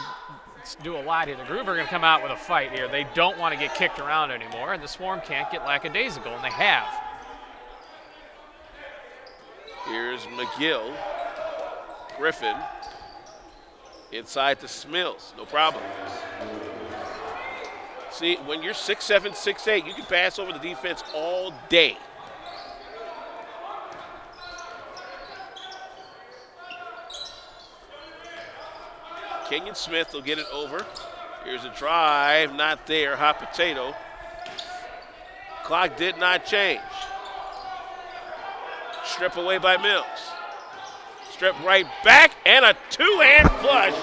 do a lot here. The Groove are going to come out with a fight here. They don't want to get kicked around anymore, and the Swarm can't get lackadaisical, and they have. Here's McGill. Griffin. Inside to Smills. No problem. See, when you're 6'7", 6'8", you can pass over the defense all day. Kenyon Smith will get it over. Here's a drive, not there, hot potato. Clock did not change. Strip away by Mills. Strip right back, and a two-hand flush.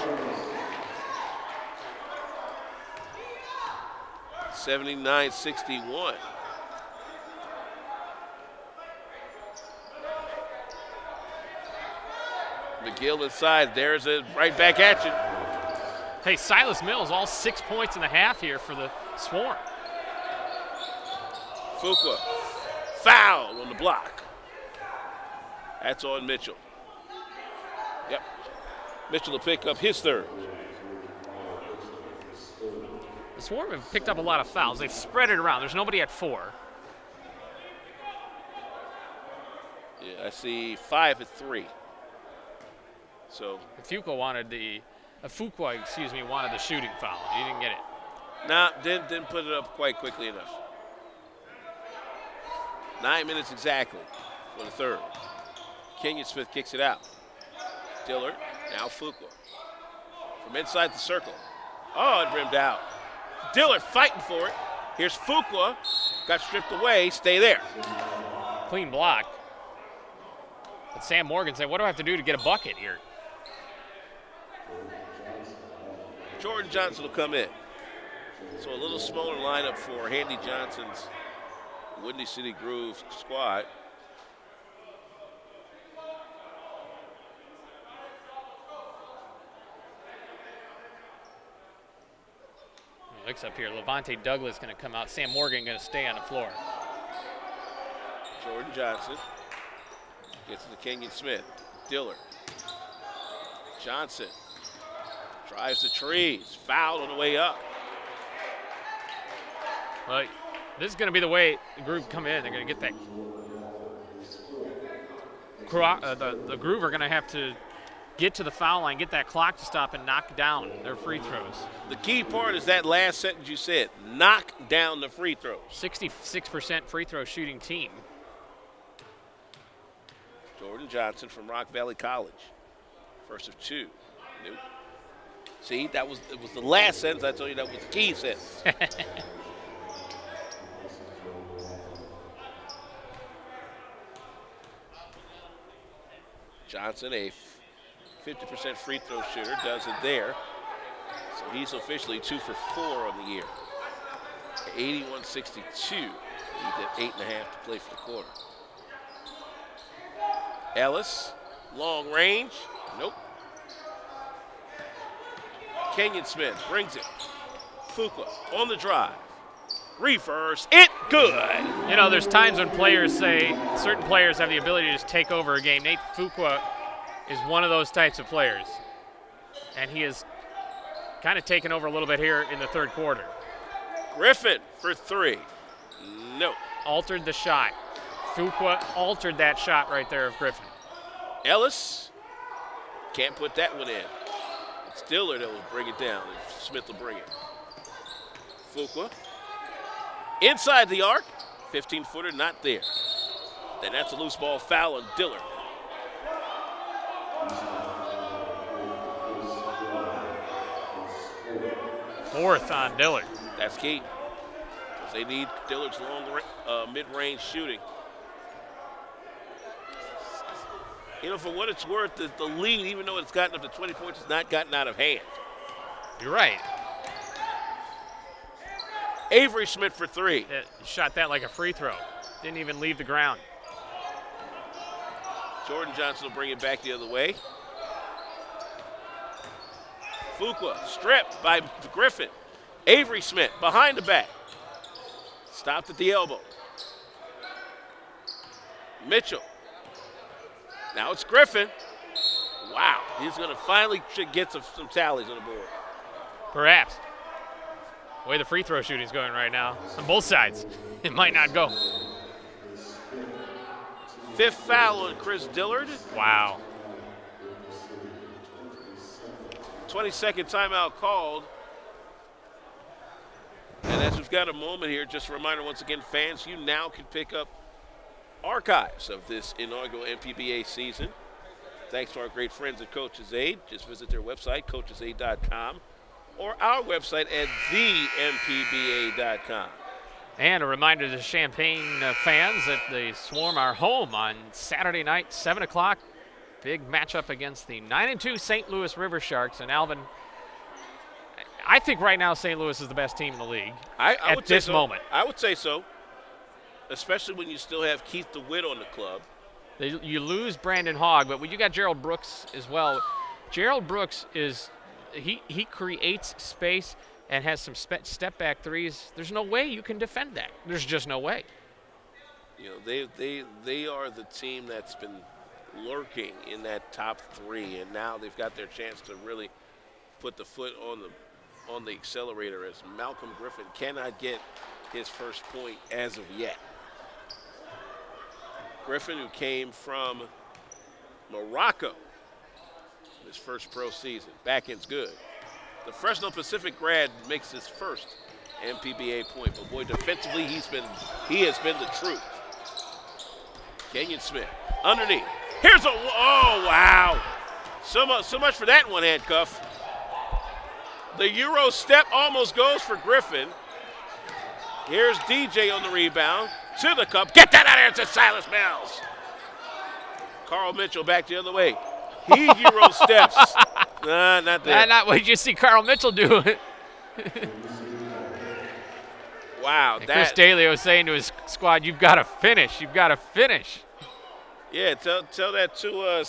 79-61. McGill inside, there's a right back at you. Hey, Silas Mills, all 6 points in the half here for the Swarm. Fuqua, foul on the block. That's on Mitchell. Yep. Mitchell will pick up his third. The Swarm have picked up a lot of fouls. They've spread it around. There's nobody at 4. Yeah, I see 5 at 3. So Fuqua wanted wanted the shooting foul. He didn't get it. Nah, didn't put it up quite quickly enough. 9 minutes exactly for the third. Kenyon Smith kicks it out. Dillard, now Fuqua. From inside the circle. Oh, it rimmed out. Dillard fighting for it. Here's Fuqua. Got stripped away. Stay there. Clean block. But Sam Morgan said, what do I have to do to get a bucket here? Jordan Johnson will come in. So a little smaller lineup for Handy Johnson's Windy City Groove squad. Looks up here. Levante Douglas going to come out. Sam Morgan going to stay on the floor. Jordan Johnson gets to Kenyon Smith. Dillard. Johnson drives the trees, fouled on the way up. Well, this is going to be the way the Groove come in. They're going to get that. The Groove are going to have to get to the foul line, get that clock to stop, and knock down their free throws. The key part is that last sentence you said, knock down the free throws. 66% free throw shooting team. Jordan Johnson from Rock Valley College. First of two. Nope. See, it was the last sentence. I told you that was the key sentence. Johnson, a 50% free throw shooter, does it there. So he's officially 2 for 4 on the year. 81-62. He did 8.5 to play for the quarter. Ellis, long range. Nope. Kenyon Smith brings it. Fuqua on the drive. Reverse it, good. You know, there's times when players say certain players have the ability to just take over a game. Nate Fuqua is one of those types of players. And he has kind of taken over a little bit here in the third quarter. Griffin for 3. No. Altered the shot. Fuqua altered that shot right there of Griffin. Ellis can't put that one in. It's Dillard that will bring it down, and Smith will bring it. Fuqua inside the arc, 15-footer not there. Then that's a loose ball foul on Dillard. Fourth on Dillard. That's key, because they need Dillard's long mid-range shooting. You know, for what it's worth, the lead, even though it's gotten up to 20 points, has not gotten out of hand. You're right. Avery Smith for 3. Shot that like a free throw. Didn't even leave the ground. Jordan Johnson will bring it back the other way. Fuqua stripped by Griffin. Avery Smith behind the back. Stopped at the elbow. Mitchell. Now it's Griffin. Wow, he's going to finally get some tallies on the board. Perhaps. The way the free throw shooting is going right now, on both sides, it might not go. 5th foul on Chris Dillard. Wow. 20-second timeout called. And as we've got a moment here, just a reminder once again, fans, you now can pick up archives of this inaugural MPBA season. Thanks to our great friends at Coach's Aid. Just visit their website, coachesaid.com, or our website at thempba.com. And a reminder to Champaign fans that the Swarm are home on Saturday night, 7 o'clock. Big matchup against the 9-2 St. Louis River Sharks. And Alvin, I think right now St. Louis is the best team in the league at this moment. I would say so, especially when you still have Keith DeWitt on the club. You lose Brandon Hogg, but when you got Gerald Brooks as well. Gerald Brooks is he creates space and has some step back threes. There's no way you can defend that. There's just no way. You know, they are the team that's been lurking in that top 3, and now they've got their chance to really put the foot on the accelerator, as Malcolm Griffin cannot get his first point as of yet. Griffin, who came from Morocco, his first pro season. Back end's good. The Fresno Pacific grad makes his first MPBA point, but boy, defensively he has been the truth. Kenyon Smith underneath. Here's oh wow! So much for that one handcuff. The Euro step almost goes for Griffin. Here's DJ on the rebound to the cup. Get that out of here to Silas Mills. Carl Mitchell back the other way. He Euro steps. Nah, not there. Not what you see Carl Mitchell do. Wow. And Chris Daly was saying to his squad, you've got to finish. You've got to finish. Yeah, tell that to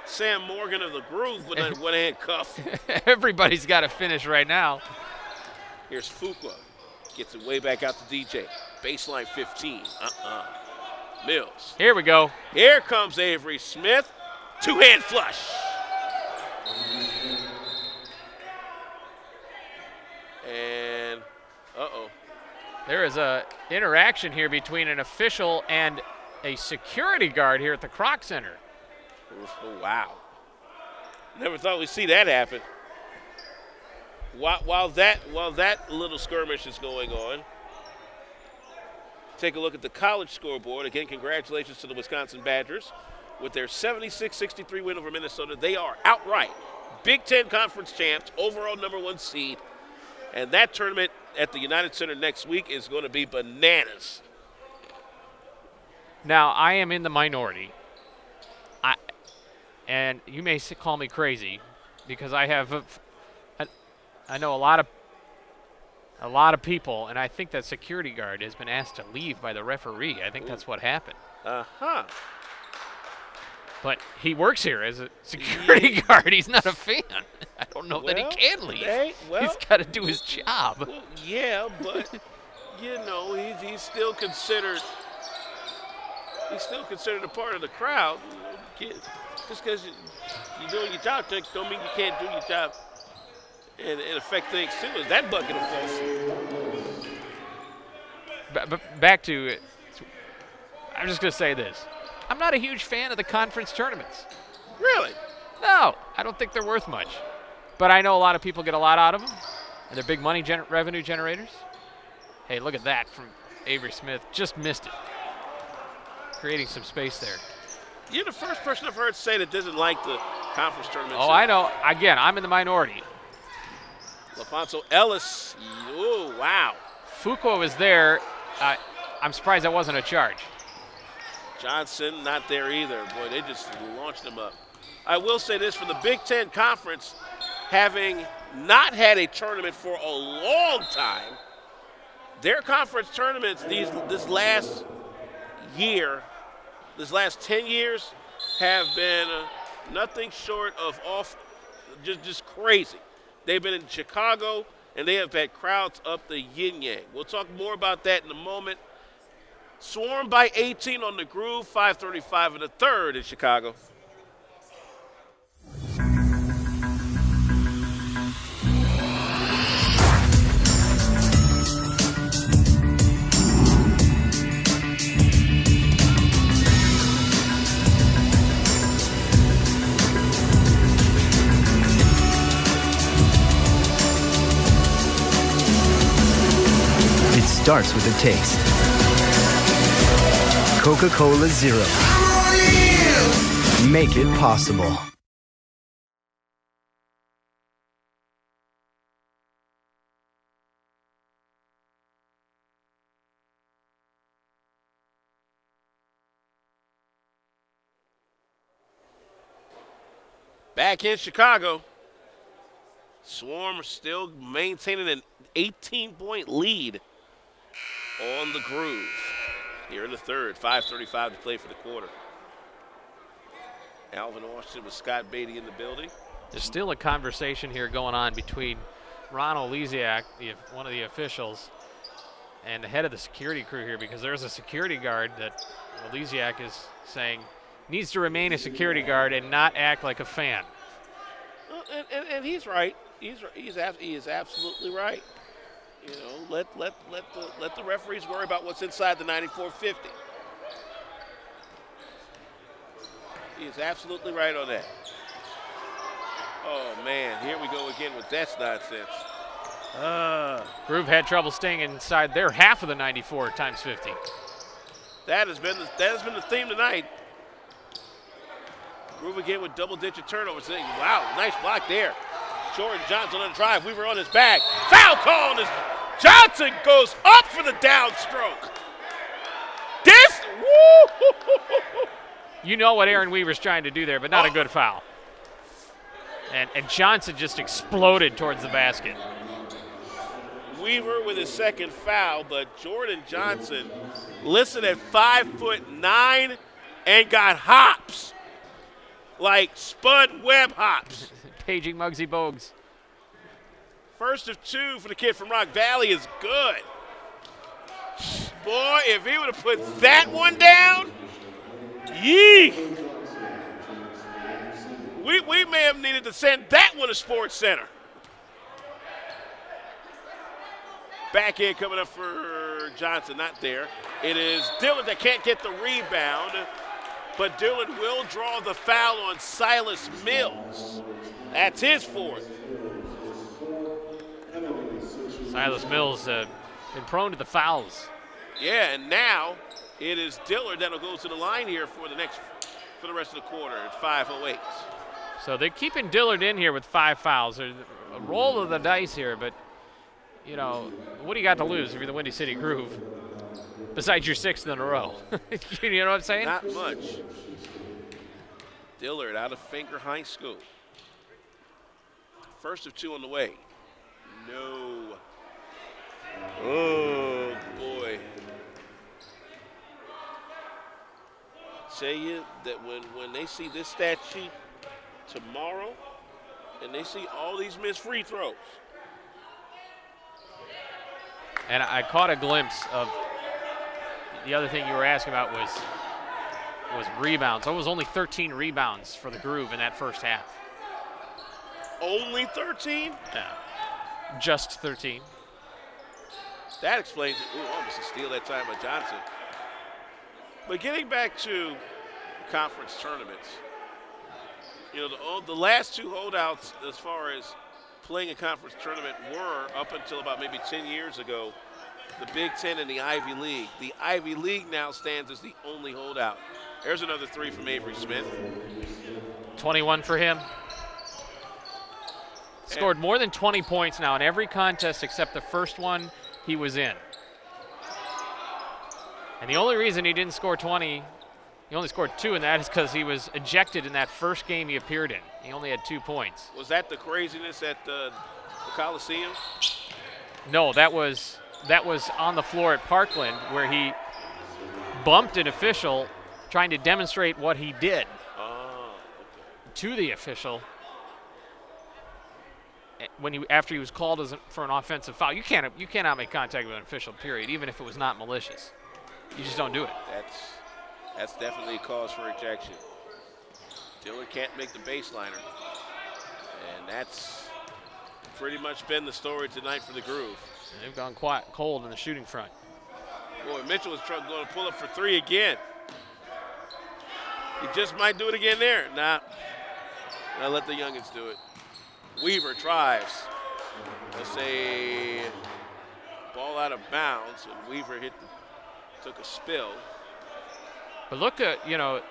Sam Morgan of the Groove with that one hand cuff. Everybody's got to finish right now. Here's Fuqua. Gets it way back out to DJ. Baseline 15. Mills. Here we go. Here comes Avery Smith. Two-hand flush. There is a interaction here between an official and a security guard here at the Kroc Center. Oh, wow. Never thought we'd see that happen. While that little skirmish is going on, take a look at the college scoreboard. Again, congratulations to the Wisconsin Badgers. With their 76-63 win over Minnesota, they are outright Big Ten Conference champs, overall #1 seed. And that tournament at the United Center next week is going to be bananas. Now, I am in the minority. And you may call me crazy because I know a lot of people, and I think that security guard has been asked to leave by the referee. I think that's what happened. Uh-huh. But he works here as a security guard. He's not a fan. I don't know that he can leave. He's got to do his job. Well, yeah, but he's still considered. He's still considered a part of the crowd. Just because you're doing your job, don't mean you can't do your job and affect things too. Is that bucket of false? But back to it. I'm just going to say this. I'm not a huge fan of the conference tournaments. Really? No, I don't think they're worth much. But I know a lot of people get a lot out of them, and they're big money revenue generators. Hey, look at that from Avery Smith. Just missed it. Creating some space there. You're the first person I've heard say that doesn't like the conference tournament. Oh, I know. Again, I'm in the minority. LaFonso Ellis. Oh, wow. Fuqua was there. I'm surprised that wasn't a charge. Johnson not there either. Boy, they just launched him up. I will say this, for the Big Ten Conference, having not had a tournament for a long time, their conference tournaments this last 10 years have been nothing short of just crazy. They've been in Chicago, and they have had crowds up the yin-yang. We'll talk more about that in a moment. Swarm by 18 on the Groove, 5:35 in the third in Chicago. It starts with a taste. Coca-Cola Zero. Make it possible. Back in Chicago, Swarm still maintaining an 18-point lead on the Groove. Here in the third, 5:35 to play for the quarter. Alvin Washington with Scott Beatty in the building. There's still a conversation here going on between Ron Oleziak, one of the officials, and the head of the security crew here, because there's a security guard that Oleziak is saying needs to remain a security guard and not act like a fan. Well, and he's right. He is absolutely right. Let the referees worry about what's inside the 94.50. He is absolutely right on that. Oh man, here we go again with that's nonsense. Groove had trouble staying inside their half of the 94 times 50. That has been the theme tonight. Groove again with double-digit turnovers. Wow, nice block there. Jordan Johnson on the drive. Weaver on his back. Foul call on his. Johnson goes up for the downstroke. You know what Aaron Weaver's trying to do there, but not a good foul. And Johnson just exploded towards the basket. Weaver with his second foul, but Jordan Johnson listed at 5'9" and got hops. Like Spud Webb hops. Paging Muggsy Bogues. First of two for the kid from Rock Valley is good. Boy, if he would have put that one down, yee. We may have needed to send that one to Sports Center. Back in coming up for Johnson, not there. It is Dillard that can't get the rebound, but Dillard will draw the foul on Silas Mills. That's his fourth. Silas Mills been prone to the fouls. Yeah, and now it is Dillard that'll go to the line here for the rest of the quarter at 5:08. So they're keeping Dillard in here with 5 fouls. There's a roll of the dice here, but you know, what do you got to lose if you're the Windy City Groove? Besides your 6th in a row. You know what I'm saying? Not much. Dillard out of Finger High School. First of 2 on the way. No. Oh, boy. Tell you that when they see this stat sheet tomorrow and they see all these missed free throws. And I caught a glimpse of the other thing you were asking about was rebounds. It was only 13 rebounds for the Groove in that first half. Only 13? Yeah. Just 13. That explains it. Ooh, almost a steal that time by Johnson. But getting back to conference tournaments, you know, the last 2 holdouts as far as playing a conference tournament were, up until about maybe 10 years ago, the Big Ten and the Ivy League. The Ivy League now stands as the only holdout. There's another 3 from Avery Smith. 21 for him. Scored more than 20 points now in every contest except the first one he was in. And the only reason he didn't score 20, he only scored 2 in that, is because he was ejected in that first game he appeared in. He only had 2 points. Was that the craziness at the Coliseum? No, that was on the floor at Parkland where he bumped an official trying to demonstrate what he did to the official after he was called for an offensive foul. You cannot make contact with an official, period, even if it was not malicious. You just don't do it. That's definitely a cause for ejection. Dillard can't make the baseliner. And that's pretty much been the story tonight for the Groove. They've gone quite cold in the shooting front. Boy, Mitchell was going to pull up for 3 again. He just might do it again there. Nah. I'll let the youngins do it. Weaver drives. Let's say ball out of bounds, and Weaver took a spill. But look at, you know,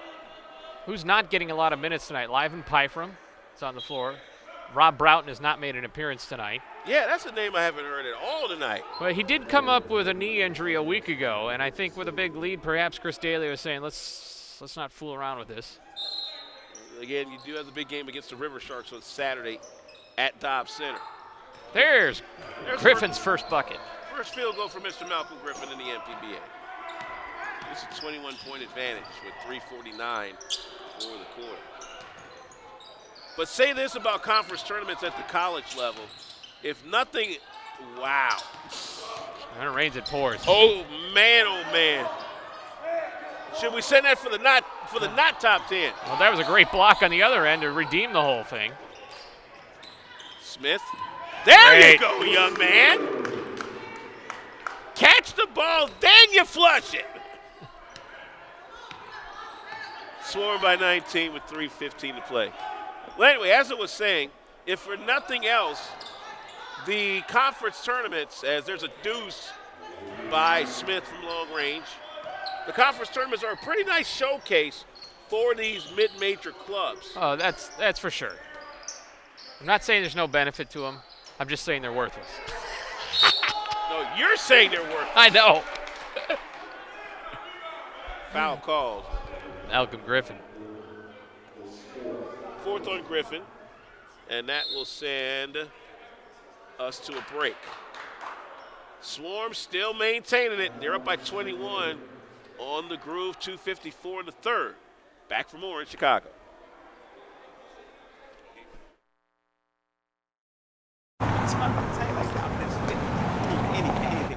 who's not getting a lot of minutes tonight? Liven Pyfram is on the floor. Rob Broughton has not made an appearance tonight. Yeah, that's a name I haven't heard at all tonight. Well, he did come up with a knee injury a week ago, and I think with a big lead, perhaps Chris Daly was saying, let's not fool around with this. Again, you do have the big game against the River Sharks on Saturday at Dobbs Center. There's Griffin's first bucket. First field goal for Mr. Malcolm Griffin in the MPBA. This is a 21-point advantage with 3:49 for the quarter. But say this about conference tournaments at the college level. If nothing, wow. When it rains, it pours. Oh man. Should we send that for the not top 10? Well, that was a great block on the other end to redeem the whole thing. Smith. There you go, young man. Catch the ball, then you flush it. Swarm by 19 with 3:15 to play. Well, anyway, as I was saying, if for nothing else, the conference tournaments, as there's a deuce by Smith from long range, the conference tournaments are a pretty nice showcase for these mid-major clubs. Oh, that's for sure. I'm not saying there's no benefit to them. I'm just saying they're worthless. No, you're saying they're worthless. I know. Foul called. Malcolm Griffin. 4th on Griffin, and that will send us to a break. Swarm still maintaining it. They're up by 21 on the Groove, 2:54 in the third. Back for more in Chicago.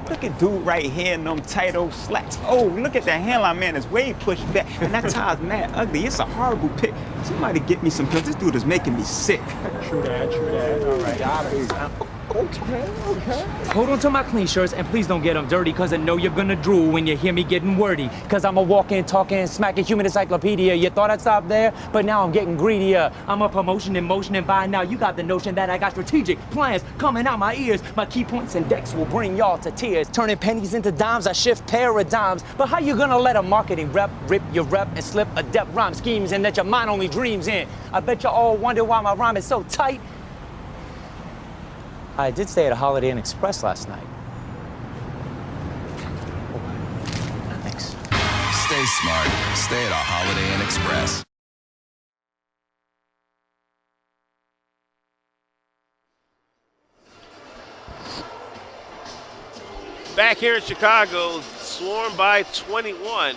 Look at dude right here in them tight old slacks. Oh, look at that handline, man. It's way pushed back. And that tie's mad ugly. It's a horrible pick. Somebody get me some pills. This dude is making me sick. True that. All right. Okay. Hold on to my clean shirts and please don't get them dirty, cause I know you're gonna drool when you hear me getting wordy. Cause I'm a walking, talking, smacking human encyclopedia. You thought I'd stop there, but now I'm getting greedier. I'm a promotion in motion, and by now you got the notion that I got strategic plans coming out my ears. My key points and decks will bring y'all to tears. Turning pennies into dimes, I shift paradigms. But how you gonna let a marketing rep rip your rep and slip adept rhyme schemes in that your mind only dreams in? I bet you all wonder why my rhyme is so tight. I did stay at a Holiday Inn Express last night. Thanks. Stay smart. Stay at a Holiday Inn Express. Back here in Chicago, Swarm by 21.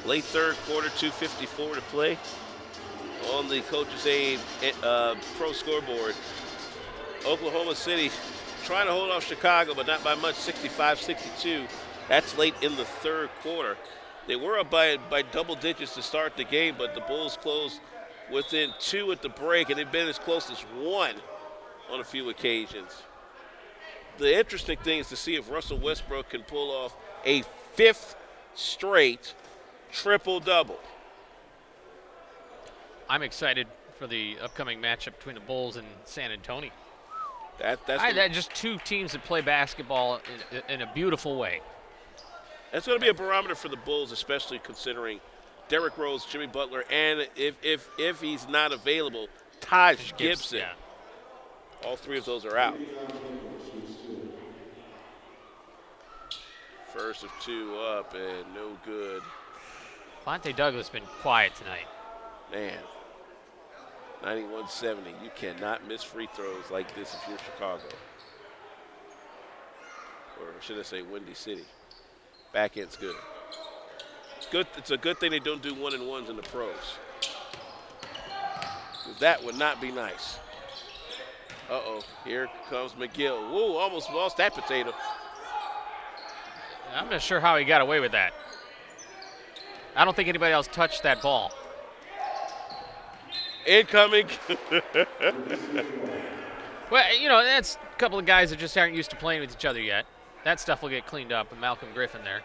Late third quarter, 2:54 to play. On the Coach's Aid Pro scoreboard, Oklahoma City trying to hold off Chicago, but not by much, 65-62. That's late in the third quarter. They were up by double digits to start the game, but the Bulls closed within 2 at the break, and they've been as close as 1 on a few occasions. The interesting thing is to see if Russell Westbrook can pull off a 5th straight triple-double. I'm excited for the upcoming matchup between the Bulls and San Antonio. That's just two teams that play basketball in a beautiful way. That's going to be a barometer for the Bulls, especially considering Derrick Rose, Jimmy Butler, and if he's not available, Taj Gibson. Yeah. All 3 of those are out. First of 2 up and no good. Fonte Douglas been quiet tonight. Man. 91-70. You cannot miss free throws like this if you're Chicago. Or should I say Windy City. Back end's good. It's good. It's a good thing they don't do 1-and-1s in the pros. That would not be nice. Uh-oh. Here comes McGill. Woo, almost lost that potato. I'm not sure how he got away with that. I don't think anybody else touched that ball. Incoming. Well, that's a couple of guys that just aren't used to playing with each other yet. That stuff will get cleaned up, and Malcolm Griffin there.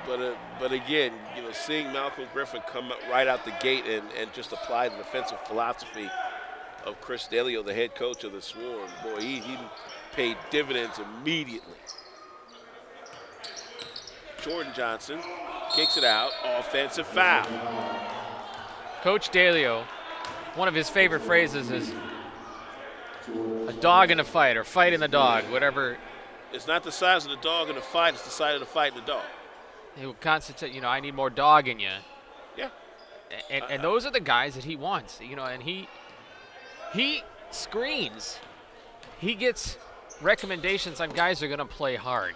But again, seeing Malcolm Griffin come right out the gate and just apply the defensive philosophy of Chris Delio, the head coach of the Swarm, boy, he paid dividends immediately. Jordan Johnson kicks it out, offensive foul. Coach Delio, one of his favorite phrases is a dog in a fight or fight in the dog, whatever. It's not the size of the dog in the fight, it's the size of the fight in the dog. He will constantly, I need more dog in you. Yeah. And those are the guys that he wants, and he screens. He gets recommendations on guys who are going to play hard.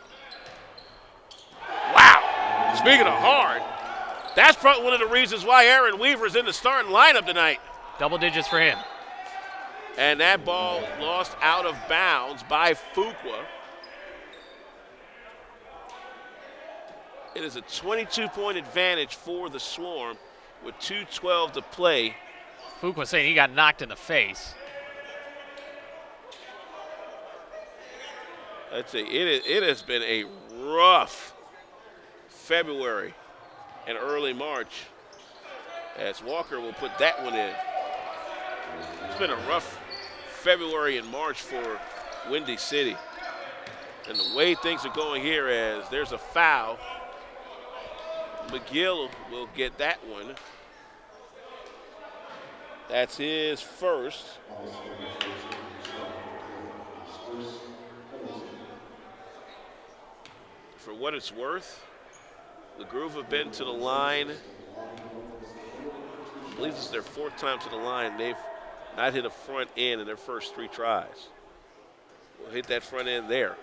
Wow. Speaking of hard, that's probably one of the reasons why Aaron Weaver's in the starting lineup tonight. Double digits for him. And that ball lost out of bounds by Fuqua. It is a 22-point advantage for the Swarm with 2:12 to play. Fuqua saying he got knocked in the face. I'd say it has been a rough February and early March, as Walker will put that one in. It's been a rough February and March for Windy City. And the way things are going here, as there's a foul, McGill will get that one. That's his first. For what it's worth, the Groove have been to the line. I believe this is their 4th time to the line. They've not hit a front end in their first 3 tries. We'll hit that front end there.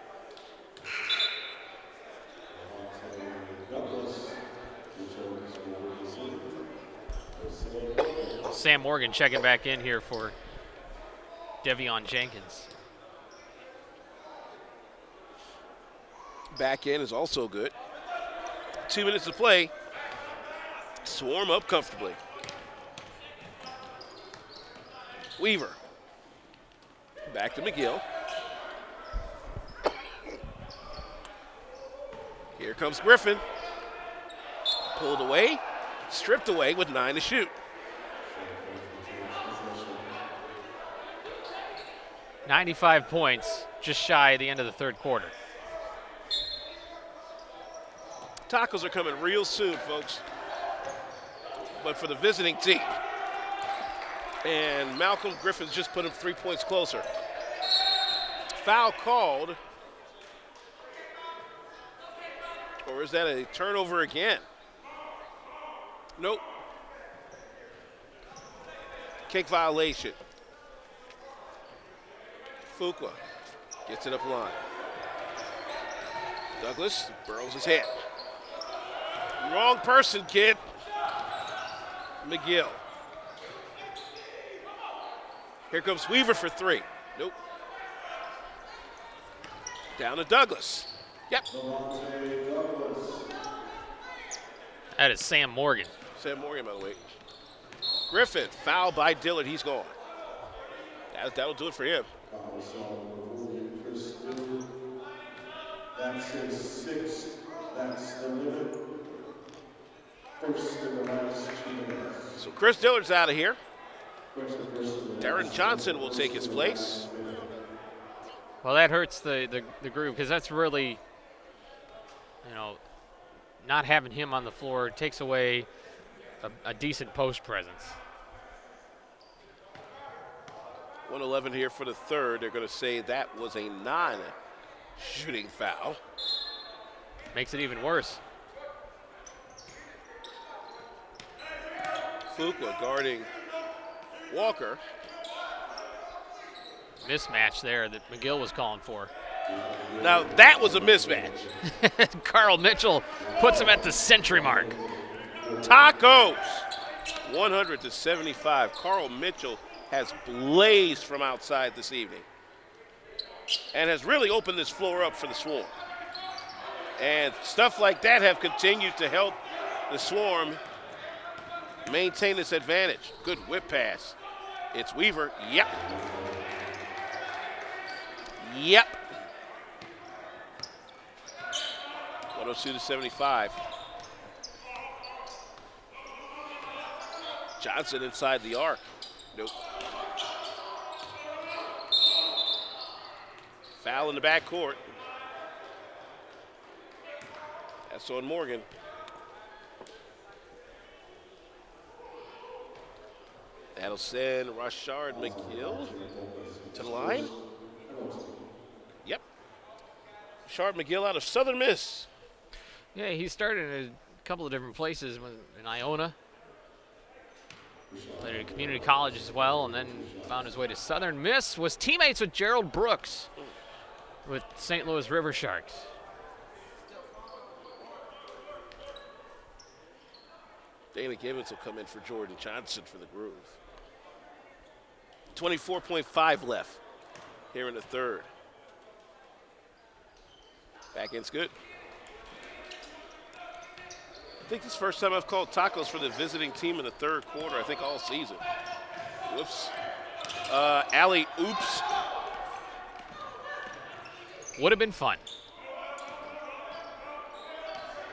Sam Morgan checking back in here for Devion Jenkins. Back end is also good. 2 minutes to play. Swarm up comfortably. Weaver. Back to McGill. Here comes Griffin. Pulled away, stripped away with 9 to shoot. 95 points, just shy of the end of the third quarter. Tacos are coming real soon, folks. But for the visiting team. And Malcolm Griffin's just put him 3 points closer. Foul called. Or is that a turnover again? Nope. Kick violation. Fuqua gets it up line. Douglas burrows his head. Wrong person, kid. McGill. Here comes Weaver for 3. Nope. Down to Douglas. Yep. That is Sam Morgan. Sam Morgan, by the way. Griffin, foul by Dillard. He's gone. That'll do it for him. That's his 6th. That's the limit. First in the last 2 minutes. So Chris Dillard's out of here. Darren Johnson will take his place. Well, that hurts the groove because that's really, not having him on the floor takes away a decent post presence. 111 here for the third. They're going to say that was a non-shooting foul. Makes it even worse. Fuqua guarding Walker. Mismatch there that McGill was calling for. Now, that was a mismatch. Carl Mitchell puts him at the century mark. Tacos, 100-75. Carl Mitchell has blazed from outside this evening and has really opened this floor up for the Swarm. And stuff like that have continued to help the Swarm maintain this advantage. Good whip pass. It's Weaver. Yep. Yep. 102-75. Johnson inside the arc. Nope. Foul in the backcourt. That's on Morgan. That'll send Rashard McGill to the line. Yep. Rashard McGill out of Southern Miss. Yeah, he started in a couple of different places in Iona. Played at a community college as well, and then found his way to Southern Miss. Was teammates with Gerald Brooks with St. Louis River Sharks. Dana Gibbons will come in for Jordan Johnson for the Groove. 24.5 left here in the third. Back end's good. I think this is the first time I've called tacos for the visiting team in the third quarter, I think all season. Whoops. Alley oops. Would have been fun.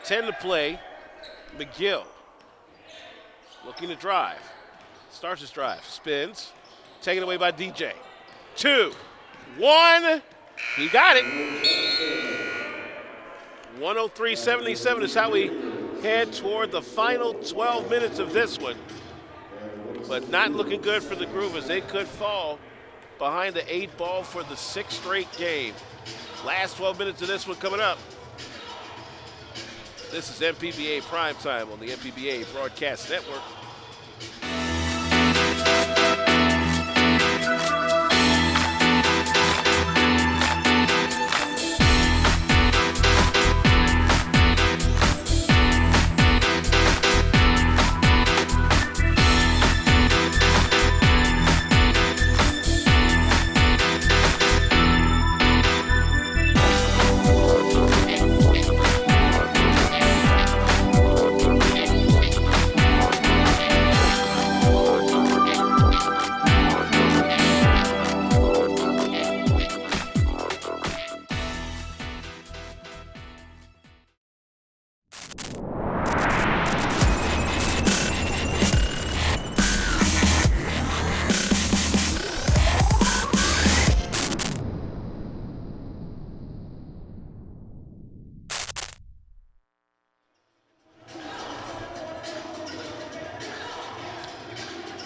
10 to play. McGill looking to drive. Starts his drive. Spins. Taken away by DJ. 2, 1. He got it. 103-77 is how we head toward the final 12 minutes of this one. But not looking good for the Groove as they could fall behind the 8 ball for the 6th straight game. Last 12 minutes of this one coming up. This is MPBA Primetime on the MPBA Broadcast Network.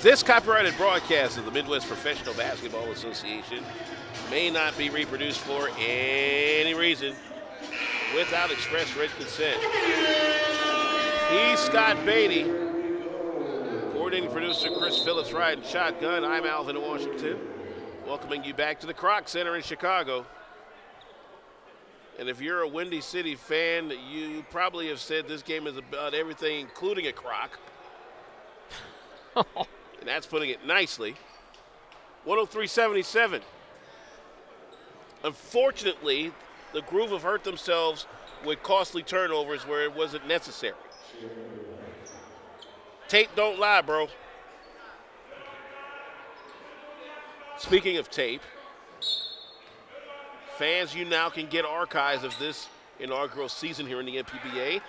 This copyrighted broadcast of the Midwest Professional Basketball Association may not be reproduced for any reason without express written consent. He's Scott Beatty, coordinating producer Chris Phillips riding shotgun. I'm Alvin Washington, welcoming you back to the Kroc Center in Chicago. And if you're a Windy City fan, you probably have said this game is about everything, including a Kroc. And that's putting it nicely. 103-77. Unfortunately, the Groove have hurt themselves with costly turnovers where it wasn't necessary. Tape don't lie, bro. Speaking of tape, fans, you now can get archives of this inaugural season here in the MPBA.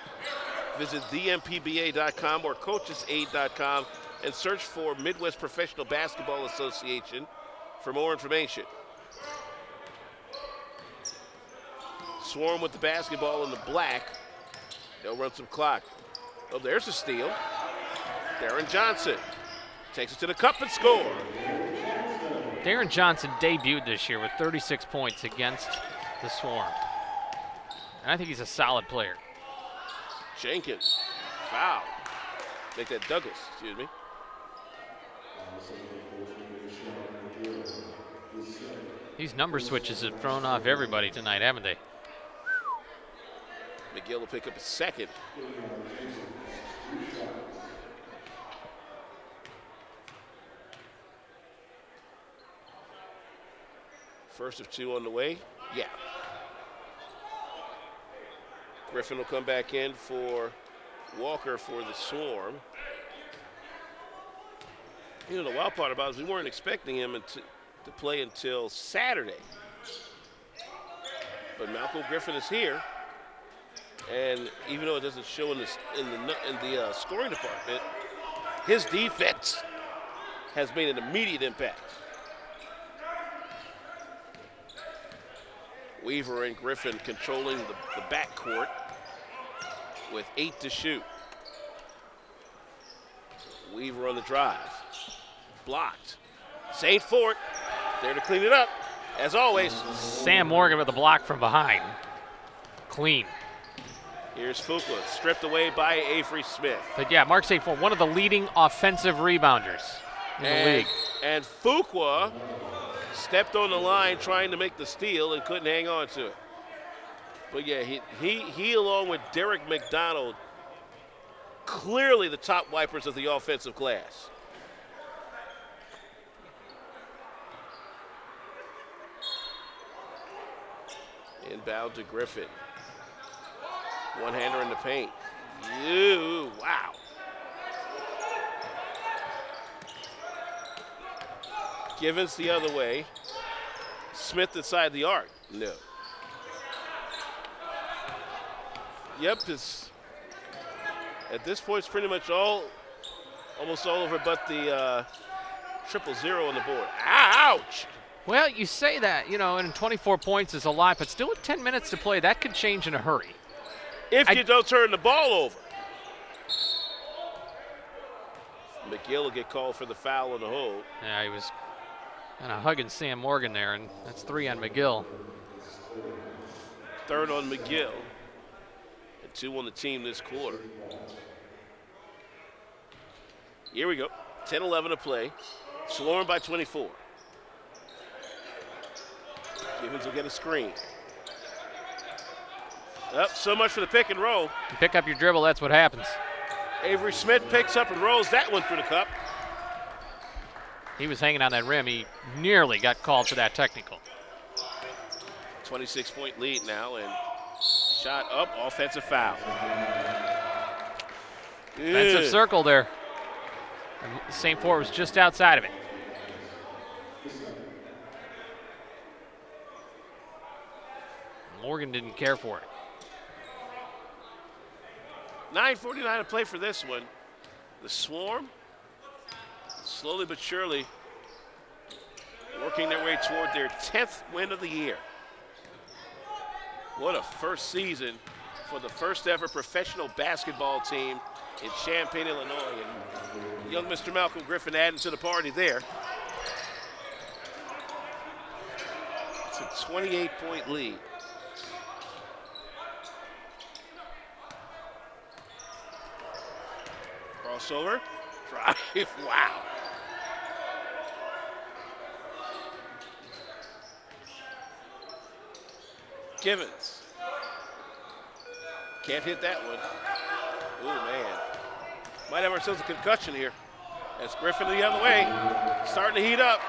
Visit thempba.com or coachesaid.com and search for Midwest Professional Basketball Association for more information. Swarm with the basketball in the black. They'll run some clock. Oh, there's a steal. Darren Johnson takes it to the cup and score. Darren Johnson debuted this year with 36 points against the Swarm. And I think he's a solid player. Jenkins, foul. Make that Douglas, excuse me. These number switches have thrown off everybody tonight, haven't they? McGill will pick up a second. First of two on the way. Yeah. Griffin will come back in for Walker for the Swarm. You know, the wild part about it is we weren't expecting him to play until Saturday. But Malcolm Griffin is here. And even though it doesn't show in the scoring department, his defense has made an immediate impact. Weaver and Griffin controlling the backcourt with 8 to shoot. Weaver on the drive. Blocked. St. Fort there to clean it up, as always. Sam Morgan with a block from behind. Clean. Here's Fuqua, stripped away by Avery Smith. But yeah, Mark St. Fort, one of the leading offensive rebounders in the league. And Fuqua stepped on the line trying to make the steal and couldn't hang on to it. But yeah, he along with Derek McDonald, clearly the top wipers of the offensive class. Inbound to Griffin. One-hander in the paint. Wow. Givens the other way. Smith inside the arc. No. Yep, at this point it's pretty much almost all over but the 0-0 on the board. Ouch! Well, you say that, and 24 points is a lot, but still with 10 minutes to play, that could change in a hurry. If you don't turn the ball over. McGill will get called for the foul on the hold. Yeah, he was kind of hugging Sam Morgan there, and that's 3 on McGill. Third on McGill. And 2 on the team this quarter. Here we go. 10-11 to play. Swarm by 24. Givens will get a screen. So much for the pick and roll. You pick up your dribble, that's what happens. Avery Smith picks up and rolls that one through the cup. He was hanging on that rim. He nearly got called for that technical. 26-point lead now, and shot up, offensive foul. Offensive circle there. And St. Fort was just outside of it. Morgan didn't care for it. 9:49 to play for this one. The Swarm, slowly but surely, working their way toward their 10th win of the year. What a first season for the first ever professional basketball team in Champaign, Illinois. And young Mr. Malcolm Griffin adding to the party there. It's a 28-point lead. Crossover, drive, wow. Givens. Can't hit that one. Ooh, man. Might have ourselves a concussion here. As Griffin the other way, starting to heat up.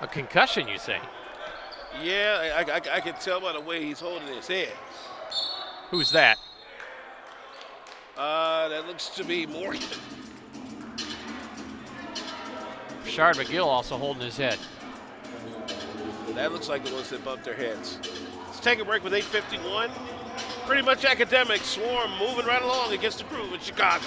A concussion, you say? Yeah, I can tell by the way he's holding his head. Who's that? That looks to be Morgan. Shard McGill also holding his head. That looks like the ones that bumped their heads. Let's take a break with 8:51. Pretty much academic. Swarm moving right along against the Groove in Chicago.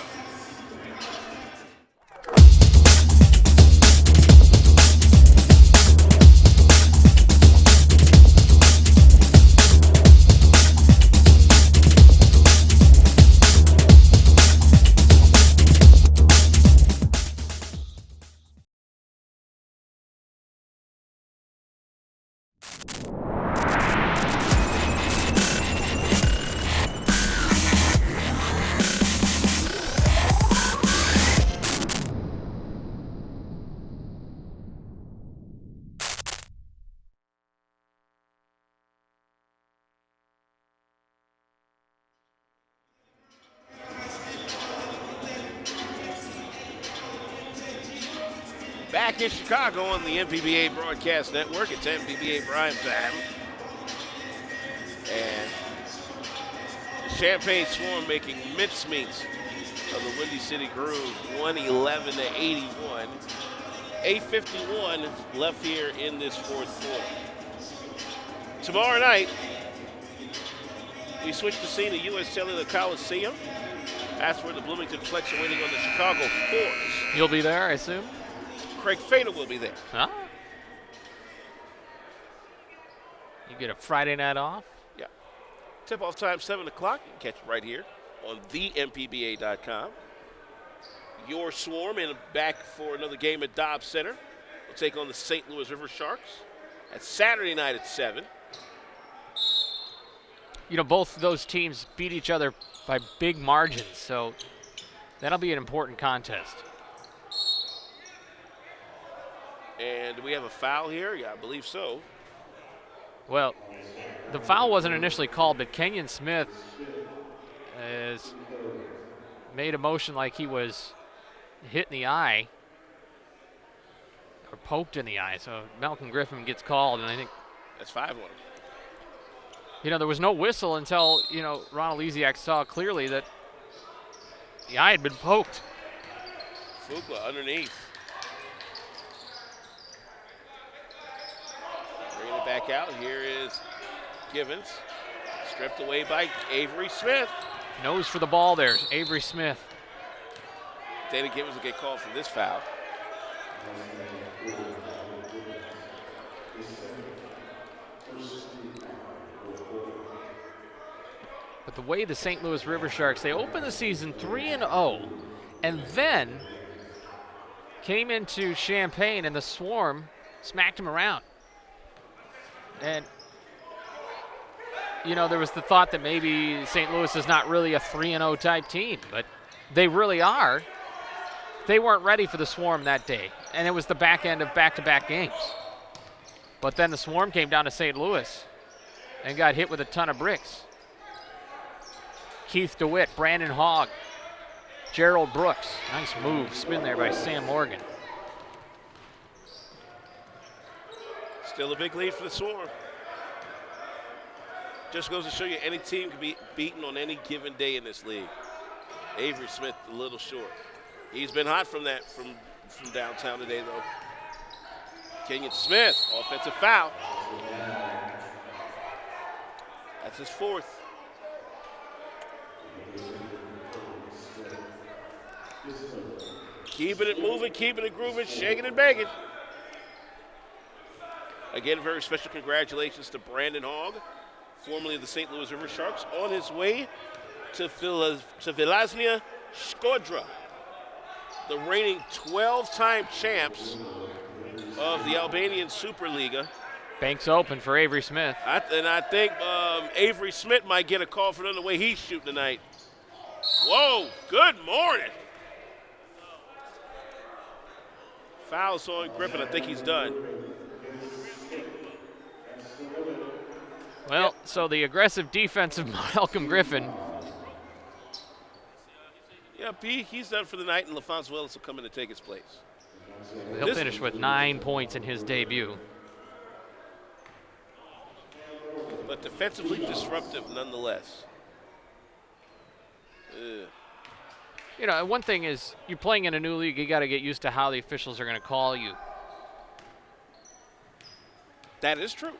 Back in Chicago on the MPBA Broadcast Network. It's MPBA Prime Time. And the Champaign Swarm making mincemeats of the Windy City Groove, 111 to 81. 8:51 left here in this fourth quarter. Tomorrow night, we switch the scene to U.S. Cellular Coliseum. That's where the Bloomington Flex are waiting on the Chicago Force. You'll be there, I assume? Craig Fada will be there. Huh? You get a Friday night off? Yeah. Tip-off time, 7 o'clock. You can catch it right here on thempba.com. Your Swarm in back for another game at Dobbs Center. We'll take on the St. Louis River Sharks. That's Saturday night at 7. You know, both those teams beat each other by big margins, so that'll be an important contest. And do we have a foul here? Yeah, I believe so. Well, the foul wasn't initially called, but Kenyon Smith has made a motion like he was hit in the eye or poked in the eye. So Malcolm Griffin gets called, and I think that's 5 on him. You know, there was no whistle until, you know, Ronald Lesiak saw clearly that the eye had been poked. Fuqua underneath. Bringing it back out. Here is Givens. Stripped away by Avery Smith. Nose for the ball there, Avery Smith. Dana Givens will get called for this foul. But the way the St. Louis River Sharks, they opened the season 3-0 and then came into Champaign and the Swarm smacked them around. And, you know, there was the thought that maybe St. Louis is not really a 3-0 type team, but they really are. They weren't ready for the Swarm that day, and it was the back end of back-to-back games. But then the Swarm came down to St. Louis and got hit with a ton of bricks. Keith DeWitt, Brandon Hogg, Gerald Brooks. Nice move, spin there by Sam Morgan. Still a big lead for the Swarm. Just goes to show you any team can be beaten on any given day in this league. Avery Smith a little short. He's been hot from downtown today, though. Kenyon Smith, offensive foul. That's his fourth. Keeping it moving, keeping it grooving, shaking and banging. Again, very special congratulations to Brandon Hogg, formerly of the St. Louis River Sharks, on his way to Vilaznia Shkodra, the reigning 12-time champs of the Albanian Superliga. Bank's open for Avery Smith. And I think Avery Smith might get a call for them the way he's shooting tonight. Whoa, good morning. Fouls on Griffin. I think he's done. Well, so the aggressive defense of Malcolm Griffin. Yeah, he's done for the night, and LaFonso Ellis will come in to take his place. He'll finish with 9 points in his debut. But defensively disruptive nonetheless. Ugh. You know, one thing is you're playing in a new league, you got to get used to how the officials are going to call you. That is true.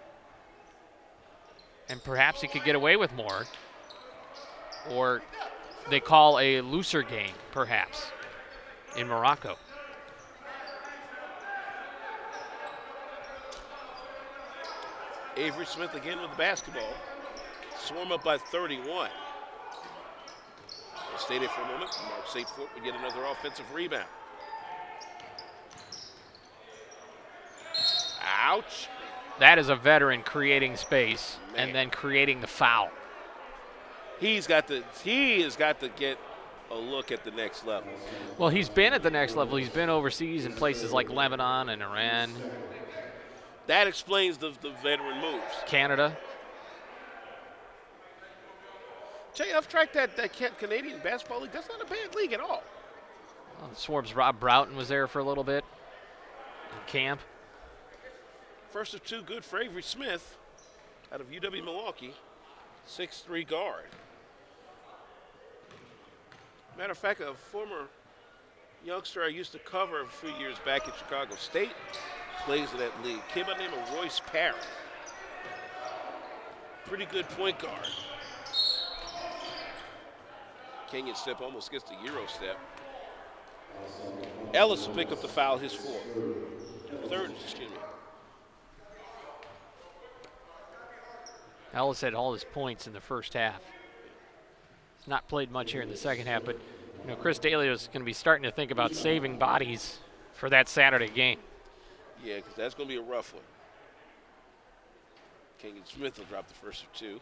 And perhaps he could get away with more. Or they call a looser game, perhaps, in Morocco. Avery Smith again with the basketball. Swarm up by 31. We'll stay there for a moment. Mark St. Fort would get another offensive rebound. Ouch. That is a veteran creating space and then creating the foul. He has got to get a look at the next level. Well, he's been at the next level. He's been overseas in places like Lebanon and Iran. That explains the veteran moves. Canada. Tell you, I've tracked that Canadian basketball league. That's not a bad league at all. Well, Swarm's Rob Broughton was there for a little bit in camp. First of two good for Avery Smith out of UW Milwaukee, 6'3" guard. Matter of fact, a former youngster I used to cover a few years back at Chicago State plays in that league. Kid by the name of Royce Parrott. Pretty good point guard. Kenyan step almost gets the Euro step. Ellis will pick up the foul, his fourth. Third, excuse me. Ellis had all his points in the first half. He's not played much here in the second half, but you know, Chris Daly is going to be starting to think about saving bodies for that Saturday game. Yeah, because that's going to be a rough one. Kenyon Smith will drop the first of two.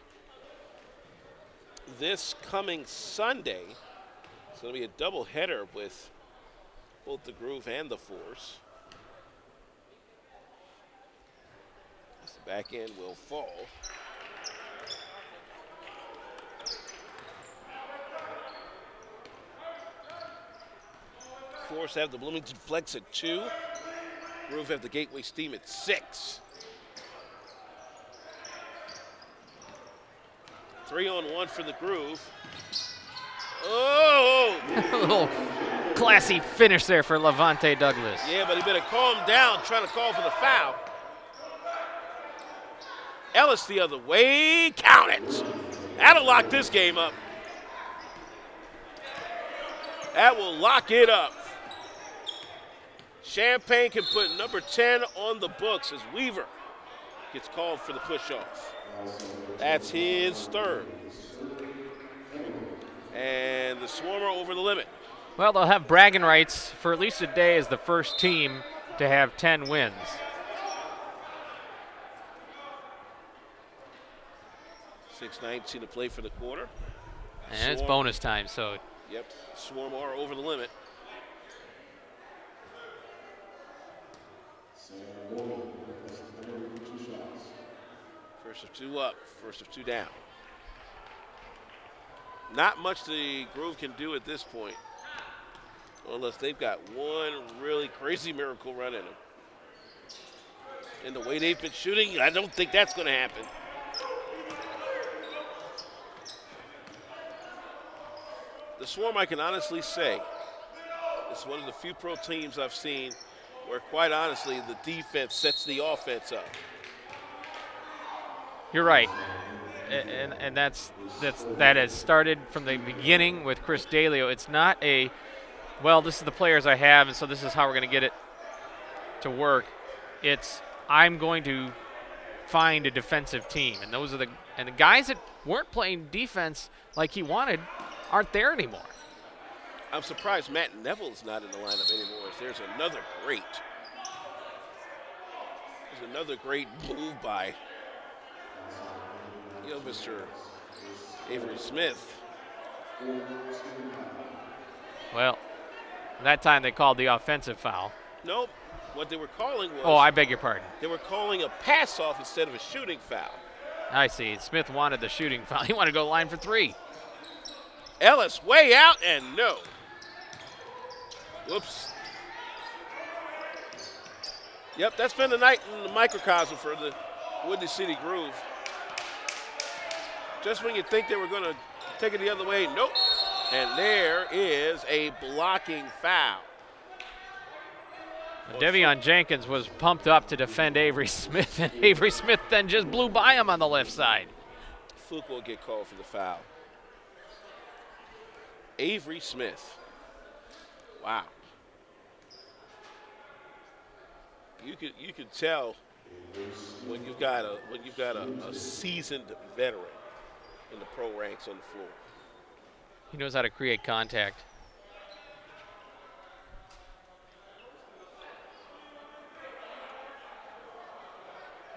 This coming Sunday, it's going to be a doubleheader with both the Groove and the Force. As the back end will fall. Force have the Bloomington Flex at 2. Groove have the Gateway Steam at 6. 3-on-1 for the Groove. Oh! A little classy finish there for Levante Douglas. Yeah, but he better calm down trying to call for the foul. Ellis the other way. Count it. That'll lock this game up. That will lock it up. Champaign can put number 10 on the books as Weaver gets called for the push-off. That's his third. And the Swarmer over the limit. Well, they'll have bragging rights for at least a day as the first team to have 10 wins. .619 to play for the quarter. And it's bonus time, so. Yep, Swarm are over the limit. First of two up, first of two down. Not much the Groove can do at this point, unless they've got one really crazy miracle run in them. And the way they've been shooting, I don't think that's going to happen. The Swarm, I can honestly say, is one of the few pro teams I've seen where, quite honestly, the defense sets the offense up. You're right. and that has started from the beginning with Chris D'Elio. It's not well, this is the players I have, and so this is how we're going to get it to work. It's I'm going to find a defensive team, and the guys that weren't playing defense like he wanted aren't there anymore. I'm surprised Matt Neville's not in the lineup anymore. There's another great move by Mr. Avery Smith. Well, that time they called the offensive foul. Nope. What they were calling was... Oh, I beg your pardon. They were calling a pass-off instead of a shooting foul. I see. Smith wanted the shooting foul. He wanted to go line for 3. Ellis way out and no. Whoops. Yep, that's been the night in the microcosm for the Windy City Groove. Just when you think they were going to take it the other way, nope. And there is a blocking foul. Devion Jenkins was pumped up to defend Avery Smith, and Avery Smith then just blew by him on the left side. Fluke will get called for the foul. Avery Smith. Wow. You could tell when you've got a seasoned veteran in the pro ranks on the floor. He knows how to create contact.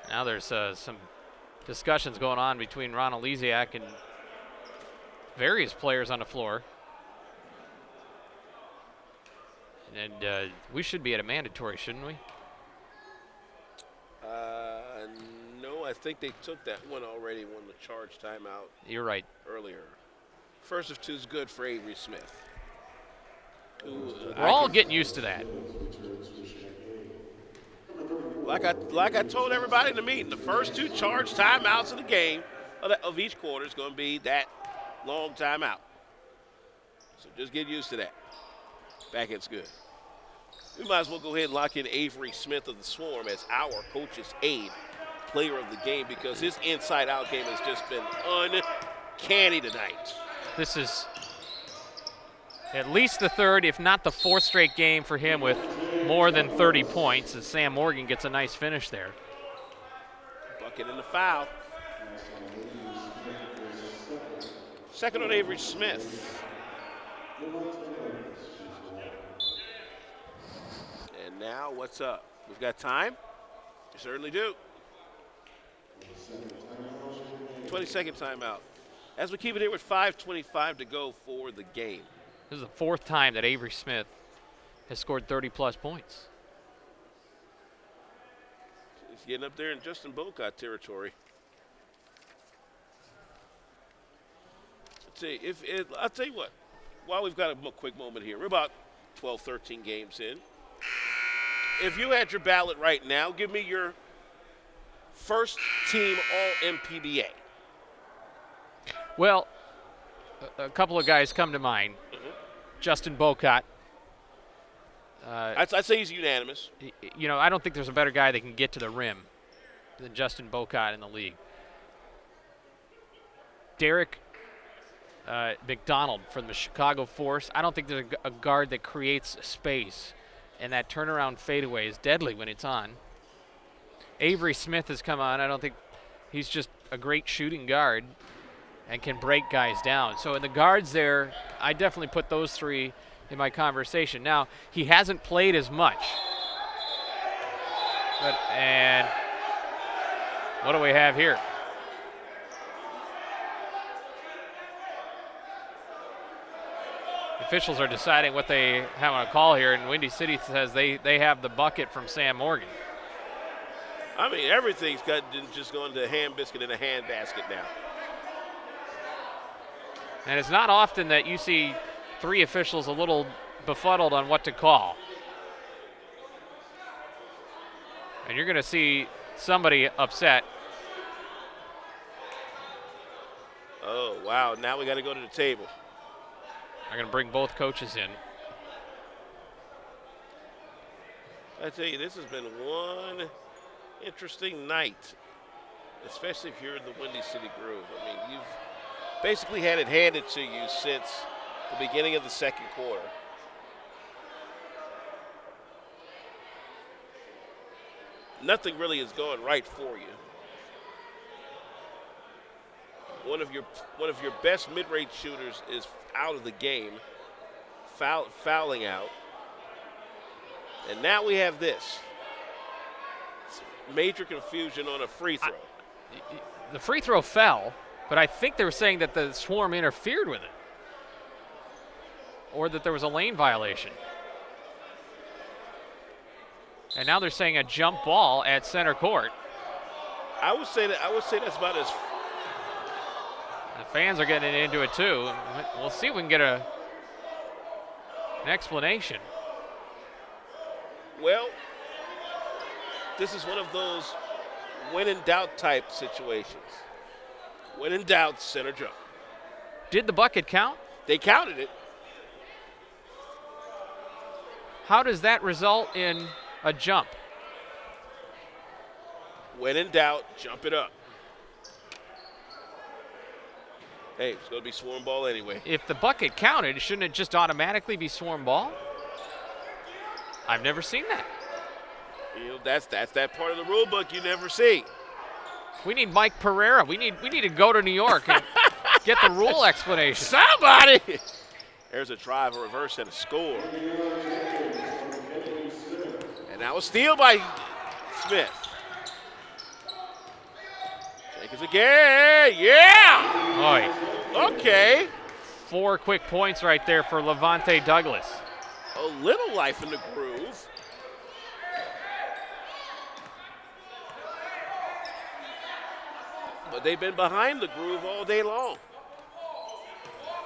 Now there's some discussions going on between Ron Elysiak and various players on the floor. And we should be at a mandatory, shouldn't we? No, I think they took that one already when the charge timeout. You're right. Earlier. First of 2 is good for Avery Smith. We're all getting used to that. Like I told everybody in the meeting, the first 2 charge timeouts of the game of each quarter is going to be that long timeout. So just get used to that. Backhand's good. We might as well go ahead and lock in Avery Smith of the Swarm as our coach's aide player of the game because his inside-out game has just been uncanny tonight. This is at least the 3rd, if not the 4th straight game for him with more than 30 points as Sam Morgan gets a nice finish there. Bucket and the foul. Second on Avery Smith. And now what's up? We've got time? We certainly do. 20-second timeout. As we keep it here with 5:25 to go for the game. This is the 4th time that Avery Smith has scored 30-plus points. He's getting up there in Justin Bocott territory. I'll tell you what. While we've got a quick moment here, we're about 12, 13 games in. If you had your ballot right now, give me your first team All-MPBA. Well, a couple of guys come to mind. Mm-hmm. Justin Bocott. I'd say he's unanimous. You know, I don't think there's a better guy that can get to the rim than Justin Bocott in the league. Derek McDonald from the Chicago Force. I don't think there's a guard that creates space, and that turnaround fadeaway is deadly when it's on. Avery Smith has come on. I don't think he's just a great shooting guard and can break guys down. So in the guards there, I definitely put those 3 in my conversation. Now, he hasn't played as much. And what do we have here? Officials are deciding what they have on a call here, and Windy City says they have the bucket from Sam Morgan. I mean, everything's just going to hand biscuit in a hand basket now. And it's not often that you see 3 officials a little befuddled on what to call. And you're going to see somebody upset. Oh, wow. Now we got to go to the table. I'm going to bring both coaches in. I tell you, this has been one interesting night especially if you're in the Windy City groove. I mean, you've basically had it handed to you since the beginning of the second quarter. Nothing really is going right for you. One of your best mid-range shooters is out of the game, fouling out. And now we have this. Major confusion on a free throw. The free throw fell, but I think they were saying that the Swarm interfered with it, or that there was a lane violation. And now they're saying a jump ball at center court. I would say that's about as. The fans are getting into it too. We'll see if we can get an explanation. Well, this is one of those when in doubt type situations. When in doubt, center jump. Did the bucket count? They counted it. How does that result in a jump? When in doubt, jump it up. Hey, it's going to be Swarm ball anyway. If the bucket counted, shouldn't it just automatically be Swarm ball? I've never seen that. You know, that's that part of the rule book you never see. We need Mike Pereira. We need to go to New York and get the rule explanation. Somebody! There's a drive, a reverse, and a score. And now a steal by Smith. Jenkins again. Yeah! Oy. Okay. 4 quick points right there for Levante Douglas. A little life in the groove. But they've been behind the groove all day long.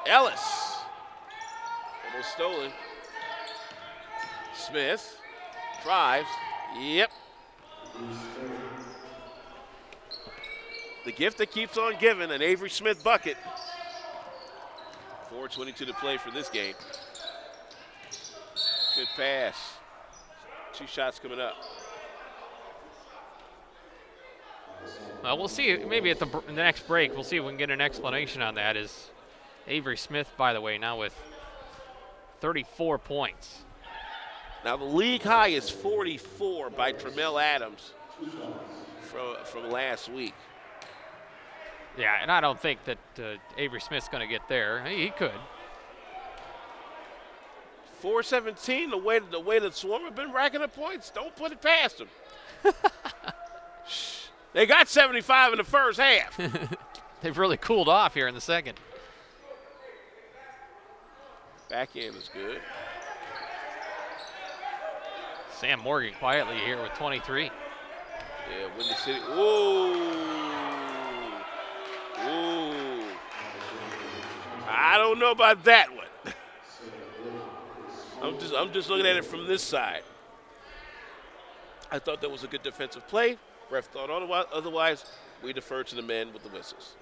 Ellis. Almost stolen. Smith drives. Yep. The gift that keeps on giving, an Avery Smith bucket. 4:22 to play for this game. Good pass. 2 shots coming up. We'll see. Maybe at the next break, we'll see if we can get an explanation on that. Is Avery Smith, by the way, now with 34 points. Now the league high is 44 by Tramel Adams from last week. Yeah, and I don't think that Avery Smith's going to get there. He could. 4:17, the way the Swarm have been racking up points, don't put it past them. They got 75 in the first half. They've really cooled off here in the second. Backhand is good. Sam Morgan quietly here with 23. Yeah, Windy City. Ooh. I don't know about that one. I'm just looking at it from this side. I thought that was a good defensive play. Ref thought otherwise. We defer to the men with the whistles.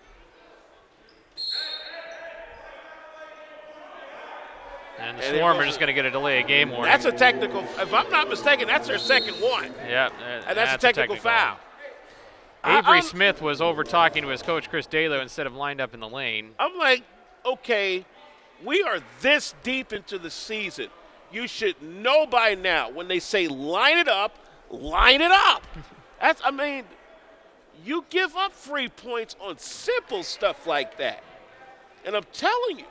And the Swarm are just going to get a delay of game warning. That's a technical. If I'm not mistaken, that's their second one. Yeah, and that's a technical foul. Avery Smith was over talking to his coach, Chris Dalo, instead of lined up in the lane. I'm like, okay, we are this deep into the season. You should know by now when they say line it up, line it up. I mean, you give up free points on simple stuff like that. And I'm telling you,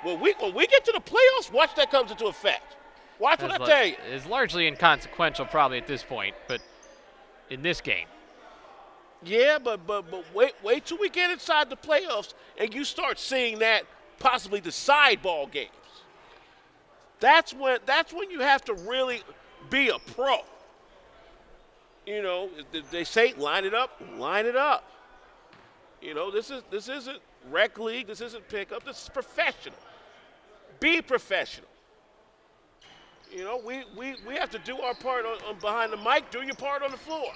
when we get to the playoffs, watch that comes into effect. Watch what I tell you. It's largely inconsequential probably at this point, but in this game. Yeah, but wait till we get inside the playoffs and you start seeing that possibly decide ball games. That's when you have to really be a pro. You know, they say line it up, line it up. You know, this isn't rec league, this isn't pickup, this is professional. Be professional. You know, we have to do our part on behind the mic, do your part on the floor.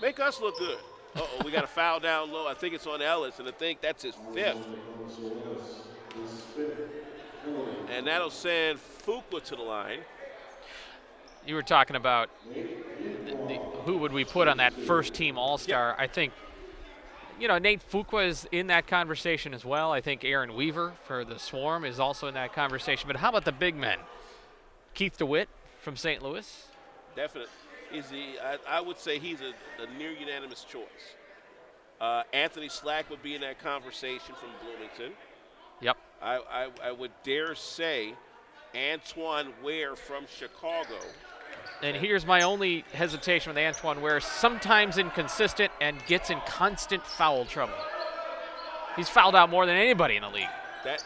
Make us look good. Uh-oh, we got a foul down low. I think it's on Ellis, and I think that's his 5th. And that'll send Fuqua to the line. You were talking about who would we put on that first team All-Star. I think Nate Fuqua is in that conversation as well. I think Aaron Weaver for the Swarm is also in that conversation. But how about the big men? Keith DeWitt from St. Louis. Definitely. I would say he's a near unanimous choice. Anthony Slack would be in that conversation from Bloomington. Yep. I would dare say Antoine Ware from Chicago. And here's my only hesitation with Antoine Ware. Sometimes inconsistent and gets in constant foul trouble. He's fouled out more than anybody in the league. That's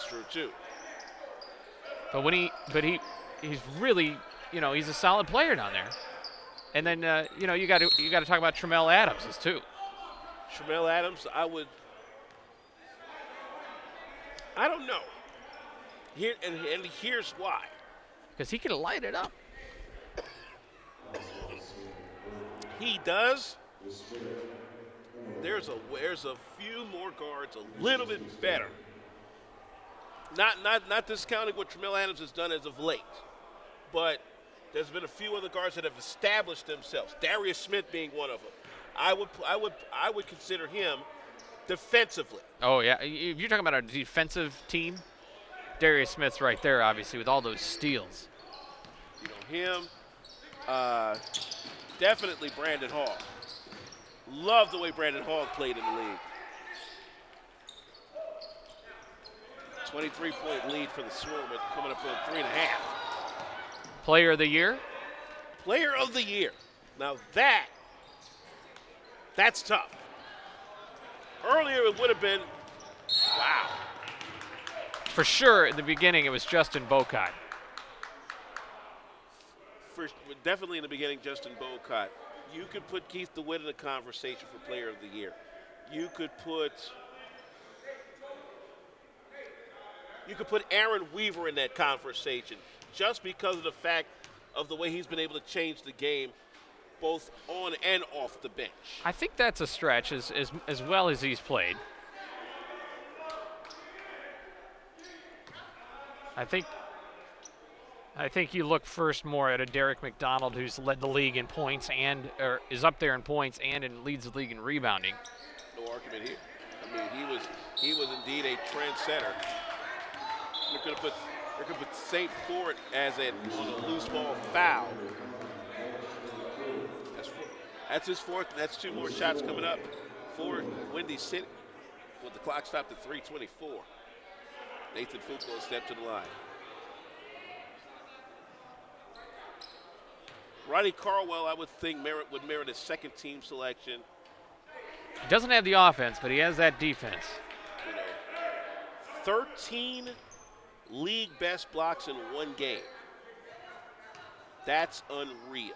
true too. But he's really, he's a solid player down there. And then you got to talk about Tramel Adams too. Tramel Adams, I don't know. Here's why. Because he can light it up. He does. There's a few more guards a little bit better. Not discounting what Tramel Adams has done as of late, but there's been a few other guards that have established themselves. Darius Smith being one of them. I would consider him defensively. Oh yeah, if you're talking about a defensive team, Darius Smith's right there, obviously, with all those steals. Him. Definitely Brandon Hall. Love the way Brandon Hall played in the league. 23-point lead for the Swarm, but coming up on 3.5. Player of the year? Player of the year. Now that's tough. Earlier it would have been, wow. For sure, at the beginning, it was Justin Bocat. Definitely in the beginning, Justin Bocat. You could put Keith DeWitt in the conversation for Player of the Year. You could put Aaron Weaver in that conversation just because of the fact of the way he's been able to change the game both on and off the bench. I think that's a stretch as well as he's played. I think you look first more at a Derek McDonald who's led the league in points or is up there in points and leads the league in rebounding. No argument here. I mean, he was indeed a trendsetter. They're going to put St. Fort as on a loose ball foul. That's his fourth. That's two more shots coming up for Windy City. With the clock stopped at 3:24. Nathan Fuqua stepped to the line. Rodney Carwell, I would think, would merit a second team selection. He doesn't have the offense, but he has that defense. 13 league best blocks in one game. That's unreal.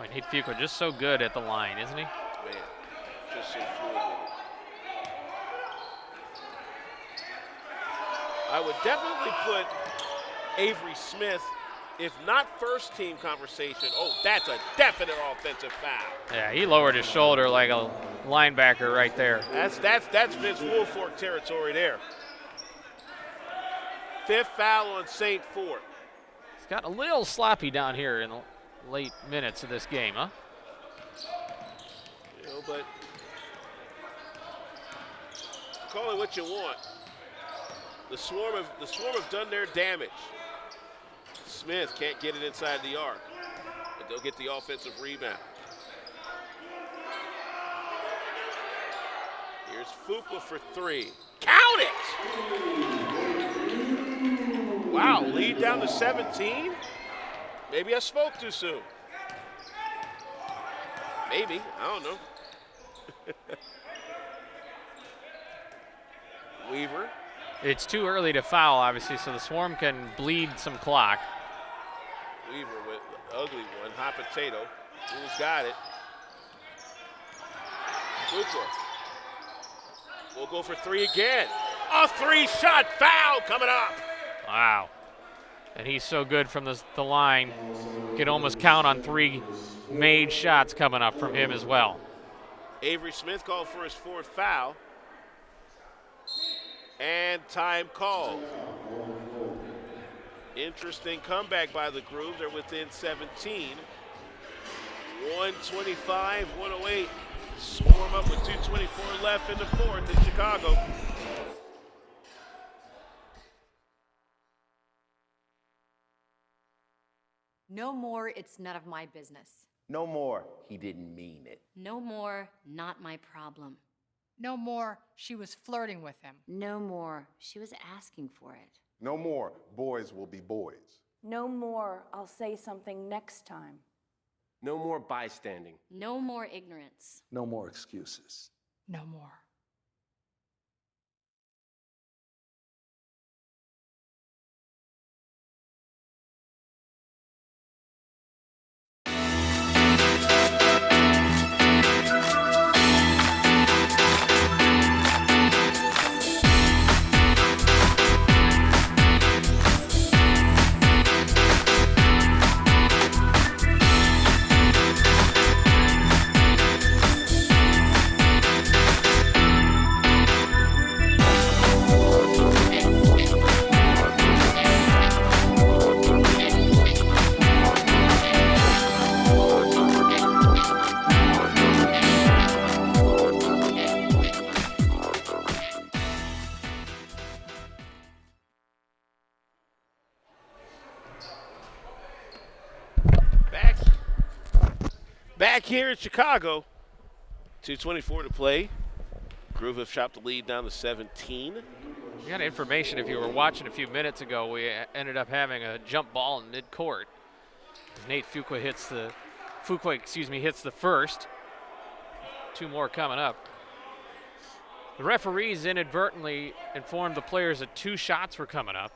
Nate Fuqua just so good at the line, isn't he? Man, just so fluid. I would definitely put Avery Smith, if not first team conversation. Oh, that's a definite offensive foul. Yeah, he lowered his shoulder like a linebacker right there. That's Vince Wilfork territory there. Fifth foul on St. Fort. It's got a little sloppy down here in the late minutes of this game, huh? But call it what you want. The Swarm have done their damage. Smith can't get it inside the arc, but they'll get the offensive rebound. Here's Fuqua for three. Count it! Wow, lead down to 17? Maybe I spoke too soon. Maybe, I don't know. Weaver. It's too early to foul, obviously, so the Swarm can bleed some clock. Weaver with the ugly one, hot potato. Who's got it? Fuqua. We'll go for three again. A three-shot foul coming up. Wow. And he's so good from the line. Could almost count on three made shots coming up from him as well. Avery Smith called for his fourth foul. And time called. Interesting comeback by the Grooves. They're within 17. 125, 108. Swarm up with 2:24 left in the fourth in Chicago. No more, it's none of my business. No more, he didn't mean it. No more, not my problem. No more, she was flirting with him. No more, she was asking for it. No more, boys will be boys. No more, I'll say something next time. No more bystanding. No more ignorance. No more excuses. No more. Back here in Chicago, 2:24 to play. Groove have chopped the lead down to 17. You got information if you were watching a few minutes ago. We ended up having a jump ball in midcourt. Nate Fuqua hits the hits the first. Two more coming up. The referees inadvertently informed the players that 2 shots were coming up,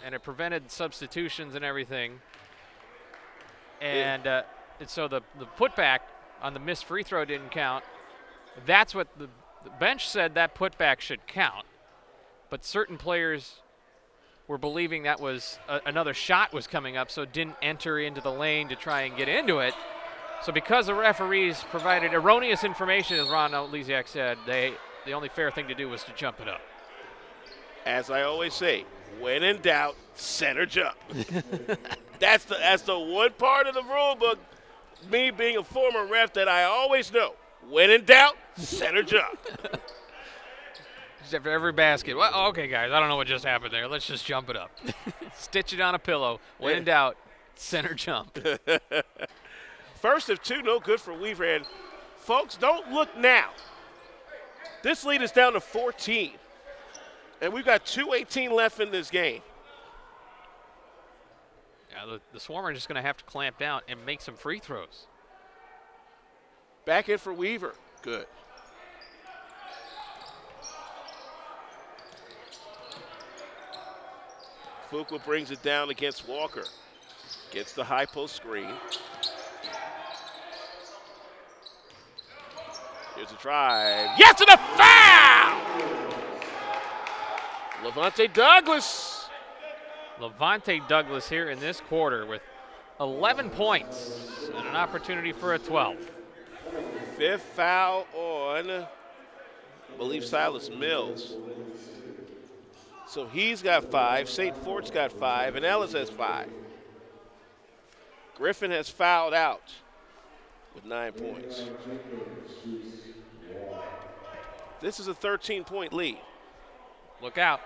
and it prevented substitutions and everything. And so the putback on the missed free throw didn't count. That's what the bench said, that putback should count. But certain players were believing that was another shot was coming up, so it didn't enter into the lane to try and get into it. So because the referees provided erroneous information, as Ron Lesiak said, the only fair thing to do was to jump it up. As I always say, when in doubt, center jump. That's the one part of the rule book, me being a former ref, that I always know. When in doubt, center jump. Just after every basket. Well, okay, guys, I don't know what just happened there. Let's just jump it up. Stitch it on a pillow. When in doubt, center jump. First of 2, no good for Weaver. And folks, don't look now. This lead is down to 14. And we've got 2:18 left in this game. Yeah, the Swarm are just going to have to clamp down and make some free throws. Back in for Weaver. Good. Fuqua brings it down against Walker. Gets the high post screen. Here's a drive. Yes, and a foul! Levante Douglas. Levante Douglas here in this quarter with 11 points and an opportunity for a 12th. 5th foul on, I believe, Silas Mills. So he's got 5, St. Fort's got 5, and Ellis has 5. Griffin has fouled out with 9 points. This is a 13-point lead. Look out.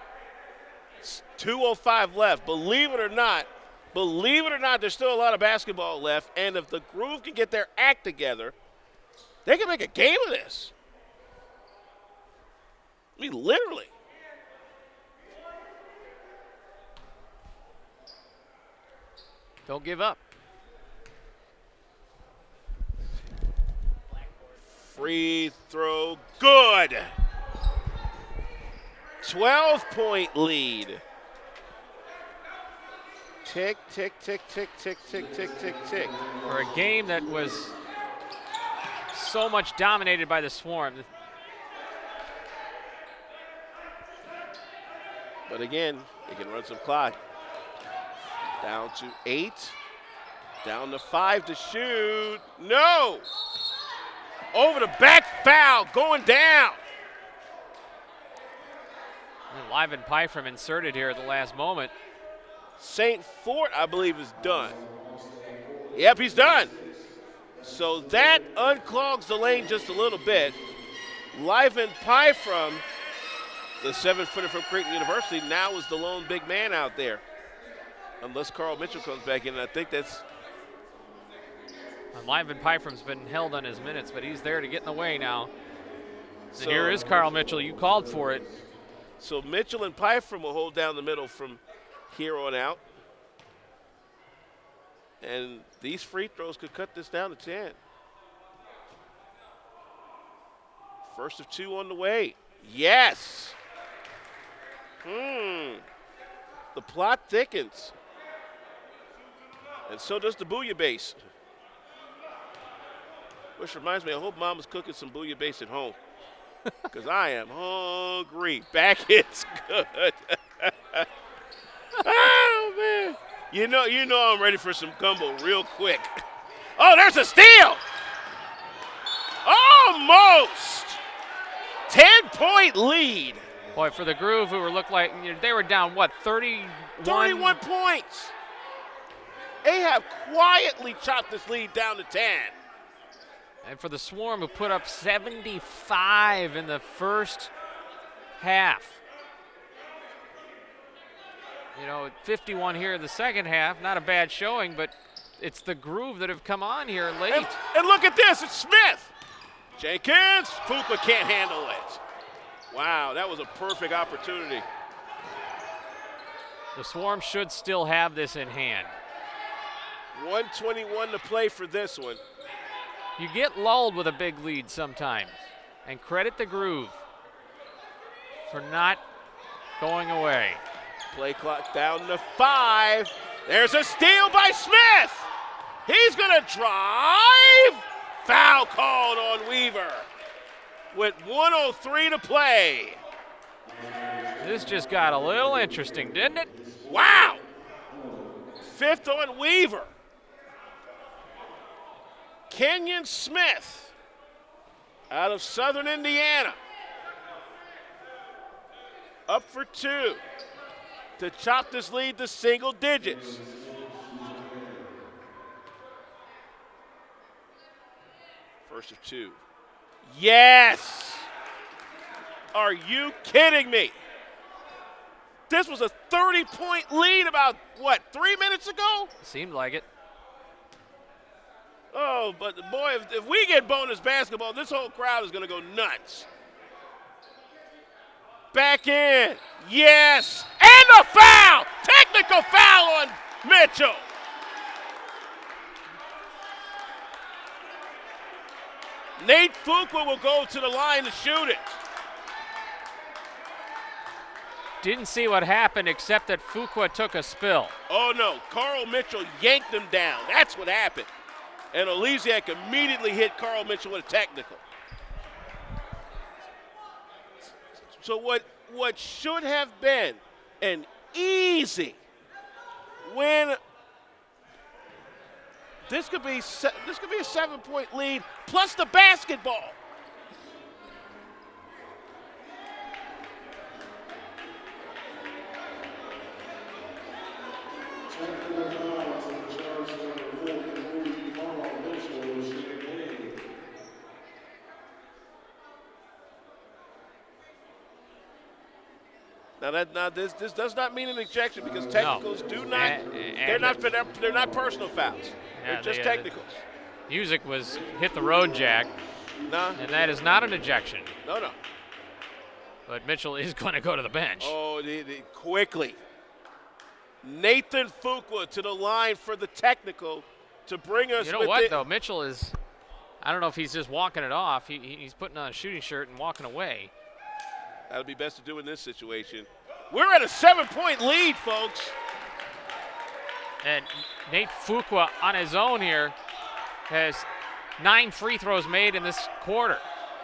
It's 2:05 left. Believe it or not, there's still a lot of basketball left, and if the Groove can get their act together, they can make a game of this. I mean, literally. Don't give up. Free throw, good. 12-point lead. Tick, tick, tick, tick, tick, tick, tick, tick, tick. For a game that was so much dominated by the Swarm. But again, they can run some clock. Down to 8. Down to 5 to shoot. No! Over the back, foul, going down. Liven Pyfrom inserted here at the last moment. St. Fort, I believe, is done. Yep, he's done. So that unclogs the lane just a little bit. Lyven Pyfrom, the 7-footer from Creighton University, now is the lone big man out there. Unless Carl Mitchell comes back in, and I think that's. Lyven Pyfrom's been held on his minutes, but he's there to get in the way now. So here is Carl Mitchell. You called for it. So Mitchell and Pyfrom will hold down the middle from here on out. And these free throws could cut this down to 10. First of 2 on the way. Yes. The plot thickens. And so does the bouillabaisse. Which reminds me, I hope Mama's cooking some bouillabaisse at home. Because I am hungry. Back hits good. Oh, man. You know I'm ready for some gumbo real quick. Oh, there's a steal. Almost. 10-point lead. Boy, for the Groove, who looked like they were down, what, 31? 31 points. They have quietly chopped this lead down to 10. And for the Swarm, who put up 75 in the first half. 51 here in the second half. Not a bad showing, but it's the Groove that have come on here late. And look at this. It's Smith. Jenkins. Fuqua can't handle it. Wow, that was a perfect opportunity. The Swarm should still have this in hand. 1:21 to play for this one. You get lulled with a big lead sometimes. And credit the Groove for not going away. Play clock down to 5. There's a steal by Smith. He's going to drive. Foul called on Weaver with 1:03 to play. This just got a little interesting, didn't it? Wow. 5th on Weaver. Kenyon Smith out of Southern Indiana. Up for 2 to chop this lead to single digits. First of 2. Yes! Are you kidding me? This was a 30-point lead about, 3 minutes ago? Seemed like it. Oh, but boy, if we get bonus basketball, this whole crowd is going to go nuts. Back in. Yes. And a foul. Technical foul on Mitchell. Nate Fuqua will go to the line to shoot it. Didn't see what happened except that Fuqua took a spill. Oh, no. Carl Mitchell yanked him down. That's what happened. And Oleziak immediately hit Carl Mitchell with a technical. So what should have been an easy win, this could be a 7-point lead plus the basketball. Now this does not mean an ejection because technicals do not. They're not personal fouls. They're just technicals. Music was hit the road jack. No. And that is not an ejection. No. But Mitchell is going to go to the bench. Oh, quickly. Nathan Fuqua to the line for the technical to bring us. You know what though? Mitchell is. I don't know if he's just walking it off. He's putting on a shooting shirt and walking away. That'll be best to do in this situation. We're at a 7-point lead, folks. And Nate Fuqua on his own here has 9 free throws made in this quarter.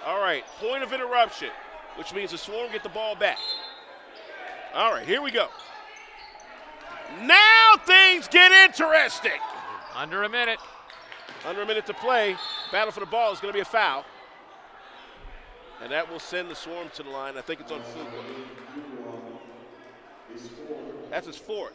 All right, point of interruption, which means the Swarm get the ball back. All right, here we go. Now things get interesting. Under a minute. Under a minute to play. Battle for the ball is going to be a foul. And that will send the Swarm to the line. I think it's on Fuqua. That's his 4th.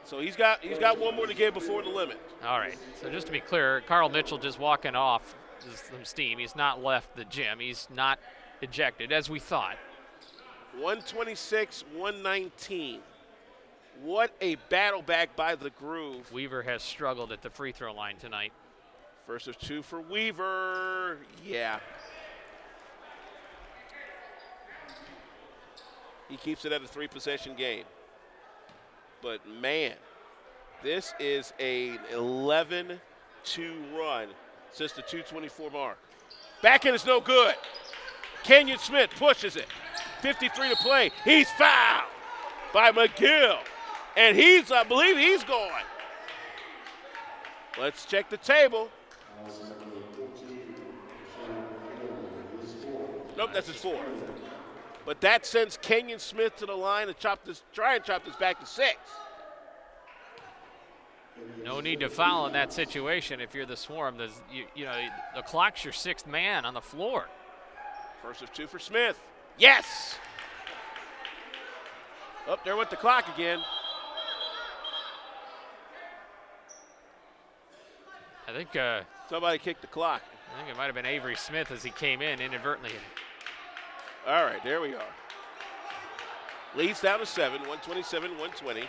So he's got one more to give before the limit. All right. So just to be clear, Carl Mitchell just walking off some steam. He's not left the gym. He's not ejected, as we thought. 126, 119. What a battle back by the Groove. Weaver has struggled at the free throw line tonight. First of 2 for Weaver. Yeah. He keeps it at a 3-possession game. But, man, this is an 11-2 run since the 2:24 mark. Back in is no good. Kenyon Smith pushes it. 53 to play. He's fouled by McGill. And I believe he's gone. Let's check the table. Nope, that's his 4th. But that sends Kenyon Smith to the line to try and chop this back to 6. No need to foul in that situation if you're the Swarm. You know, the clock's your 6th man on the floor. First of 2 for Smith. Yes! Up there with the clock again. I think somebody kicked the clock. I think it might have been Avery Smith as he came in inadvertently. All right, there we are. Leads down to 7, 127, 120.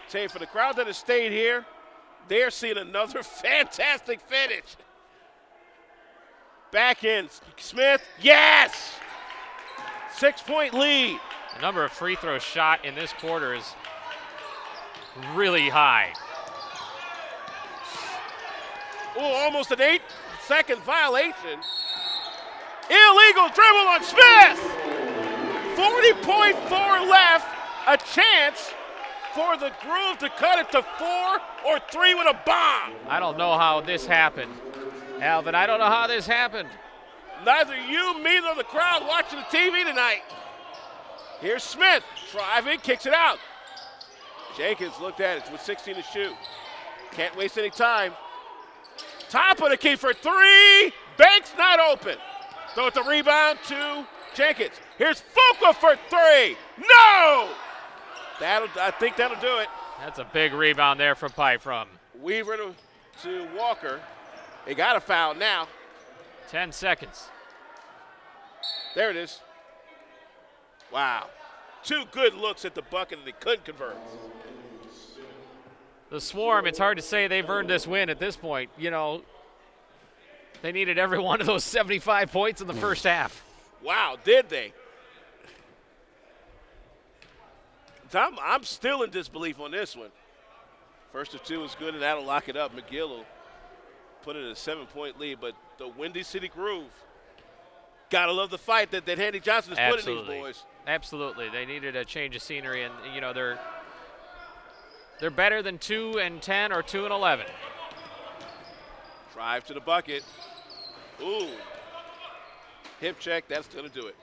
Say, for the crowd that has stayed here, they're seeing another fantastic finish. Back in, Smith, yes! 6-point lead. The number of free throws shot in this quarter is really high. Oh, almost an 8-second violation. Illegal dribble on Smith. 40.4 left. A chance for the Groove to cut it to 4 or 3 with a bomb. I don't know how this happened. Alvin, I don't know how this happened. Neither you, me, nor the crowd watching the TV tonight. Here's Smith, driving, kicks it out. Jenkins looked at it with 16 to shoot. Can't waste any time. Top of the key for 3. Banks not open. Throw it the rebound to Jenkins. Here's Fuqua for 3. No! I think that'll do it. That's a big rebound there from Pye from. Weaver to Walker. They got a foul now. 10 seconds. There it is. Wow. 2 good looks at the bucket and they couldn't convert. The Swarm, it's hard to say they've earned this win at this point. You know, they needed every one of those 75 points in the first half. Wow, did they? I'm still in disbelief on this one. First of 2 is good, and that'll lock it up. McGill will put it at a 7-point lead, but the Windy City Groove, gotta love the fight that Handy Johnson has put in these boys. Absolutely. They needed a change of scenery, and, you know, they're better than 2-10 or 2-11. Drive to the bucket. Ooh. Hip check, that's going to do it.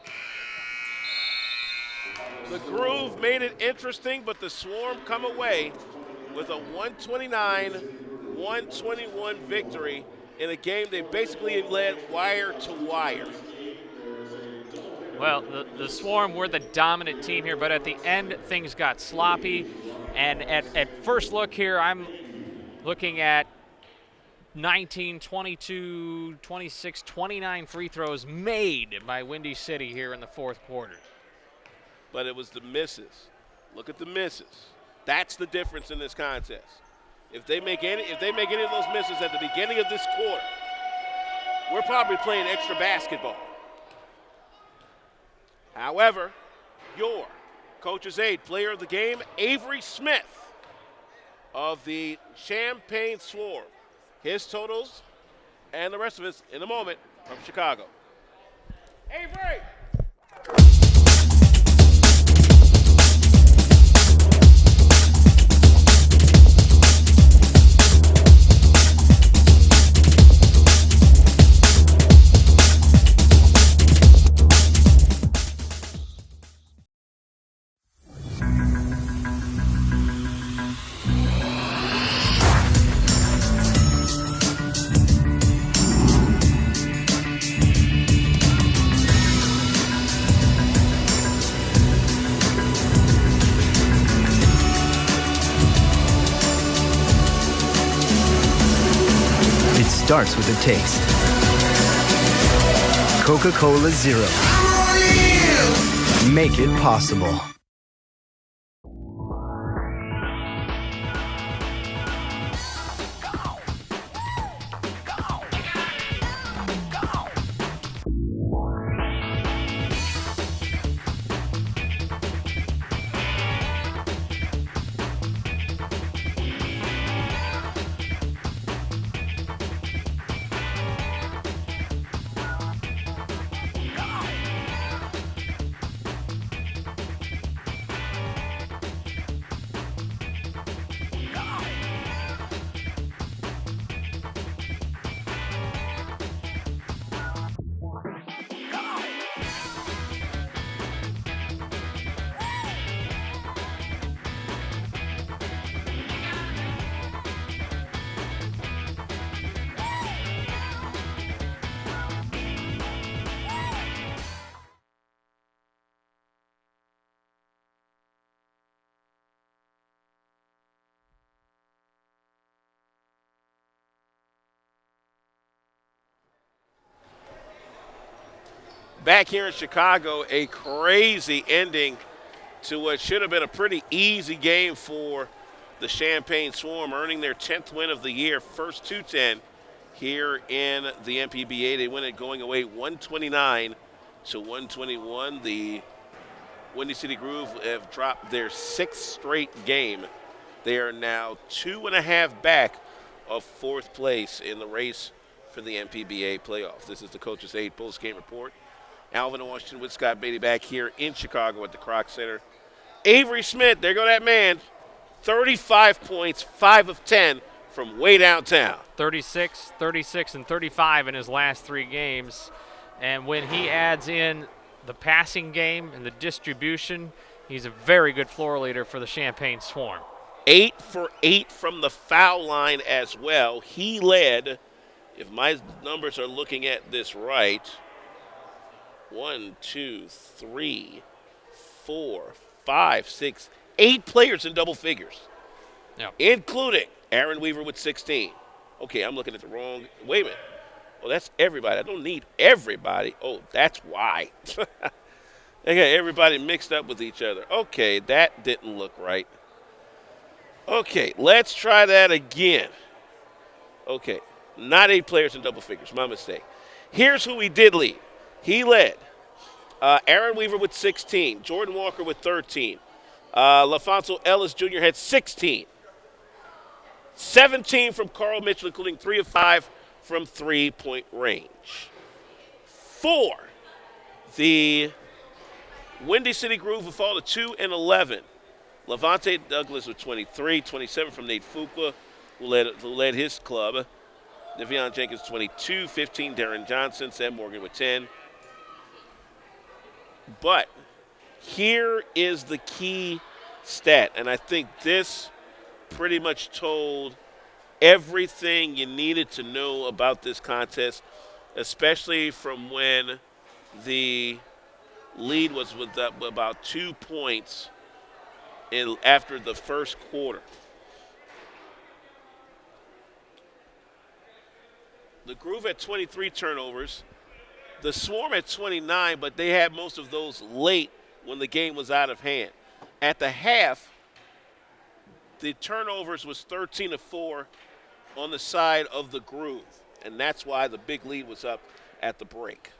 The Groove made it interesting, but the Swarm come away with a 129-121 victory in a game they basically led wire to wire. Well, the Swarm were the dominant team here, but at the end, things got sloppy. And at first look here, I'm looking at 19, 22, 26, 29 free throws made by Windy City here in the 4th quarter. But it was the misses. Look at the misses. That's the difference in this contest. If they make any of those misses at the beginning of this quarter, we're probably playing extra basketball. However, your coach's aide, player of the game, Avery Smith of the Champaign Swarm. His totals and the rest of us in a moment from Chicago. Avery! starts with a taste. Coca-Cola Zero. Make it possible. Back here in Chicago, a crazy ending to what should have been a pretty easy game for the Champaign Swarm, earning their 10th win of the year, first 2-10 here in the MPBA. They win it going away 129 to 121. The Windy City Groove have dropped their 6th straight game. They are now 2.5 back of 4th place in the race for the MPBA playoffs. This is the Coach's Aid post-game report. Alvin Washington with Scott Beatty back here in Chicago at the Kroc Center. Avery Smith, there go that man, 35 points, 5 of 10 from way downtown. 36, 36, and 35 in his last 3 games. And when he adds in the passing game and the distribution, he's a very good floor leader for the Champaign Swarm. 8 for 8 from the foul line as well. He led, if my numbers are looking at this right, 1, 2, 3, 4, 5, 6, 8 players in double figures, including Aaron Weaver with 16. Okay, I'm looking at the wrong. Wait a minute. Well, that's everybody. I don't need everybody. Oh, that's why. They got everybody mixed up with each other. Okay, that didn't look right. Okay, let's try that again. Okay, not 8 players in double figures. My mistake. Here's who he did lead. He led Aaron Weaver with 16, Jordan Walker with 13, LaFonso Ellis Jr. had 16, 17 from Carl Mitchell, including 3 of 5 from three-point range. For the Windy City Groove will fall to 2 and 11. Levante Douglas with 23, 27 from Nate Fuqua, who led his club. Devion Jenkins 22, 15 Darren Johnson, Sam Morgan with 10. But here is the key stat, and I think this pretty much told everything you needed to know about this contest, especially from when the lead was with about 2 points after the first quarter. The Groove had 23 turnovers. The Swarm had 29, but they had most of those late when the game was out of hand. At the half, the turnovers was 13 of 4 on the side of the Groove, and that's why the big lead was up at the break.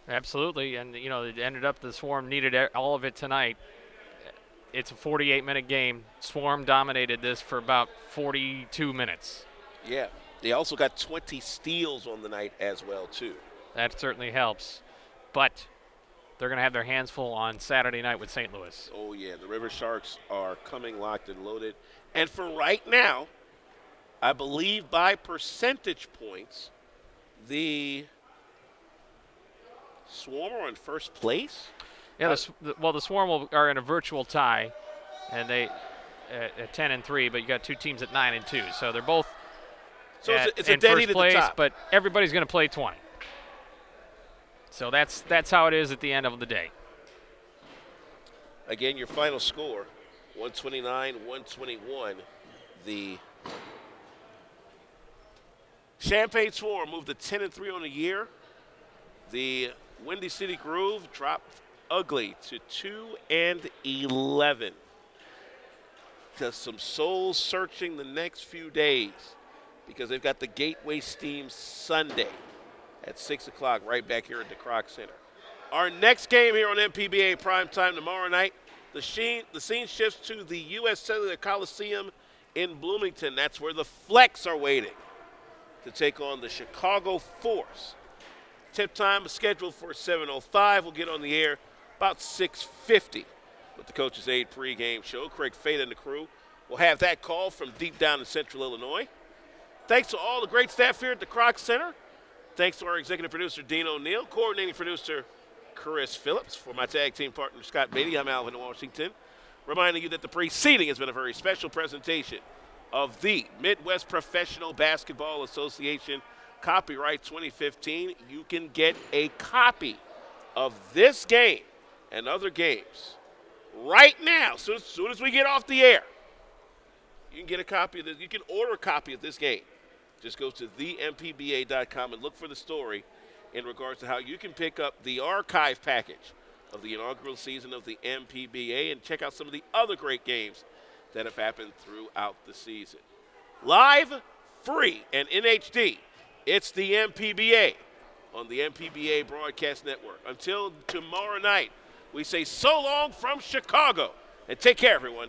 Absolutely, and it ended up the Swarm needed all of it tonight. It's a 48-minute game. Swarm dominated this for about 42 minutes. Yeah, they also got 20 steals on the night as well, too. That certainly helps, but they're going to have their hands full on Saturday night with St. Louis. Oh, yeah, the River Sharks are coming locked and loaded. And for right now, I believe by percentage points, the Swarm are in first place. Yeah, the Swarm are in a virtual tie, and they at 10 and 3, but you got 2 teams at 9 and 2, so they're both it's a in dead first heat at place. the top. But everybody's going to play 20. So that's how it is at the end of the day. Again, your final score, 129-121. The Champaign Swarm moved to 10-3 on the year. The Windy City Groove dropped ugly to 2-11. Just some soul searching the next few days because they've got the Gateway Steam Sunday at 6 o'clock right back here at the Kroc Center. Our next game here on MPBA primetime tomorrow night, the scene shifts to the U.S. Cellular Coliseum in Bloomington. That's where the Flex are waiting to take on the Chicago Force. Tip time is scheduled for 7:05. We'll get on the air about 6:50 with the Coach's Aid pregame show. Craig Fade and the crew will have that call from deep down in central Illinois. Thanks to all the great staff here at the Kroc Center. Thanks to our executive producer, Dean O'Neill, coordinating producer, Chris Phillips. For my tag team partner, Scott Beatty, I'm Alvin Washington, reminding you that the preceding has been a very special presentation of the Midwest Professional Basketball Association, copyright 2015. You can get a copy of this game and other games right now. So as soon as we get off the air, you can get a copy of this. You can order a copy of this game. Just go to thempba.com and look for the story in regards to how you can pick up the archive package of the inaugural season of the MPBA and check out some of the other great games that have happened throughout the season. Live, free, and in HD, it's the MPBA on the MPBA Broadcast Network. Until tomorrow night, we say so long from Chicago, and take care, everyone.